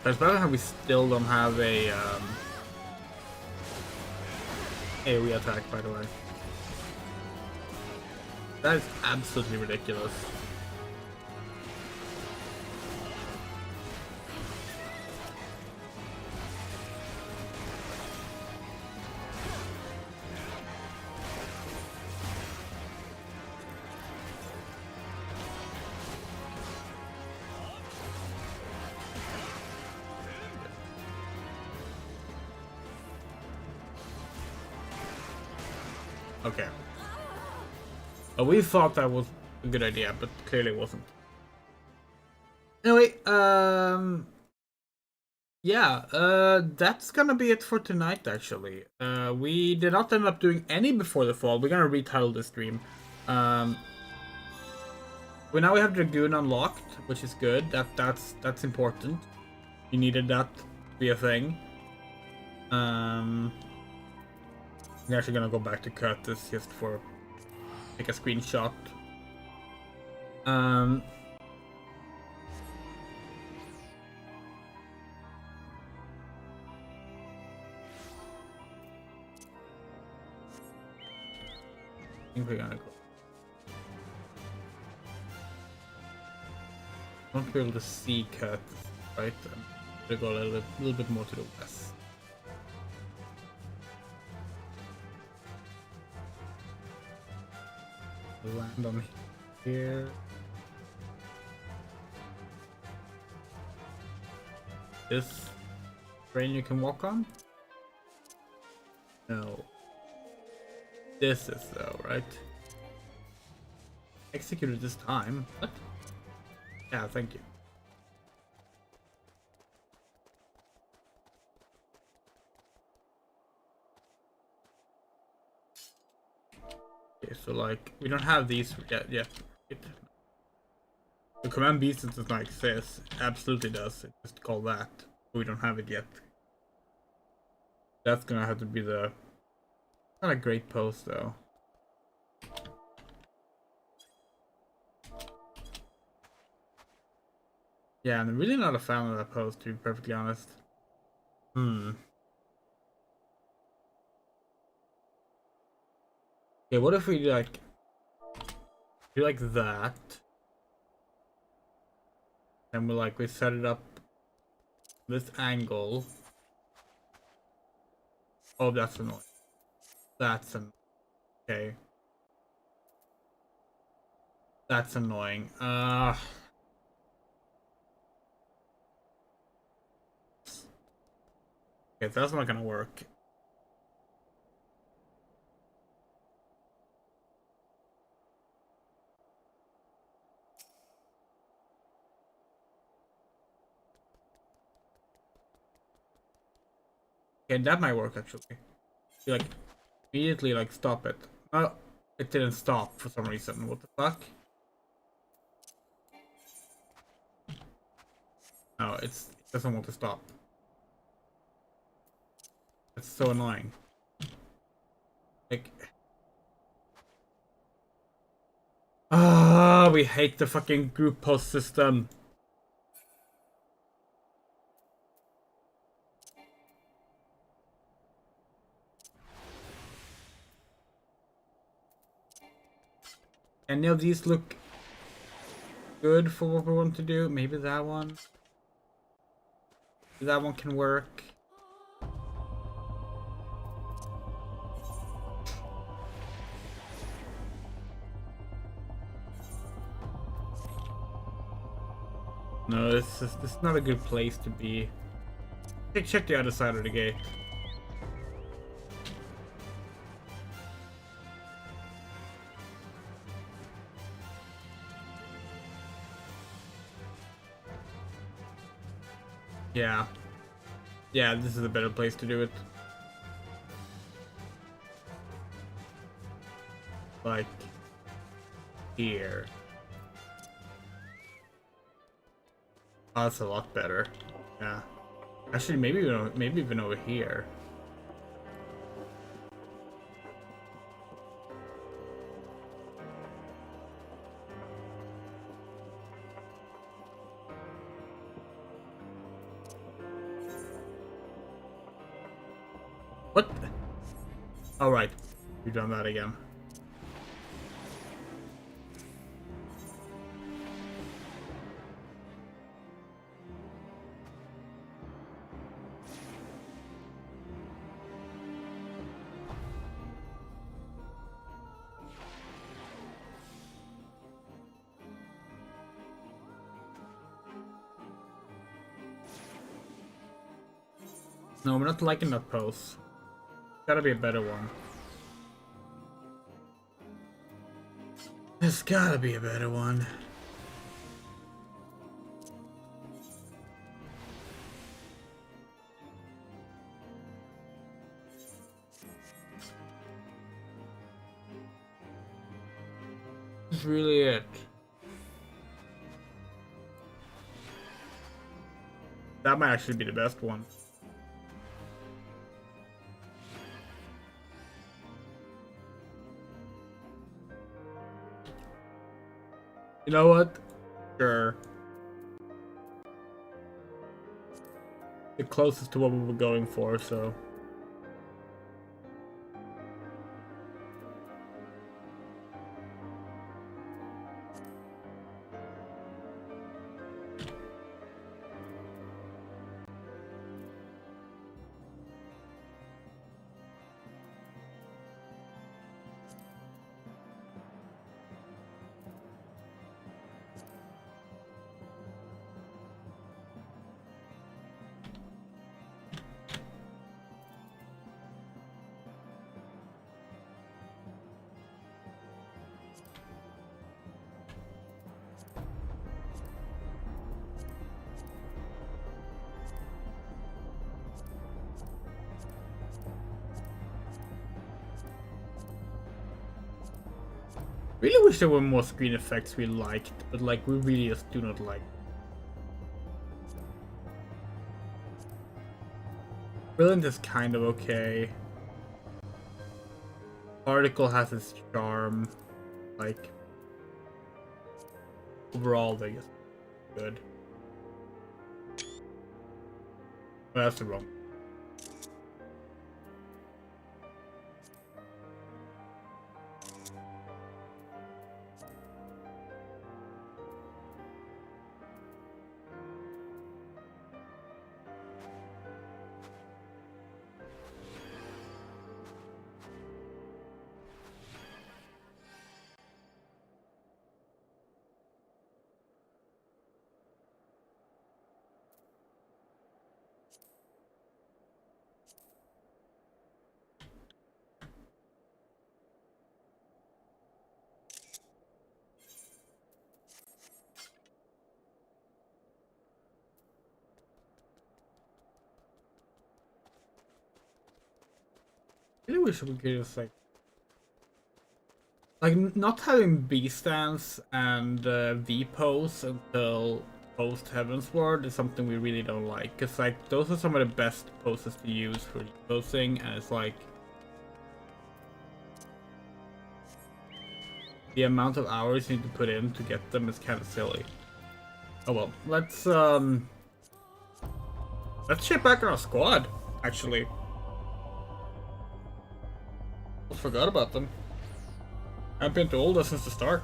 But it's better how we still don't have a AoE attack, by the way. That is absolutely ridiculous. Okay. Well, we thought that was a good idea, but clearly it wasn't. Anyway, yeah, that's gonna be it for tonight, actually. We did not end up doing any before the fall. We're gonna retitle this stream. Well, now we have Dragoon unlocked, which is good. That's important. You needed that to be a thing. I'm actually gonna go back to cut this just for take a screenshot. I think we're gonna go. I won't be able to see cut, right? I'm gonna go a little bit more to the west. Land on here. This train you can walk on? No. This is though, right? Executed this time. What? Yeah, thank you. Okay, so like we don't have these yet. The command beast does not exist. It absolutely does. It's just called that. We don't have it yet. That's gonna have to be the not a great post though. Yeah, I'm really not a fan of that post, to be perfectly honest. Okay, what if we do like that? And we set it up this angle. Oh, that's annoying. That's an okay. That's annoying. Okay, that's not gonna work. Okay, that might work actually. You immediately stop it. Oh, it didn't stop for some reason. What the fuck? No, it doesn't want to stop. It's so annoying. We hate the fucking group post system. Any of these look good for what we want to do? Maybe that one. Maybe that one can work. No, this is not a good place to be. Check the other side of the gate. Yeah. Yeah, this is a better place to do it. Like here. Oh, that's a lot better. Yeah. Actually, maybe even over here. What? All right, we've done that again. No, I'm not liking that pose. Gotta be a better one. There's gotta be a better one. That's really it. That might actually be the best one. You know what? Sure. The closest to what we were going for, so. Really wish there were more screen effects we liked, but like we really just do not like. Brilliant is kind of okay. Article has its charm. Like overall, I guess good. But that's the wrong. I really wish we could just like not having B stance and V pose until post Heavensward is something we really don't like. Cause like those are some of the best poses to use for posing, and it's like the amount of hours you need to put in to get them is kind of silly. Oh well, let's ship back our squad. Actually, I forgot about them. I've been to Olda since the start.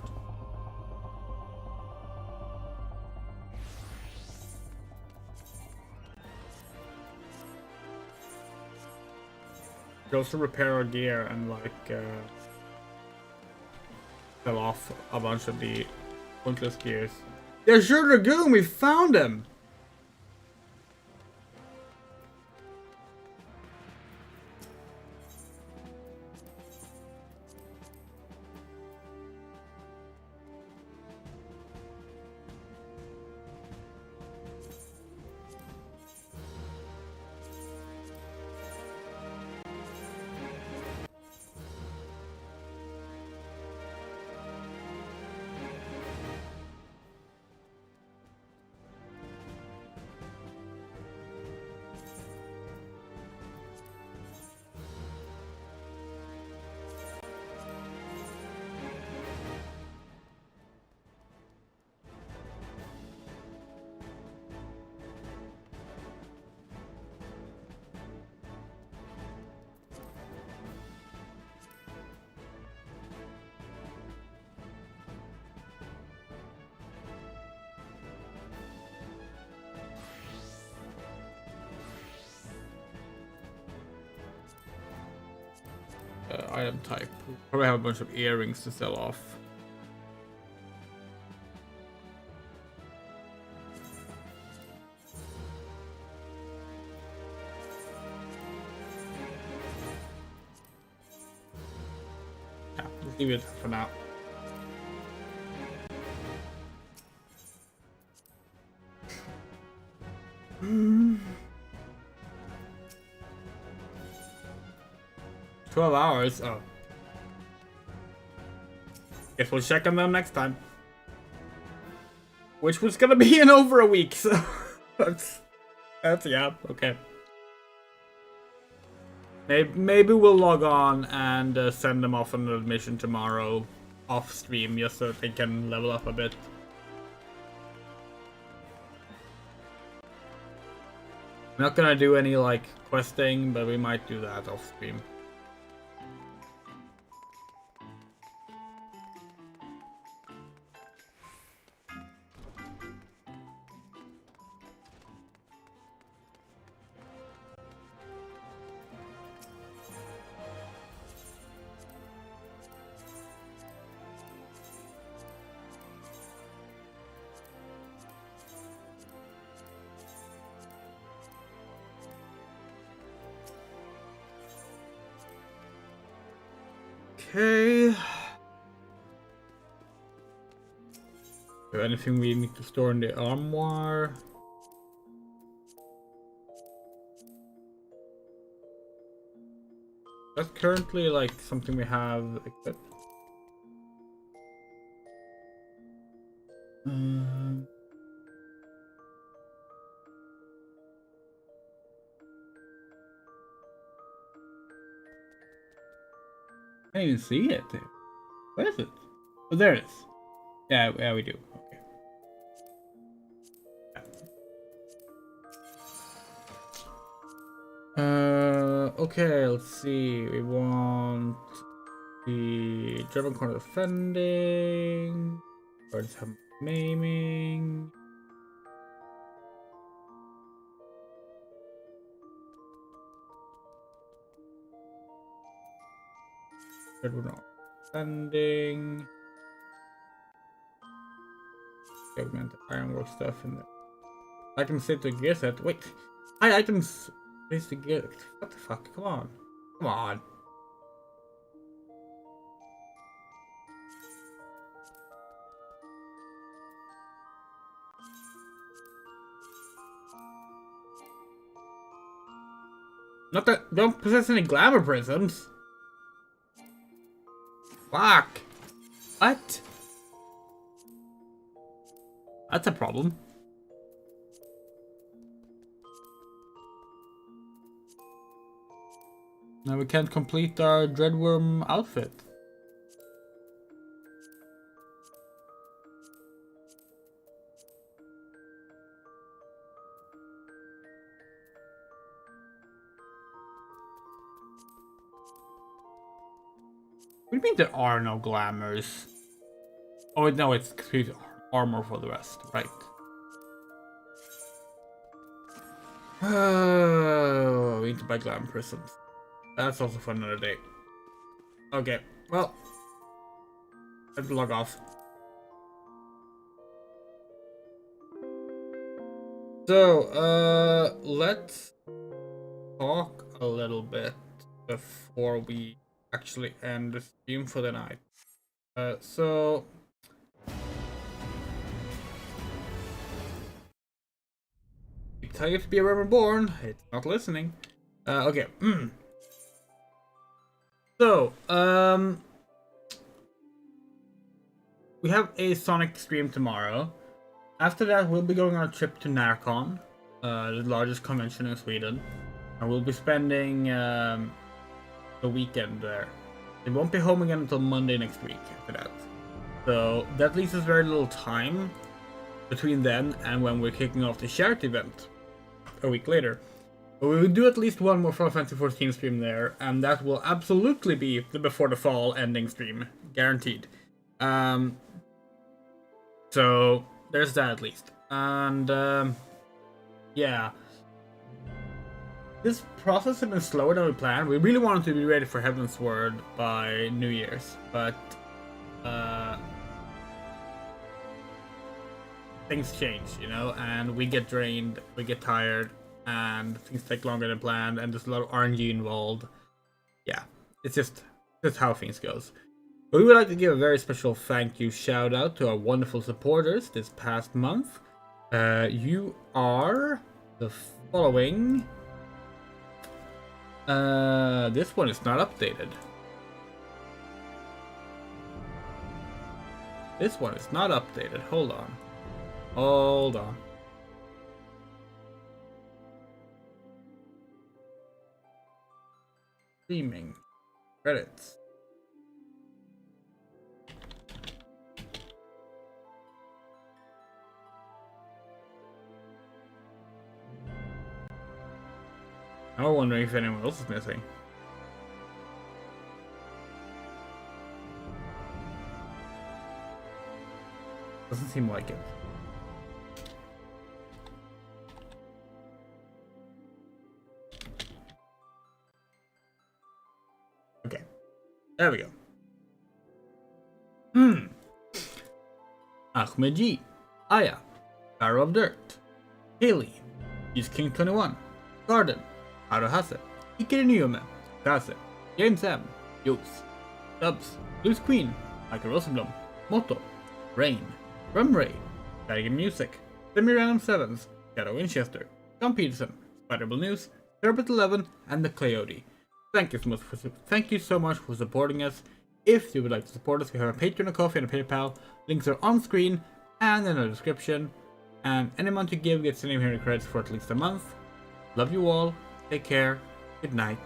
Goes to repair our gear and like sell off a bunch of the pointless gears. There's your Dragoon! We found him! item type. We probably have a bunch of earrings to sell off. Yeah, let's leave it for now. Mm. 12 hours? Oh. Guess we'll check on them next time. Which was gonna be in over a week, so that's yeah, okay. Maybe we'll log on and send them off on an mission tomorrow off stream just so they can level up a bit. I'm not gonna do any like questing, but we might do that off stream. Okay. Anything we need to store in the armoire? That's currently like something we have equipped. I didn't even see it. Where is it? Oh, there it is. Yeah, we do. Okay. Okay, let's see. We want the German corner defending. Birds have maiming. Red one not defending. Augmented ironwork stuff in there. Items set to gear set. Wait. Items placed to gear. What the fuck? Come on. Come on. Not that don't possess any glamour prisms. Fuck. What? That's a problem. Now we can't complete our Dreadworm outfit. What do you mean there are no glamours? Oh no, it's complete armor for the rest, right? Oh, we need to buy glamour prisms. That's also for another day. Okay, well, let's log off. So, let's talk a little bit before we actually end the stream for the night. So you tell you to be a REBORN, it's not listening. Okay. So, we have a Sonic stream tomorrow. After that, we'll be going on a trip to Narcon, the largest convention in Sweden, and we'll be spending the weekend there. We won't be home again until Monday next week after that. So that leaves us very little time between then and when we're kicking off the charity event a week later. But we will do at least one more Final Fantasy XIV stream there, and that will absolutely be the Before the Fall ending stream, guaranteed. So there's that at least. And yeah. this process has been slower than we planned. We really wanted to be ready for Heaven's Word by New Year's, but things change, you know, and we get drained, we get tired, and things take longer than planned, and there's a lot of RNG involved. Yeah, it's just how things goes. But we would like to give a very special thank you shout out to our wonderful supporters this past month. You are the following. This one is not updated. This one is not updated. Hold on. Hold on. Streaming. Credits. I'm wondering if anyone else is missing. Doesn't seem like it. Okay. There we go. Ahmed G. Aya. Barrow of Dirt. Haley. He's King 21. Garden. Haruhase. Ikiriniume. Kase. James M. Yos. Dubs. Loose Queen. Michael Rosenblum. Moto. Rain. Rumray. Tiger Music. Semi-Random Sevens. Shadow Winchester. John Peterson. Spiderable News. Turbot 11. And the Coyote. Thank you so much for supporting us. If you would like to support us, we have a Patreon, a Coffee, and a PayPal. Links are on screen and in the description. And any amount you give gets the name here in credits for at least a month. Love you all. Take care. Good night.